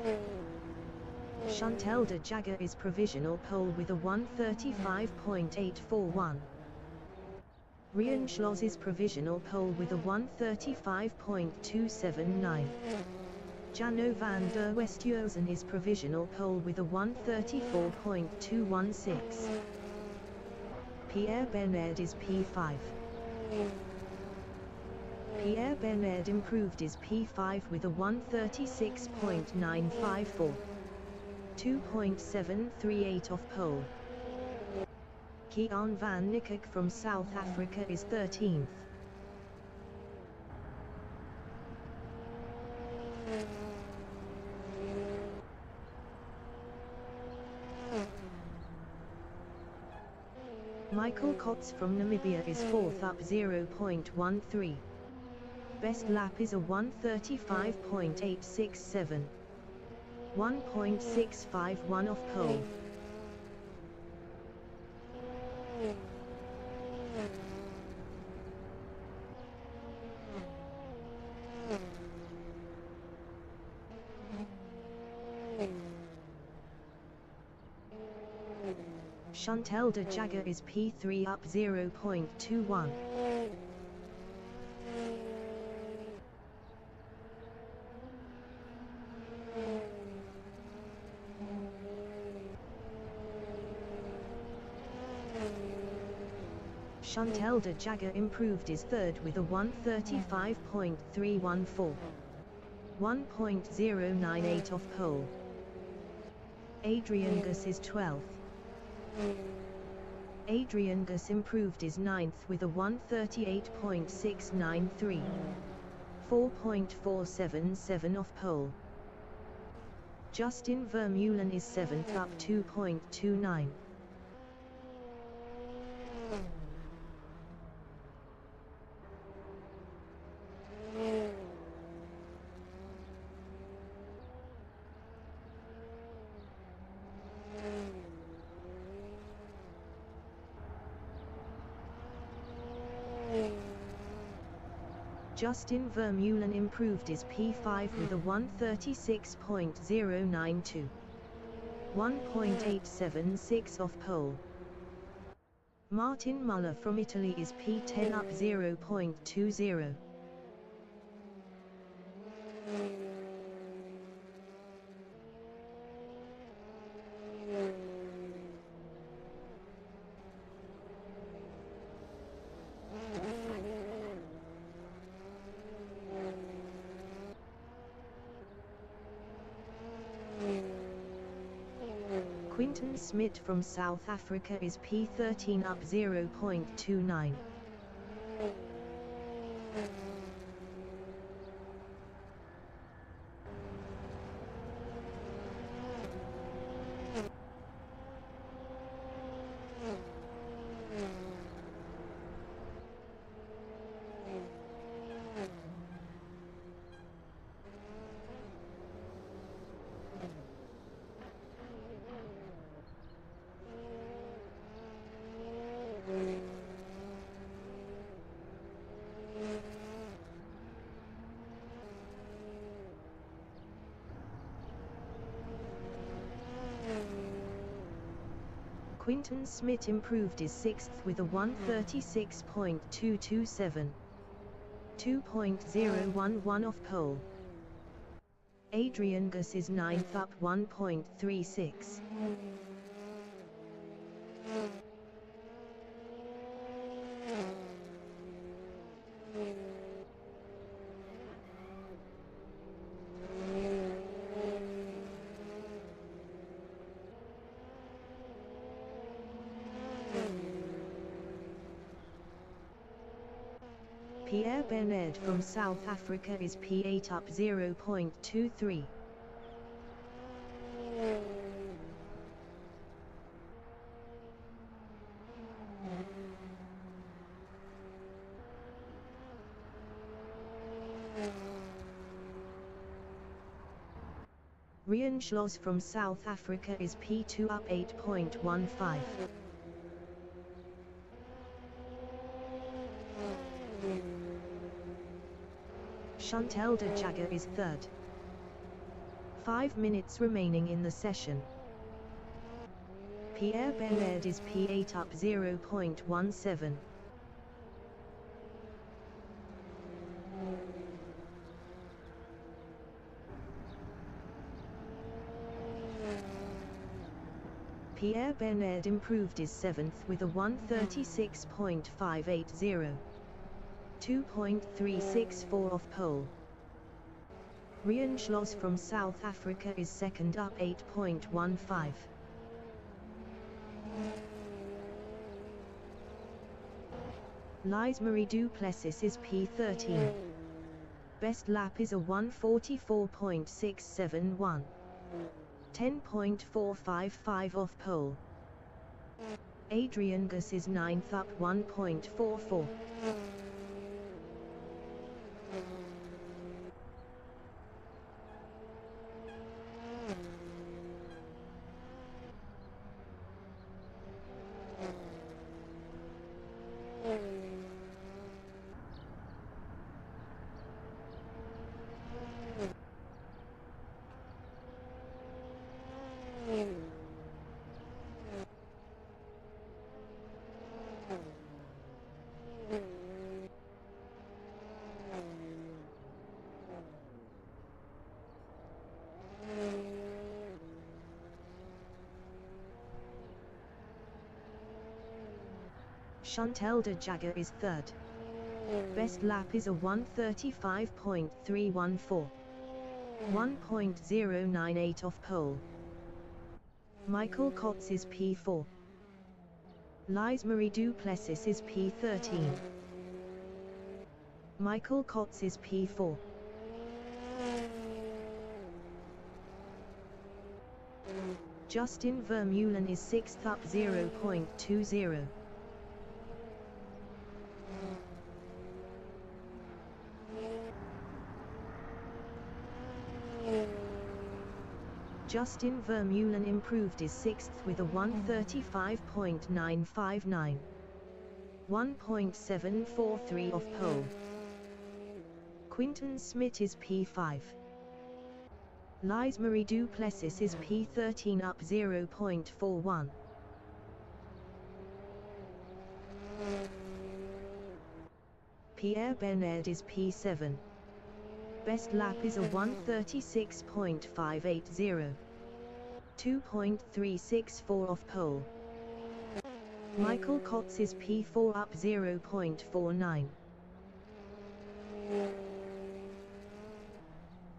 Chantal de Jager is provisional pole with a 1:35.841. Rian Schloss is provisional pole with a 1:35.279. Jano van der Westhuizen is provisional pole with a 1:34.216. Pierre Bernard is P5. Pierre Bernard improved his P5 with a 136.954. 2.738 off pole. Kian van Niekerk from South Africa is 13th. Michael Kotz from Namibia is 4th up 0.13. Best lap is a 135.867. 1.651 off pole. Chantal de Jager is P3 up 0.21. Chantal de Jager improved his third with a 135.314. 1.098 off pole. Adrian Gus is 12th. Adrian Gus improved his ninth with a 138.693. 4.477 off pole. Justin Vermeulen is 7th up 2.29. Justin Vermeulen improved his P5 with a 136.092. 1.876 off pole. Martin Muller from Italy is P10 up 0.20. Quinton Smit from South Africa is P13 up 0.29. Quinton Smit improved his sixth with a 136.227. 2.011 off pole. Adrian Gus is ninth up 1.36. Pierre Bernard from South Africa is P8 up 0.23. Rian Schloss from South Africa is P2 up 8.15. Chantal de Jager is third. 5 minutes remaining in the session. Pierre Bernard is P8 up 0.17. Pierre Bernard improved is 7th with a 1:36.580. 2.364 off pole. Rian Schloss from South Africa is second up 8.15. Lise Marie Duplessis is P13. Best lap is a 1:44.671. 10.455 off pole. Adrian Gus is 9th up 1.44. Chantal de Jager is third. Best lap is a 1:35.314. 1.098 off pole. Michael Kotz is P4. Lise Marie Duplessis is P13. Michael Kotz is P4. Justin Vermeulen is 6th up 0.20. Justin Vermeulen improved is 6th with a 1:35.959. 1.743 off pole. Quinton Smith is P5. Lise Marie Duplessis is P13 up 0.41. Pierre Bernard is P7. Best lap is a 1:36.580. 2.364 off pole. Michael Kotz is P4 up 0.49.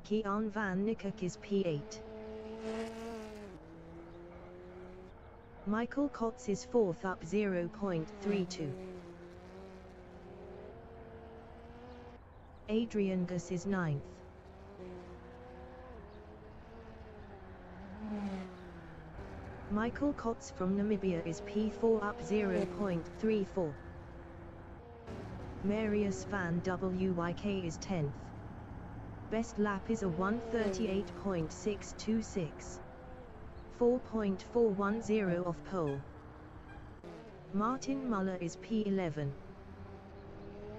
Kian van Niekerk is P8. Michael Kotz is 4th up 0.32. Adrian Gus is 9th. Michael Kotz from Namibia is P4 up 0.34. Marius van Wyk is 10th. Best lap is a 1:38.626. 4.410 off pole. Martin Muller is P11.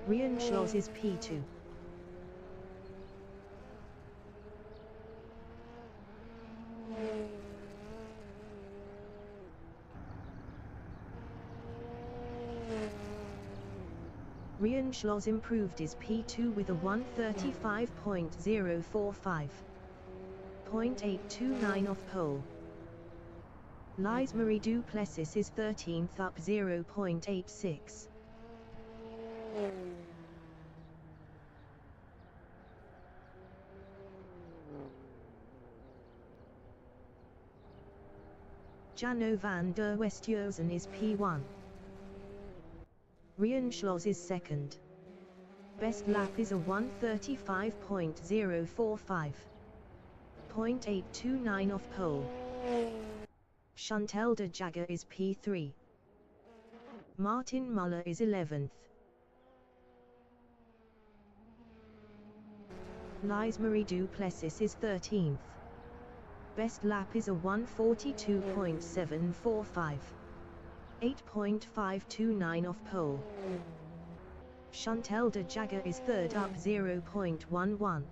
Rian Schloss is P2. Rian Schloss improved is P2 with a 1:35.045. 0.829 off pole. Lise Marie Duplessis is 13th up 0.86. Jano van der Westhuizen is P1. Rian Schloss is second. Best lap is a 1:35.045. 0.829 off pole. Chantal de Jager is P3. Martin Muller is 11th. Lise Marie Duplessis is 13th. Best lap is a 1:42.745. 8.529 off pole. Chantal de Jager is third up 0.11.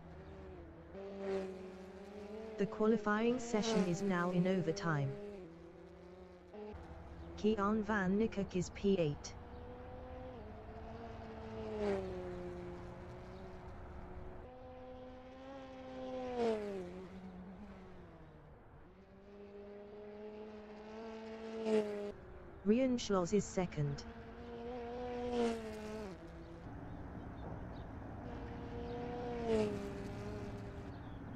The qualifying session is now in overtime. Kian van Niekerk is P8. Rienschloss is second.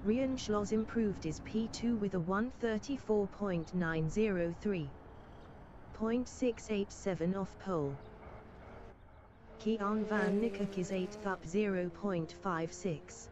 Rienschloss improved his P2 with a 134.903. 0.687 off pole. Kian van Niekerk is 8th up 0.56.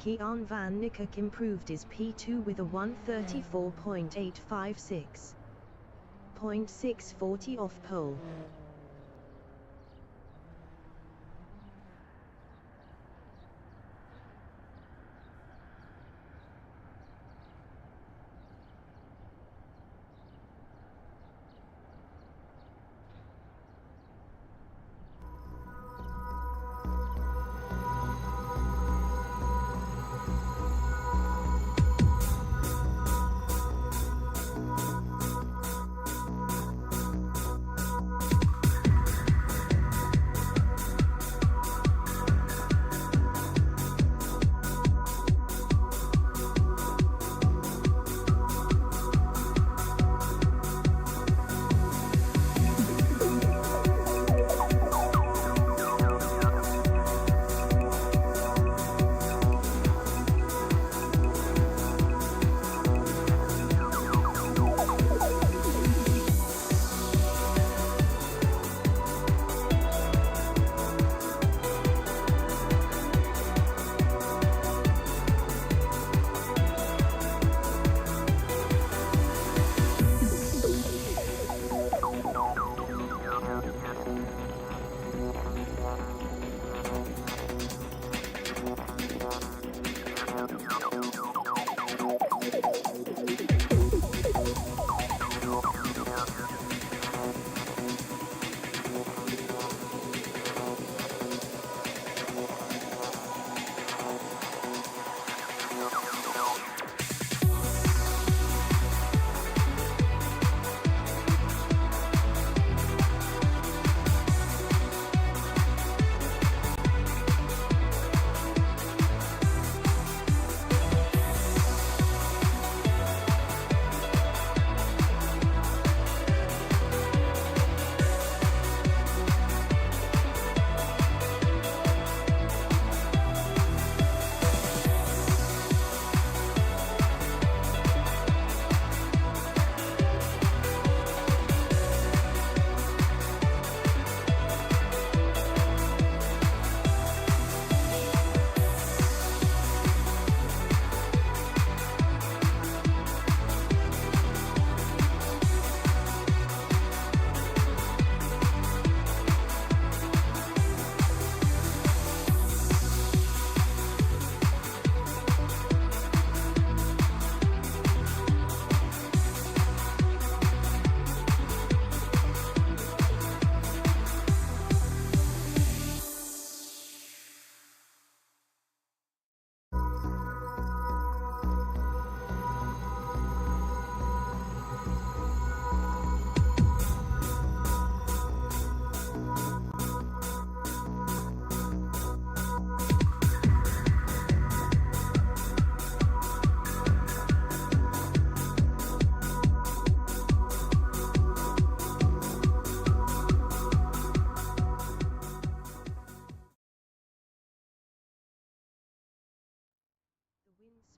Kian van Niekerk improved his P2 with a 134.856. 0.640 off pole.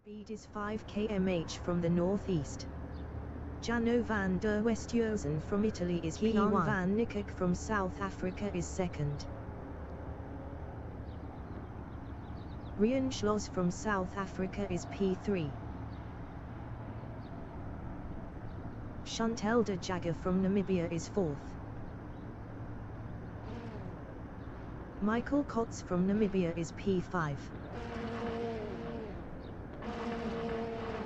Speed is 5 km/h from the northeast. Jano van der Westhuizen from Italy is Kian van Niekerk from South Africa is second. Rienschloss from South Africa is P3. Chantal de Jager from Namibia is 4th. Michael Kotz from Namibia is P5.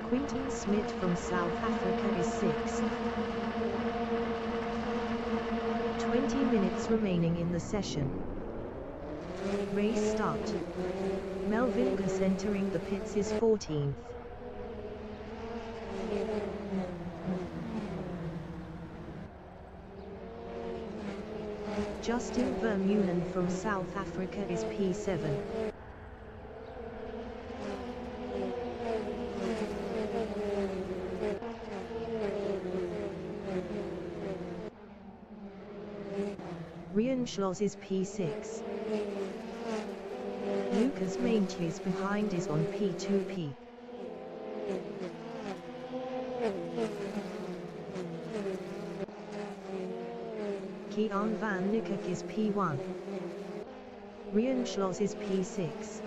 Quinton Smith from South Africa is 6th. 20 minutes remaining in the session. Race start. Melvin Gus entering the pits is 14th. Justin Vermeulen from South Africa is P7. Rian Schloss is P6. Lucas Maintjes behind is on P2P. Kian van Niekerk is P1. Rian Schloss is P6.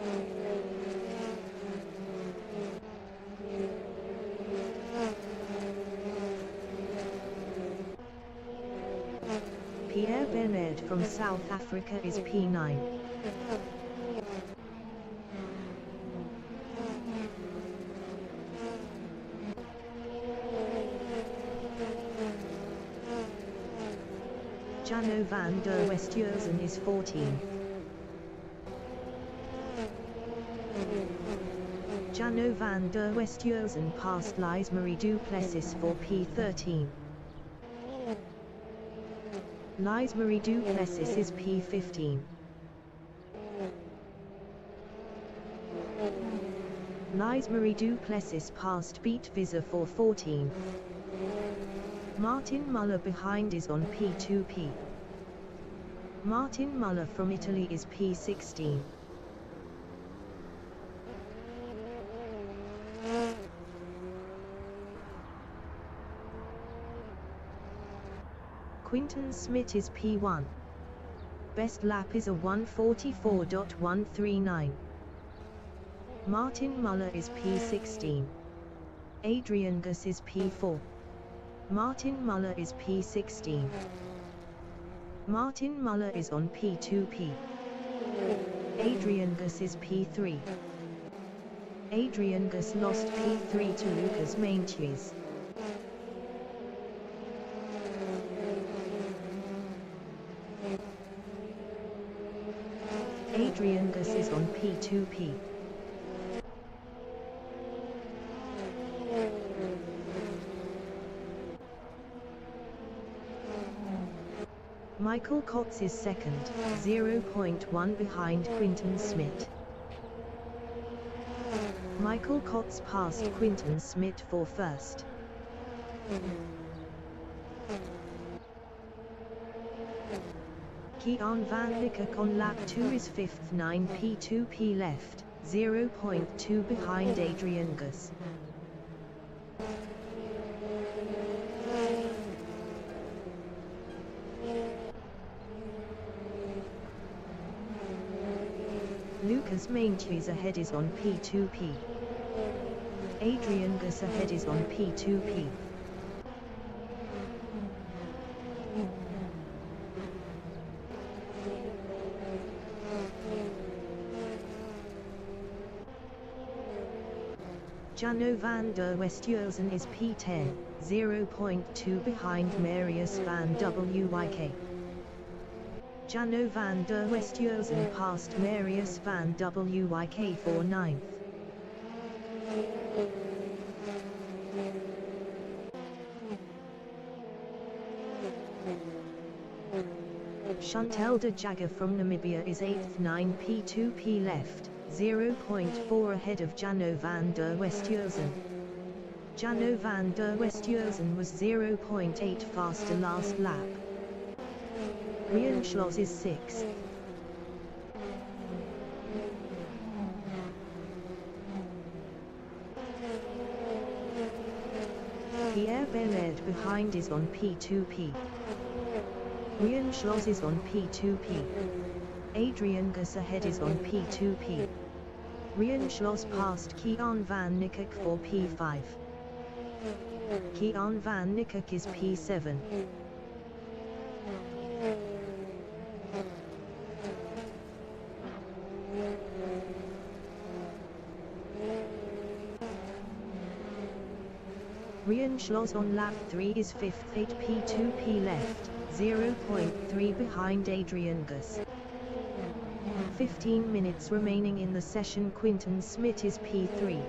Pierre Bernard from South Africa is P9. Jano van der Westhuizen is 14. Jano van der Westhuizen passed Lise Marie Duplessis for P13. Lise Marie Duplessis is P15. Lise Marie Duplessis passed Beat Visa for 14. Martin Muller behind is on P2P. Martin Muller from Italy is P16. Quinton Smith is P1. Best lap is a 1:44.139. Martin Muller is P16. Adrian Gus is P4. Martin Muller is P16. Martin Muller is on P2P. Adrian Gus is P3. Adrian Gus lost P3 to Lucas Maintjes. Adrian Gus is on P2P. Michael Kotz is second, 0.1 behind Quinton Smith. Michael Kotz passed Quinton Smith for first. Kian van Niekerk on lap 2 is 5th, 9 P2P left, 0.2 behind Adrian Gus. Lucas Maintjes ahead is on P2P. Adrian Gus ahead is on P2P. Jano van der Westhuizen is P10, 0.2 behind Marius van Wyk. Jano van der Westhuizen passed Marius van Wyk for 9th. Chantal de Jager from Namibia is 8th, 9 P2P left, 0.4 ahead of Jano van der Westhuizen. Jano van der Westhuizen was 0.8 faster last lap. Rian Schloss is 6th. Pierre Bernard behind is on P2P. Rian Schloss is on P2P. Adrian Gus ahead is on P2P. Rian Schloss passed Kian van Niekerk for P5. Kian van Niekerk is P7. Rian Schloss on lap 3 is 5th, 8P2P left, 0.3 behind Adrian Gus. 15 minutes remaining in the session. Quinton Smith is P3.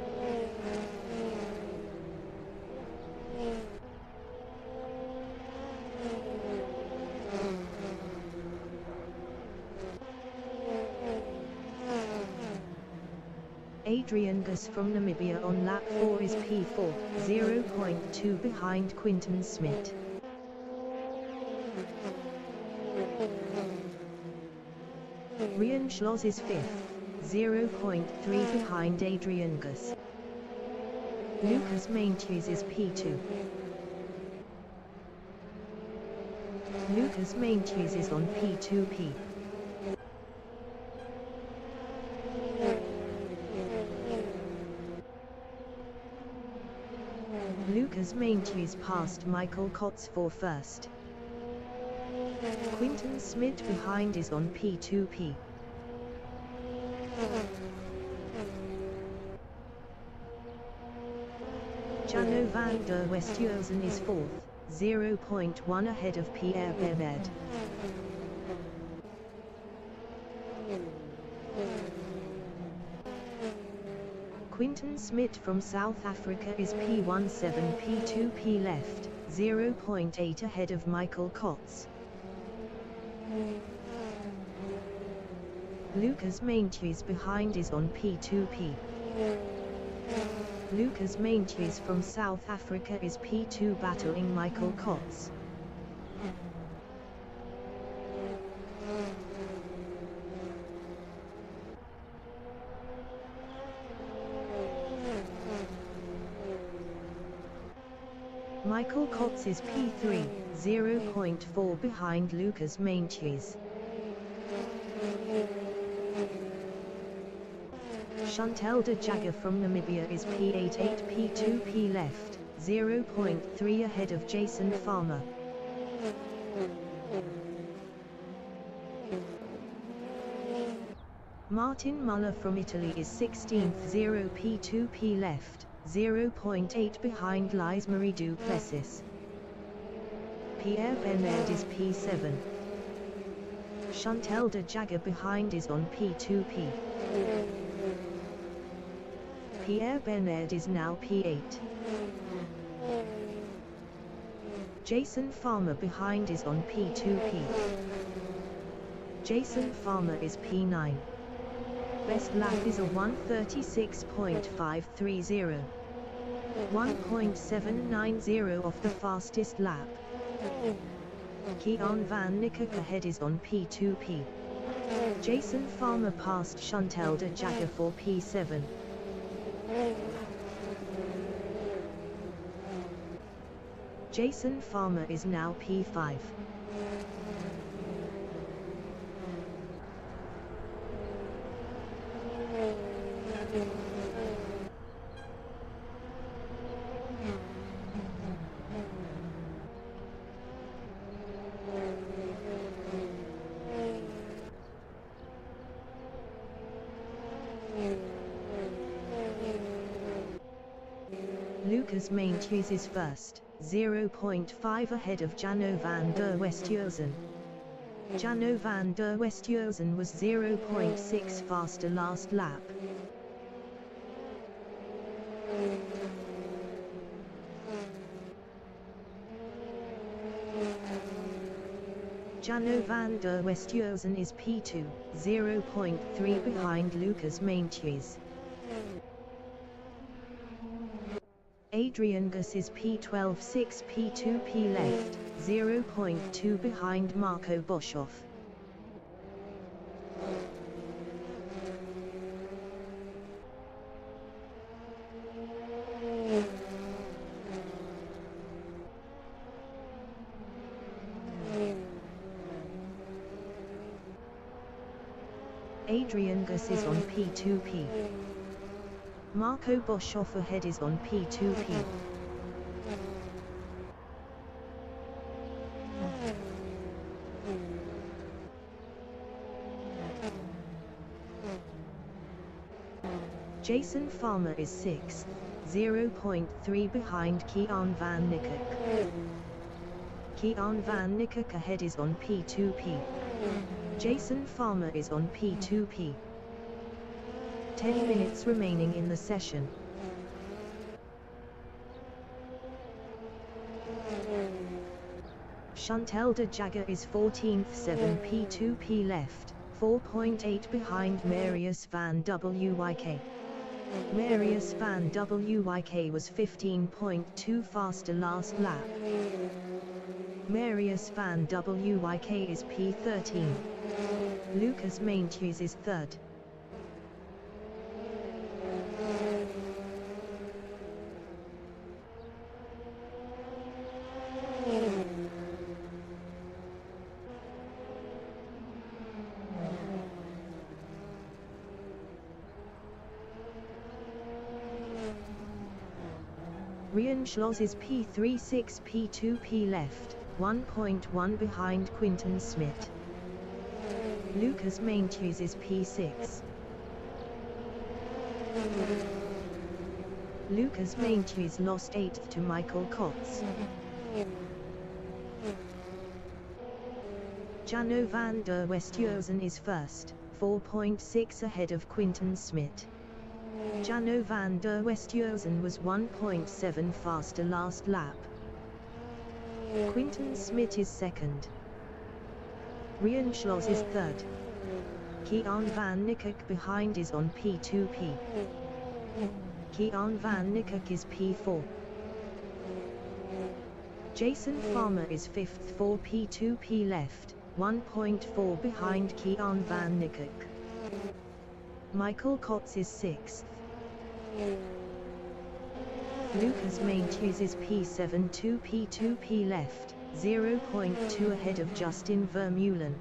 Adrian Gus from Namibia on lap 4 is P4, 0.2 behind Quinton Smith. Rian Schloss is 5th, 0.3 behind Adrian Gus. Lucas Maintjes is P2. Lucas Maintjes is on P2P. Lucas Maintjes passed Michael Kotz for first. Quinton Smith behind is on P2P. Jano van der Westhuizen is 4th, 0.1 ahead of Pierre Bernard. Quinton Smith from South Africa is P17, P2P left, 0.8 ahead of Michael Kotz. Lucas Maintjes behind is on P2P. Lucas Maintjes from South Africa is P2 battling Michael Kotz. Michael Kotz is P3, 0.4 behind Lucas Maintjes. Chantal de Jager from Namibia is P8, 8P2P left, 0.3 ahead of Jason Farmer. Martin Muller from Italy is 16th, 0P2P left, 0.8 behind Lise Marie du Plessis. Pierre Bernard is P7. Chantal de Jager behind is on P2P. Pierre Bernard is now P8. Jason Farmer behind is on P2P. Jason Farmer is P9. Best lap is a 1:36.530. 1.790 off the fastest lap. Kian van Niekerk ahead is on P2P. Jason Farmer passed Chantal de Jager for P7. Jason Farmer is now P5. Lucas Maintjes is first, 0.5 ahead of Jano van der Westhuizen. Jano van der Westhuizen was 0.6 faster last lap. Jano van der Westhuizen is P2, 0.3 behind Lucas Maintjes. Adrian Gus is P12, 6 P2P left, 0.2 behind Marco Boshoff. Adrian Gus is on P2P. Marco Boshoff ahead is on P2P. Jason Farmer is 6th, 0.3 behind Kean van Niekerk. Kean van Niekerk ahead is on P2P. Jason Farmer is on P2P. 10 minutes remaining in the session. Chantal de Jager is 14th, 7 P2P left, 4.8 behind Marius van Wyk. Marius van Wyk was 15.2 faster last lap. Marius van Wyk is P13. Lucas Maintjes is 3rd. Rian Schloss is P36 P2P left, 1.1 behind Quinten Smit. Lucas Maintjes is P6. Lucas Maintjes lost 8th to Michael Kotz. Jano van der Westhuizen is 1st, 4.6 ahead of Quinten Smit. Jano van der Westhuizen was 1.7 faster last lap. Quinten Smit is 2nd. Rian Schloss is 3rd. Kean van Niekerk behind is on P2P. Kean van Niekerk is P4. Jason Farmer is 5th, 4 P2P left, 1.4 behind Kean van Niekerk. Michael Kotz is 6th. Lucas Maintjes is P7, 2 P2P left, 0.2 ahead of Justin Vermeulen.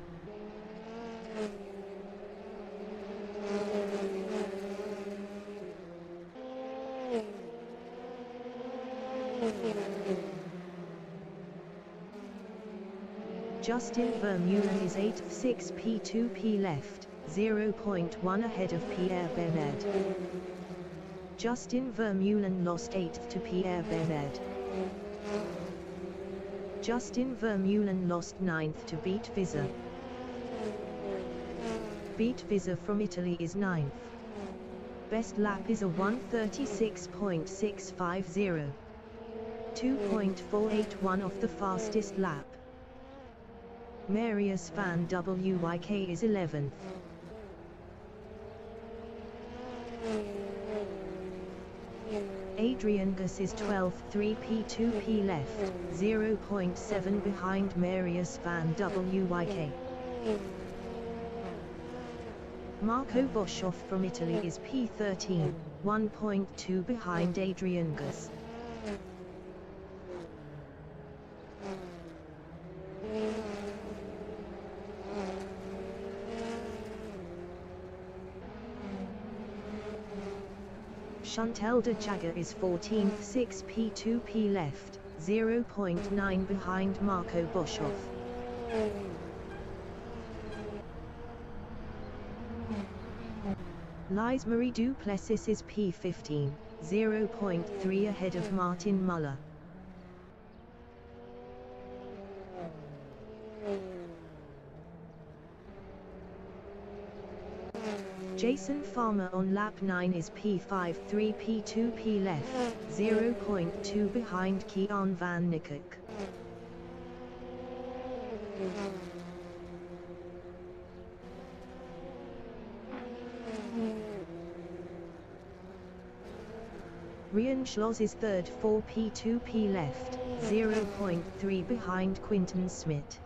Justin Vermeulen is 8th, 6 P2P left, 0.1 ahead of Pierre Bernard. Justin Vermeulen lost 8th to Pierre Bernard. Justin Vermeulen lost 9th to Beat Visa. Beat Visa from Italy is 9th. Best lap is a 1:36.650. 2.481 off the fastest lap. Marius van Wyk is 11th. Adrian Gus is 12th, 3 P2P left, 0.7 behind Marius van Wyk. Marco Boshoff from Italy is P13, 1.2 behind Adrian Gus. Chantal de Jager is 14th, 6 P2P left, 0.9 behind Marco Boshoff. Lise Marie Duplessis is P15, 0.3 ahead of Martin Muller. Jason Farmer on lap 9 is P5, 3 P2P left, 0.2 behind Kean van Niekerk. Rian Schloss is 3rd, 4 P2P left, 0.3 behind Quinten Smit.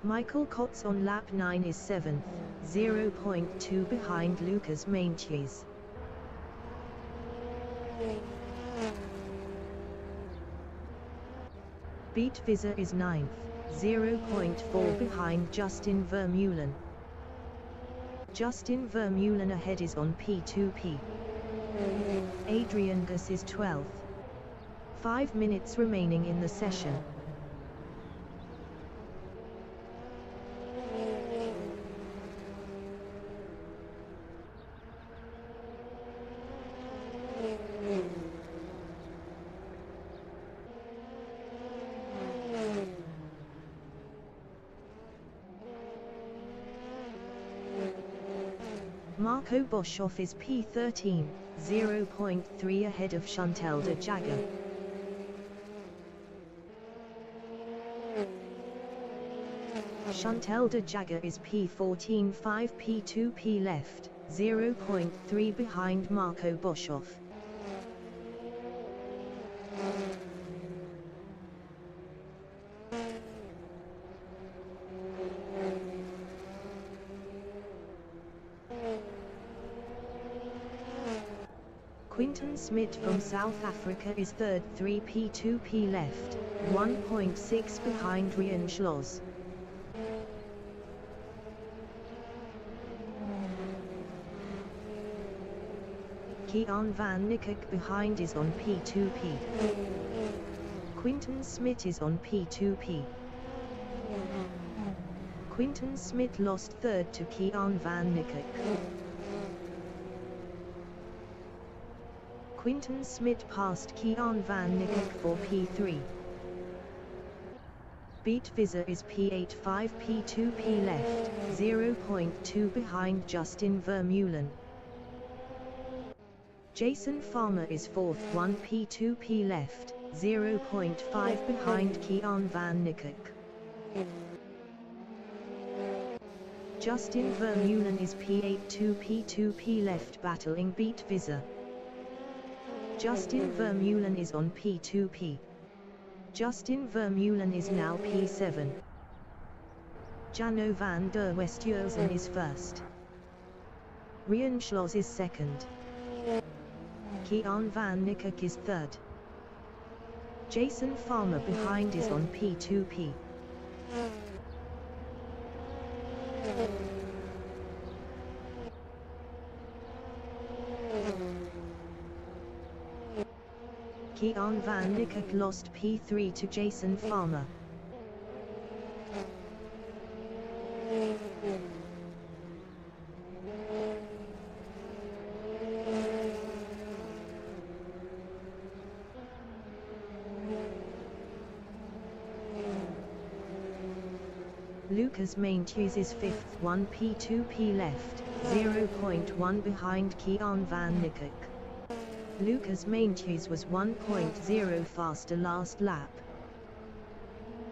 Michael Kotz on lap 9 is 7th, 0.2 behind Lucas Maintjes. Beat Visa is 9th, 0.4 behind Justin Vermeulen. Justin Vermeulen ahead is on P2P. Adrian Gus is 12th. 5 minutes remaining in the session. Marco Boshoff is P13, 0.3 ahead of Chantal de Jager. Chantal de Jager is P14, 5 P2P left, 0.3 behind Marco Boshoff. Quinton Smith from South Africa is third, 3 P2P left, 1.6 behind Ryan Schloss. Kian van Niekerk behind is on P2P. Quinton Smith is on P2P. Quinton Smith lost third to Kian van Niekerk. Quinton Smith passed Kian van Niekerk for P3. Beat Visa is P8, 5 P2P left, 0.2 behind Justin Vermeulen. Jason Farmer is 4th, 1 P2P left, 0.5 behind Kian van Niekerk. Justin Vermeulen is P8, 2 P2P left battling Beat Visa. Justin Vermeulen is on P2P. Justin Vermeulen is now P7. Jano van der Westhuizen is first. Ryan Schloss is second. Kian van Niekerk is third. Jason Farmer behind is on P2P. Kian van Niekerk lost P3 to Jason Farmer. Lucas Maintjes is 5th, 1 P2P left, 0.1 behind Kian van Niekerk. Lucas Maintjes was 1.0 faster last lap.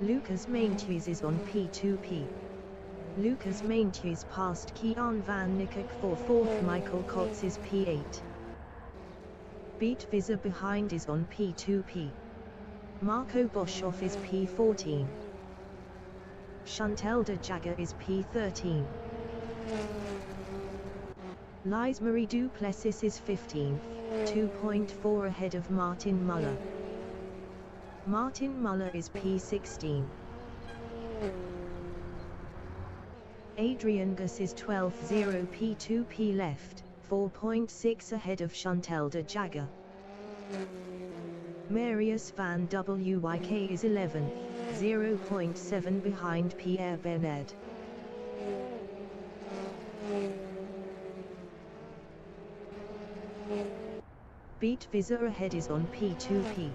Lucas Maintjes is on P2P. Lucas Maintjes passed Kian van Niekerk for 4th. Michael Kotz is P8. Beat Visa behind is on P2P. Marco Boshoff is P14. Chantal de Jager is P13. Lise Marie Duplessis is 15th, 2.4 ahead of Martin Muller. Martin Muller is P16. Adrian Gus is 12th, 0 P2P left, 4.6 ahead of Chantal de Jager. Marius van Wyk is 11th, 0.7 behind Pierre Bernard. Beat Visa ahead is on P2P.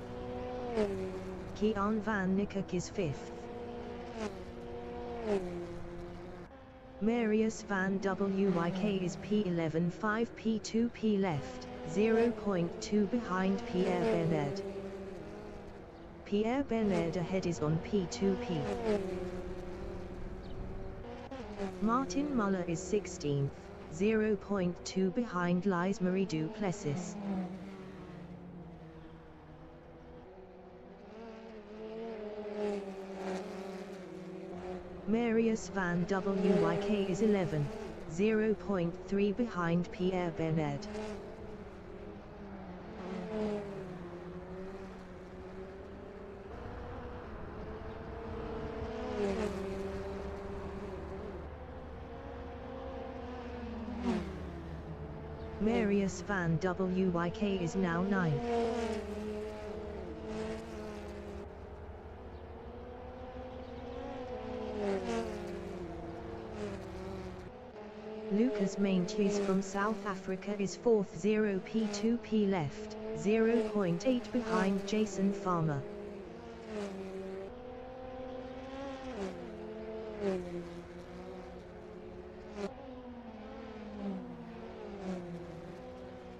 Kian van Niekerk is 5th. Marius van Wyk is P11, 5 P2P left, 0.2 behind Pierre Bernard. Pierre Bernard ahead is on P2P. Martin Muller is 16th, 0.2 behind Lise Marie Duplessis. Marius van Wyk is 11th, 0.3 behind Pierre Bernard. Marius van Wyk is now 9th. Lucas Maintjes from South Africa is 4th, 0p2p left, 0.8 behind Jason Farmer.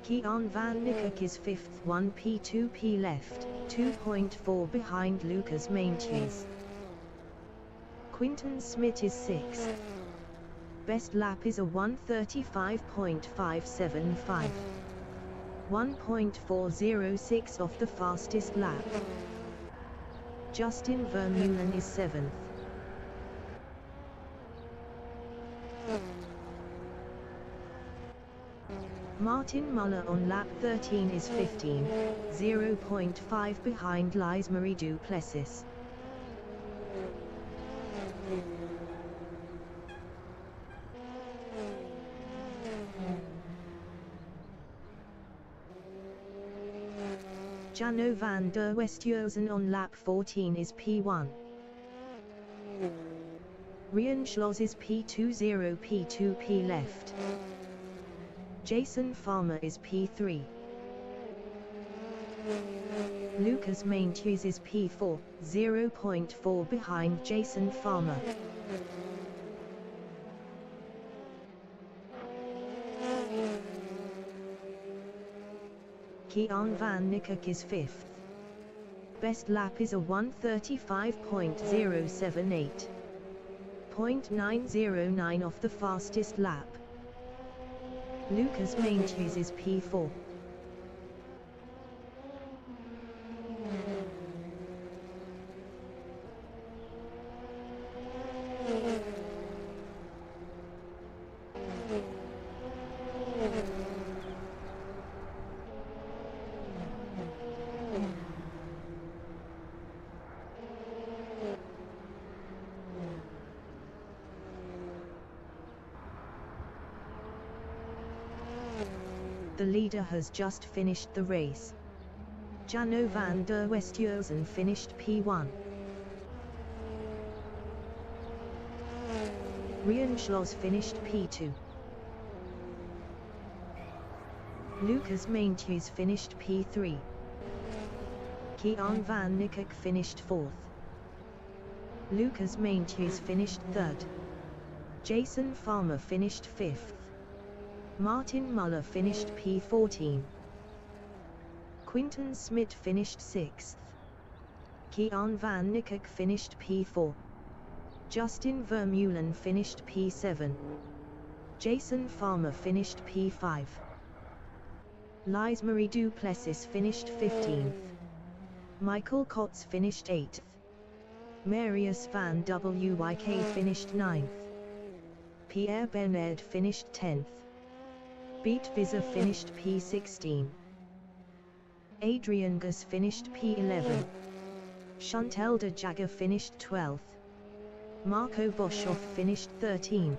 Kian van Niekerk is 5th, 1p2p left, 2.4 behind Lucas Maintjes. Quinton Smit is 6th. Best lap is a 1:35.575. 1.406 off the fastest lap. Justin Vermeulen is 7th. Martin Muller on lap 13 is 15, 0.5 behind Lise Marie du Plessis. Jano van der Westhuizen on lap 14 is P1. Rian Schloss is P2, 0p2p left. Jason Farmer is P3. Lucas Maintjes is P4, 0.4 behind Jason Farmer. Kian van Niekerk is 5th. Best lap is a 1:35.078. 0.909 off the fastest lap. Lucas Maintjes is P4. The leader has just finished the race. Jano van der Westhuizen finished P1. Rian Schloss finished P2. Lucas Maintjes finished P3. Kian van Niekerk finished 4th. Lucas Maintjes finished 3rd. Jason Farmer finished 5th. Martin Muller finished P14. Quinton Smit finished 6th. Kian van Niekerk finished P4. Justin Vermeulen finished P7. Jason Farmer finished P5. Lise Marie du Plessis finished 15th. Michael Kotz finished 8th. Marius van Wyk finished 9th. Pierre Bernard finished 10th. Beat Visa finished P16. Adrian Gus finished P11. Chantal de Jager finished 12th. Marco Boshoff finished 13th.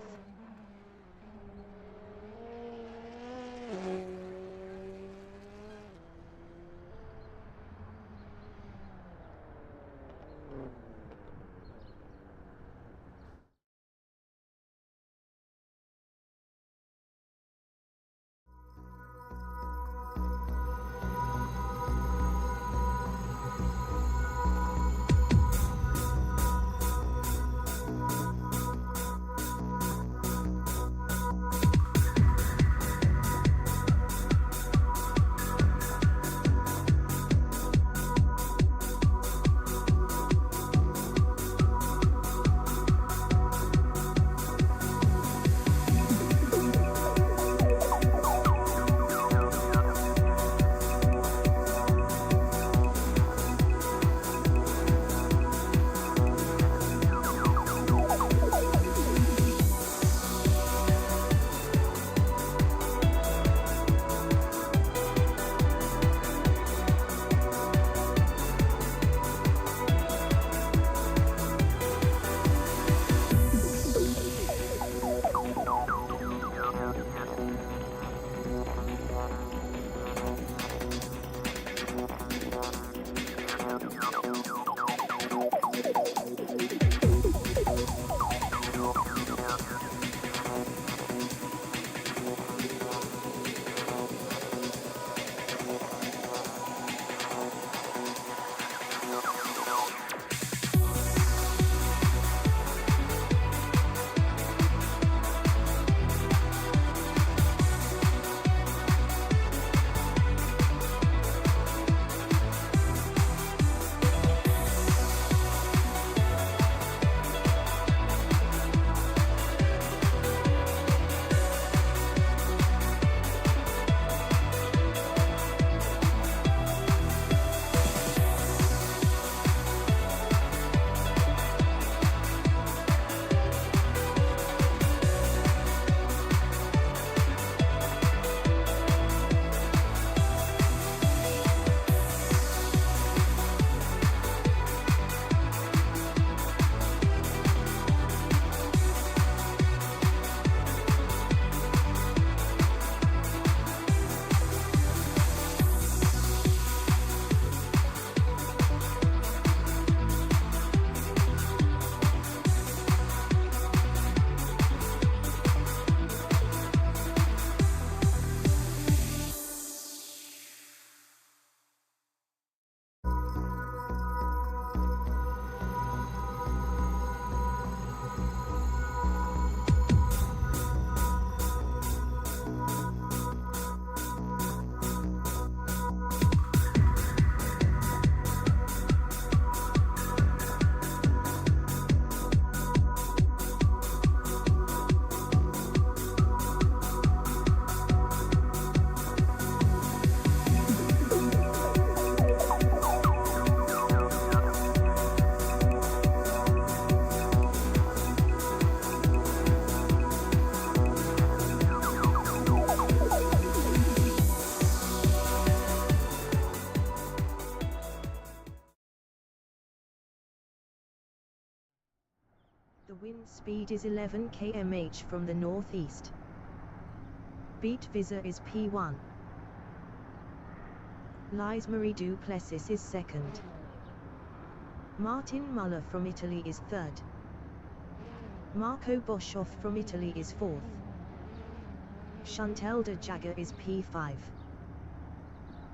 The wind speed is 11 km/h from the northeast. Beat Visa is P1. Lise Marie du Plessis is second. Martin Muller from Italy is third. Marco Boshoff from Italy is fourth. Chantal de Jager is P5.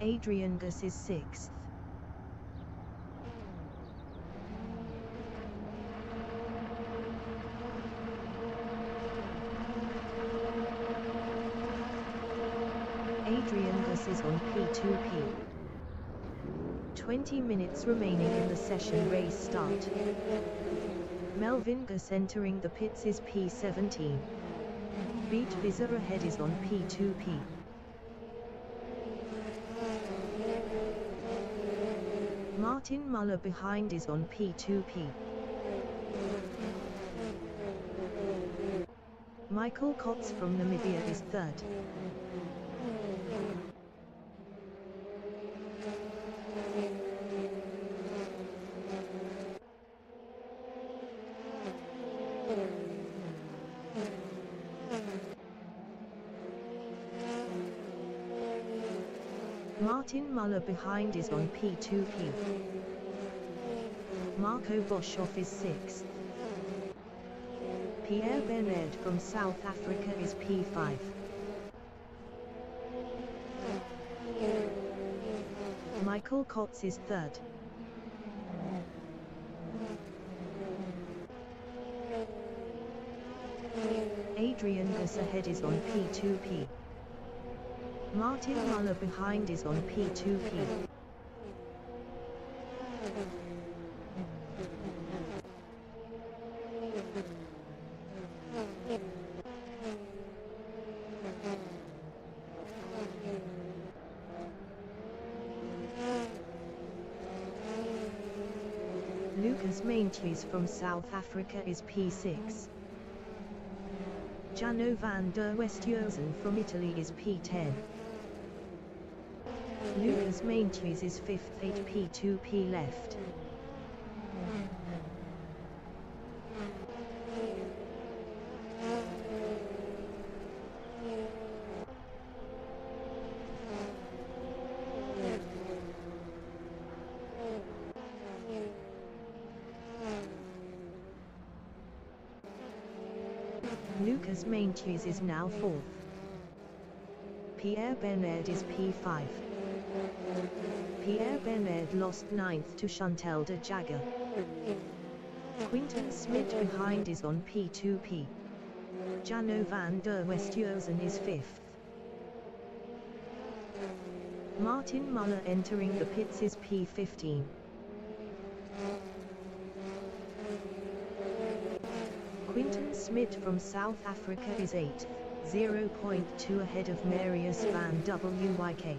Adrian Gus is sixth. Adrian Gus is on P2P. 20 minutes remaining in the session race start. Melvin Gus entering the pits is P17. Beat Visa ahead is on P2P. Martin Muller behind is on P2P. Michael Kotz from Namibia is third. Martin Muller behind is on P2P. Marco Boshoff is sixth. Pierre Bernard from South Africa is P5. Michael Kotz is third. Adrian Gus ahead is on P2P. Martin Muller behind is on P2P. Lucas Maintjes from South Africa is P6. Jano van der Westhuizen from Italy is P10. Lucas Maintjes is 5th, 8 P2P left. Lucas Maintjes is now 4th. Pierre Bernard is P5. Pierre Bernard lost 9th to Chantal de Jager. Quinten Smit behind is on P2P. Jano van der Westhuizen is 5th. Martin Muller entering the pits is P15. Quinten Smit from South Africa is 8th, 0.2 ahead of Marius van Wyk.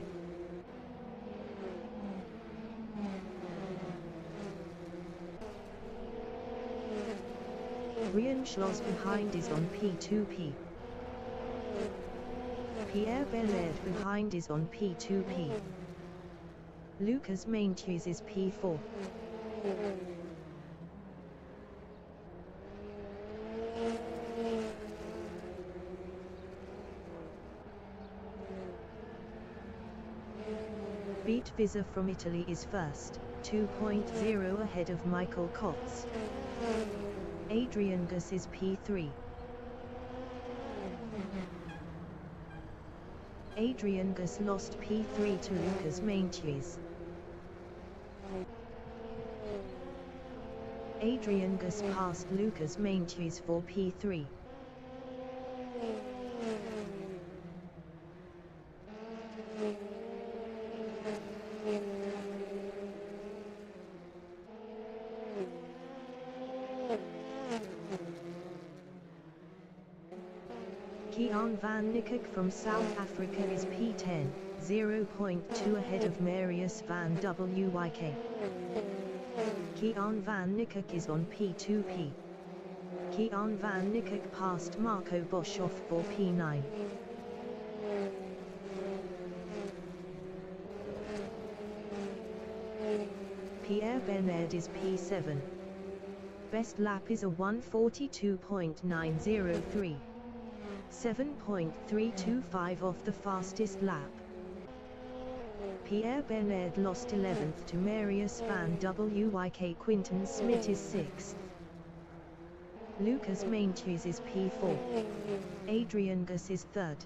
Rian Schloss behind is on P2P. Pierre Bernard behind is on P2P. Lucas Maintjes is P4. Beat Visa from Italy is first, 2.0 ahead of Michael Kotz. Adrian Gus is P3. Adrian Gus lost P3 to Lucas Maintjes. Adrian Gus passed Lucas Maintjes for P3. Kian van Niekerk from South Africa is P10, 0.2 ahead of Marius van Wyk. Kian van Niekerk is on P2P. Kian van Niekerk passed Marco Boshoff for P9. Pierre Bernard is P7. Best lap is a 1:42.903. 7.325 off the fastest lap. Pierre Bernard lost 11th to Marius van Wyk. Quinten Smit is 6th. Lucas Maintjes is P4. Adrian Gus is 3rd.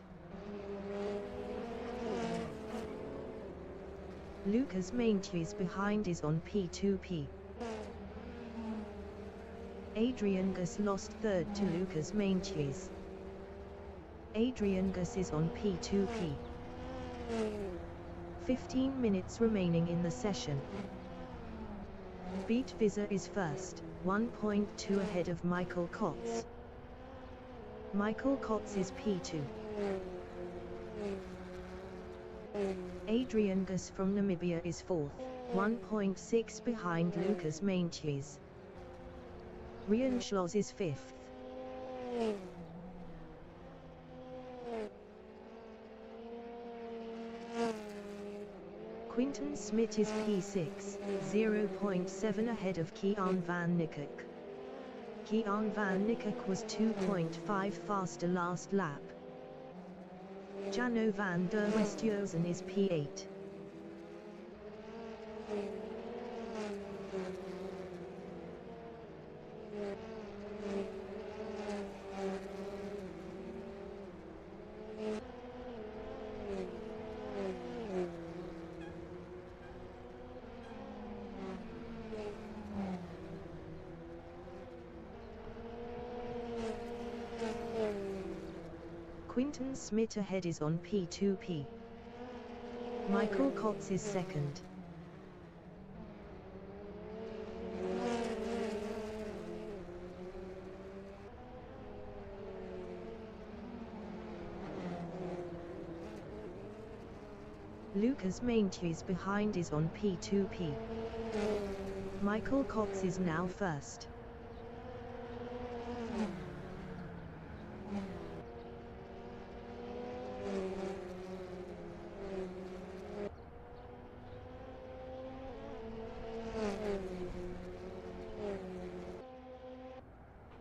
Lucas Maintjes behind is on P2P. Adrian Gus lost 3rd to Lucas Maintjes. Adrian Gus is on P2P. 15 minutes remaining in the session. Beat Visa is first, 1.2 ahead of Michael Kotz. Michael Kotz is P2. Adrian Gus from Namibia is 4th, 1.6 behind Lucas Maintjes. Rian Schloss is 5th. Quinten Smit is P6, 0.7 ahead of Kian van Niekerk. Kian van Niekerk was 2.5 faster last lap. Jano van der Westhuizen is P8. Quinten Smit ahead is on P2P. Michael Kotz is 2nd. Lucas Maintjes behind is on P2P. Michael Kotz is now 1st.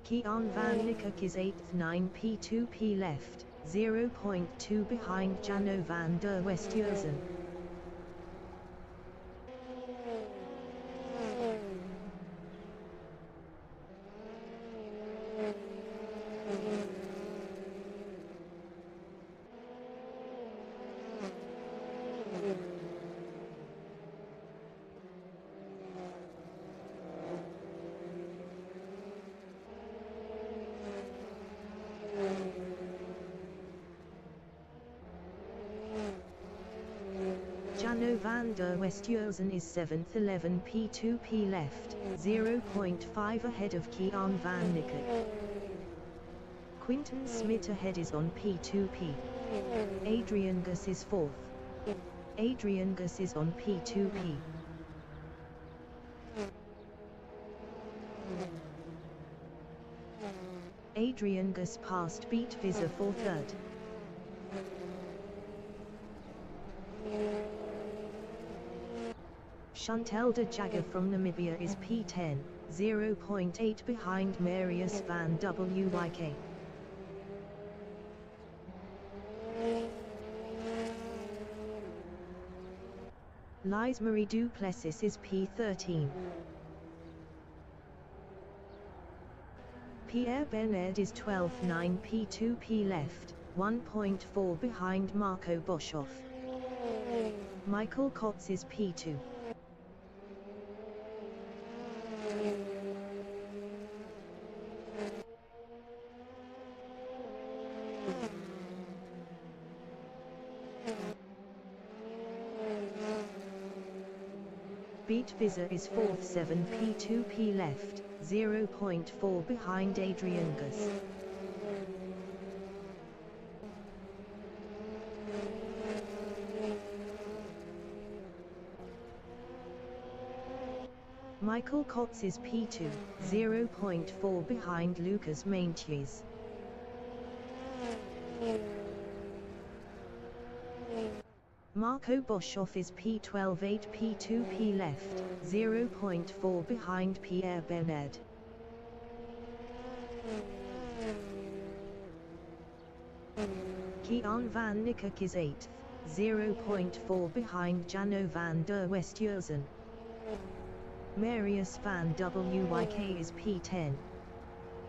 Kian van Niekerk is 8th, 9 P2P left, 0.2 behind Jano van der Westhuizen. Jano van der Westhuizen is 7th 11 P2P left, 0.5 ahead of Kian van Niekerk. Quinton Smit ahead is on P2P. Adrian Gus is 4th. Adrian Gus is on P2P. Adrian Gus passed Beat Visa for 3rd. Chantal de Jager from Namibia is P10, 0.8 behind Marius van Wyk. Lise Marie Duplessis is P13. Pierre Bernard is 12th 9 P2P left, 1.4 behind Marco Boshoff. Michael Kotz is P2. Beat Visa is 4th 7 P2P left, 0.4 behind Adrian Gus. Michael Kotz is P2, 0.4 behind Lucas Maintjes. Marco Boshoff is P12 8 P2P left, 0.4 behind Pierre Bernard. Kian van Niekerk is 8th, 0.4 behind Jano van der Westhuizen. Marius van Wyk is P10.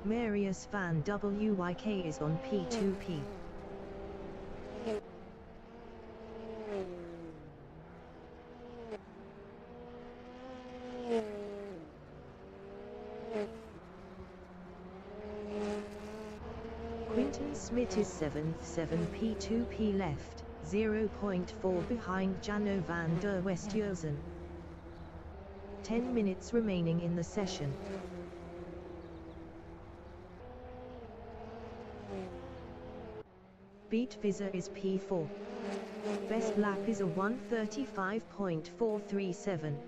Marius van Wyk is on P2P. Quinton Smit is 7th 7 P2P left, 0.4 behind Jano van der Westhuizen. 10 minutes remaining in the session. Beat Visa is P4. Best lap is a 1:35.437.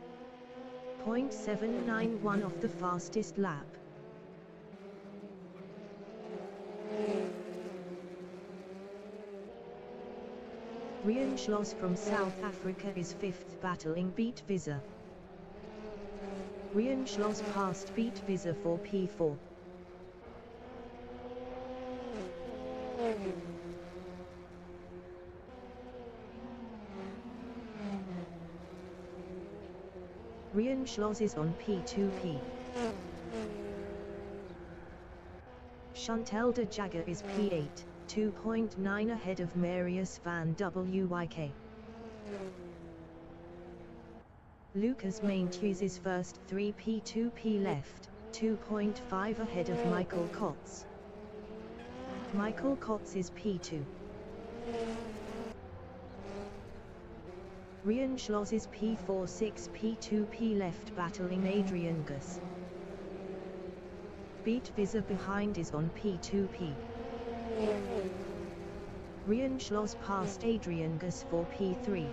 0.791 of the fastest lap. Rian Schloss from South Africa is 5th battling Beat Visa. Rian Schloss passed Beat Visa for P4. Rian Schloss is on P2P. Chantal de Jager is P8, 2.9 ahead of Marius van Wyk. Lucas Maintjes is first 3 P2P left, 2.5 ahead of Michael Kotz. Michael Kotz is P2. Rian Schloss is P4 6 P2P left battling Adrian Gus. Beat Visa behind is on P2P. Rian Schloss passed Adrian Gus for P3.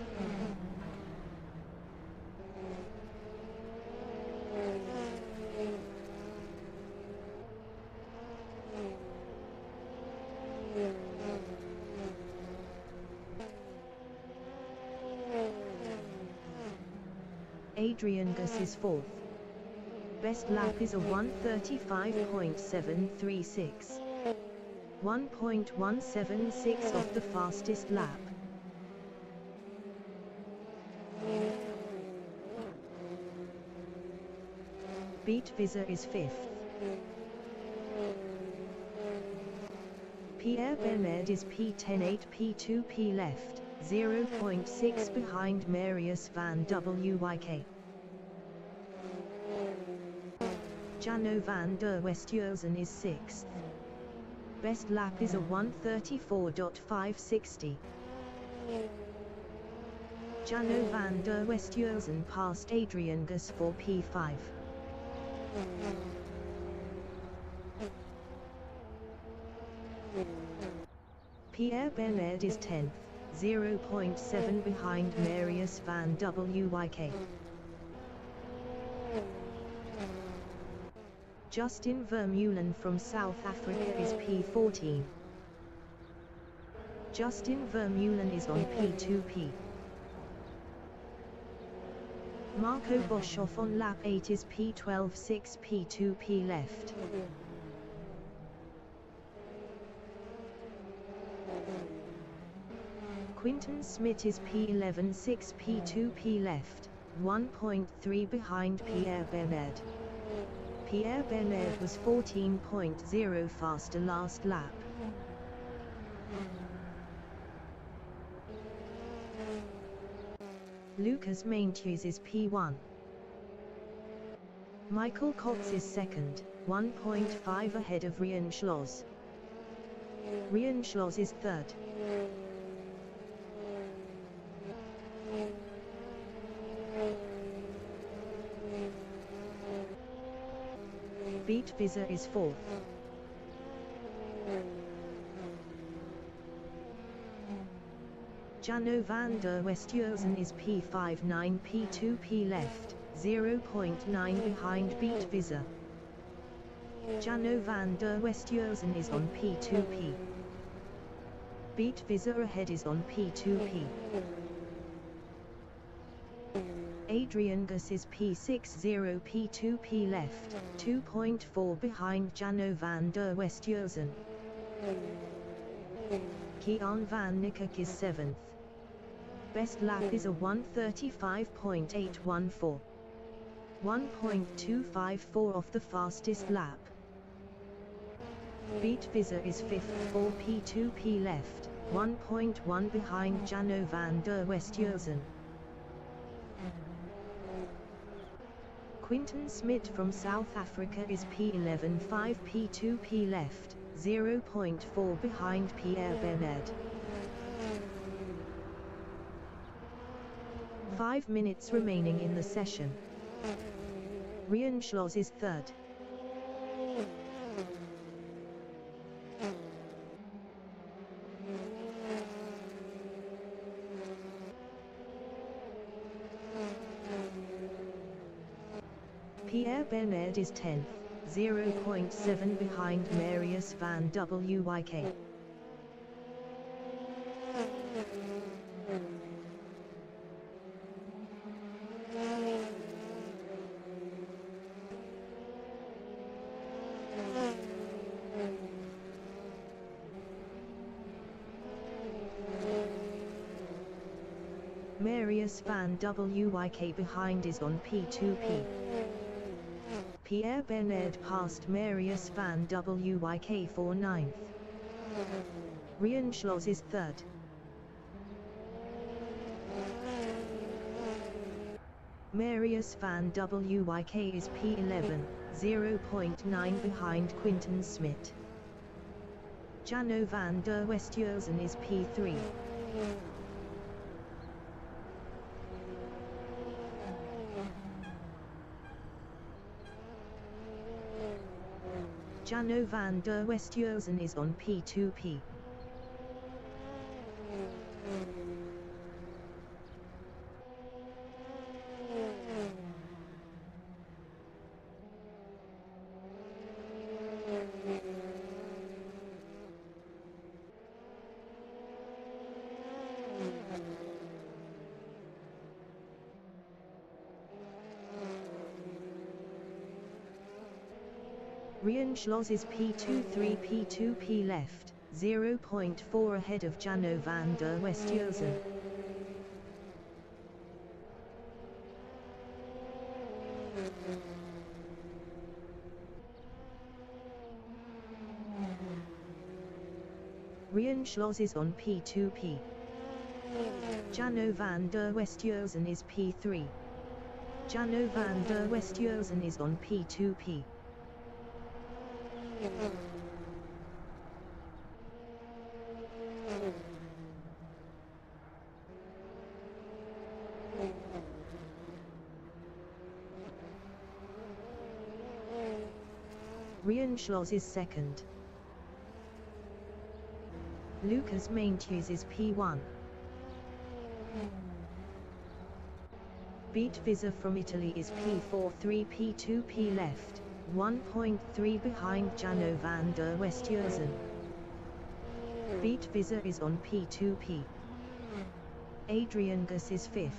Adrian Gus is 4th. Best lap is a 1:35.736. 1.176 of the fastest lap. Beat Visa is 5th. Pierre Bernard is P10 8 P2P left, 0.6 behind Marius van Wyk. Jano van der Westhuizen is 6th. Best lap is a 1:34.560. Jano van der Westhuizen passed Adrian Gus for P5. Pierre Bernard is 10th, 0.7 behind Marius van Wyk. Justin Vermeulen from South Africa is P14. Justin Vermeulen is on P2P. Marco Boshoff on lap 8 is P12, 6 P2P left. Quinton Smit is P11, 6 P2P left, 1.3 behind Pierre Bernard. Pierre Bernard was 14.0 faster last lap. Lucas Maintjes is P1. Michael Kotz is second, 1.5 ahead of Rian Schloss. Rian Schloss is third. Beat Visa is fourth. Jano van der Westhuizen is P5, 9 P2P left, 0.9 behind Beat Visa. Jano van der Westhuizen is on P2P. Beat Visa ahead is on P2P. Adrian Gus is P6, 0 P2P left, 2.4 behind Jano van der Westhuizen. Kian van Niekerk is 7th. Best lap is a 1:35.814. 1.254 off the fastest lap. Beat Visa is 5th, 4 P2P left, 1.1 behind Jano van der Westhuizen. Quinton Smit from South Africa is P11, 5 P2P left, 0.4 behind Pierre Bernard. 5 minutes remaining in the session. Rian Schloss is third. Pierre Bernard is 10th, 0.7 behind Marius van Wyk. Marius van Wyk behind is on P2P. Pierre Bernard passed Marius van Wyk for 9th. Rian Schloss is 3rd. Marius van Wyk is P11, 0.9 behind Quinton Smit. Jano van der Westhuizen is P3. Jano van der Westhuizen is on P2P. Rian Schloss is P2, 3 P2P left, 0.4 ahead of Jano van der Westhuizen. Rian Schloss is on P2P. Jano van der Westhuizen is P3. Jano van der Westhuizen is on P2P. Schloss is second. Lucas Maintjes is P1. Beat Visa from Italy is P4. 3 P2 P left, 1.3 behind Jano van der Westhuizen. Beat Visa is on P2P. Adrian Gus is 5th.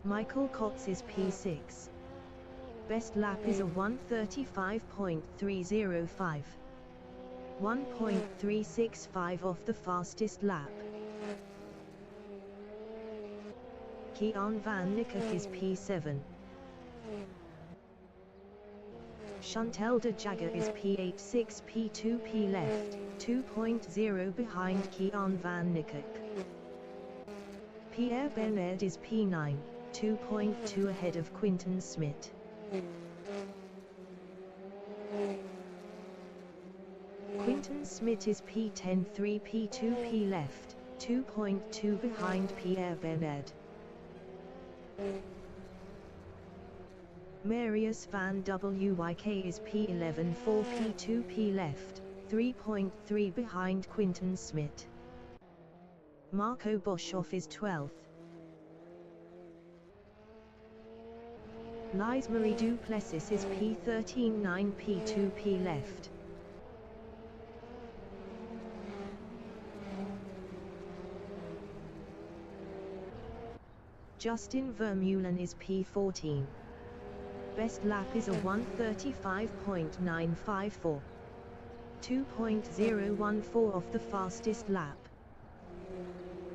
Michael Kotz is P6. Best lap is a 1:35.305. 1.365 off the fastest lap. Kian van Niekerk is P7. Chantal de Jager is P8. 6 P2 P left, 2.0 behind Kian van Niekerk. Pierre Bernard is P9, 2.2 ahead of Quinton Smit. Quinton Smit is P10. 3 P2 P left, 2.2 behind Pierre Bernard. Marius van Wyk is P11. 4 P2 P left, 3.3 behind Quinton Smit. Marco Boshoff is 12th. Lise Marie Duplessis is P13. 9 P2 P left. Justin Vermeulen is P14. Best lap is a 1:35.954. 2.014 off the fastest lap.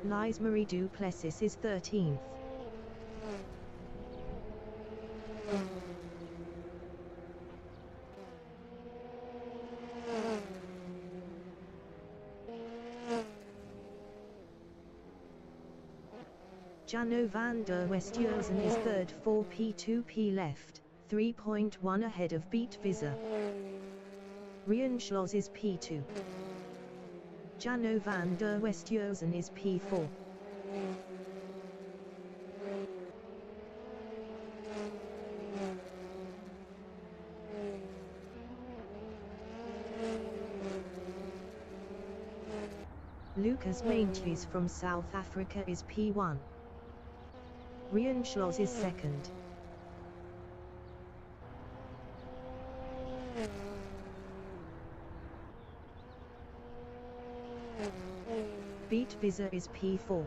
Lise Marie Duplessis is 13th. Jano van der Westhuizen is 3rd. 4 P2 P left, 3.1 ahead of Beat Visa. Rian Schloss is P2. Jano van der Westhuizen is P4. Lucas Maintjes from South Africa is P1. Rian Schloss is second. Beat Visa is P4.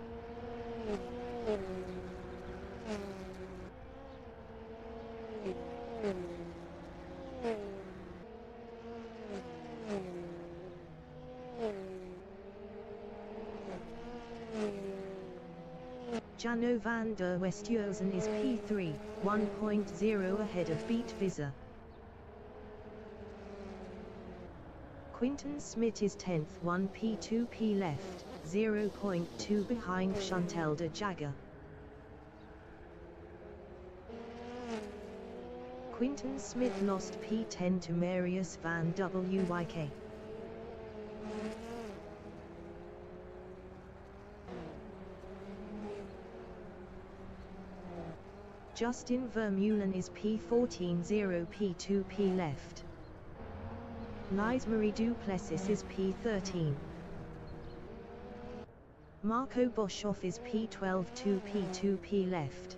Jano van der Westhuizen is P3, 1.0 ahead of Beat Visa. Quinton Smit is 10th. 1 P2 P left, 0.2 behind Chantal de Jager. Quinton Smit lost P10 to Marius van Wyk. Justin Vermeulen is P14. 0 P2 P left. Lise Marie Duplessis is P13. Marco Boshoff is P12. 2 P2 P left.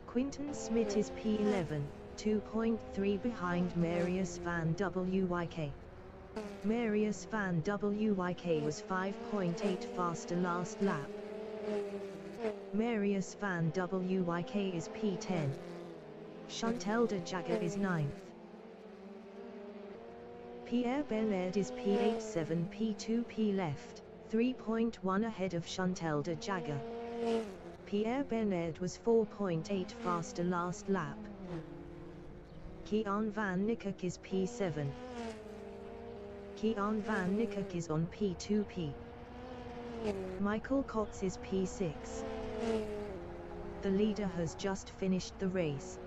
Quinton Smit is P11, 2.3 behind Marius van Wyk. Marius van Wyk was 5.8 faster last lap. Marius van Wyk is P10. Chantal de Jager is 9th. Pierre Bernard is P8. 7 P2 P left, 3.1 ahead of Chantal de Jager. Pierre Bernard was 4.8 faster last lap. Kian van Niekerk is P7. Kian van Niekerk is on P2P. Michael Kotz is P6. The leader has just finished the race.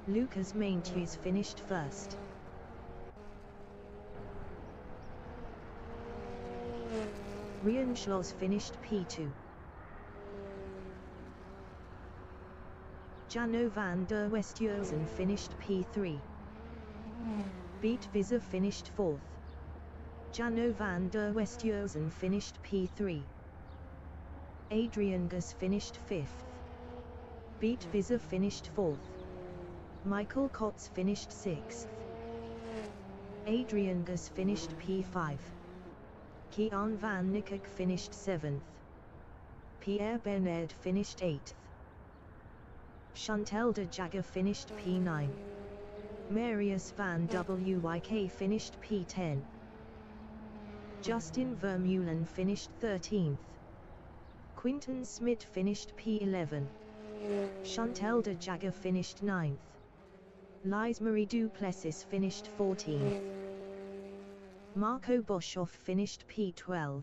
Lucas Maintjes finished first. Rian Schloss finished P2. Jano van der Westhuizen finished P3. Beat Visser finished 4th. Jano van der Westhuizen finished P3. Adrian Gus finished 5th. Beat Visser finished 4th. Michael Kotz finished 6th. Adrian Gus finished P5. Kian van Niekerk finished 7th. Pierre Bernard finished 8th. Chantal de Jager finished P9. Marius van Wyk finished P10. Justin Vermeulen finished 13th. Quinton Smit finished P11. Chantal de Jager finished 9th. Lise Marie Duplessis finished 14th. Marco Boshoff finished P12.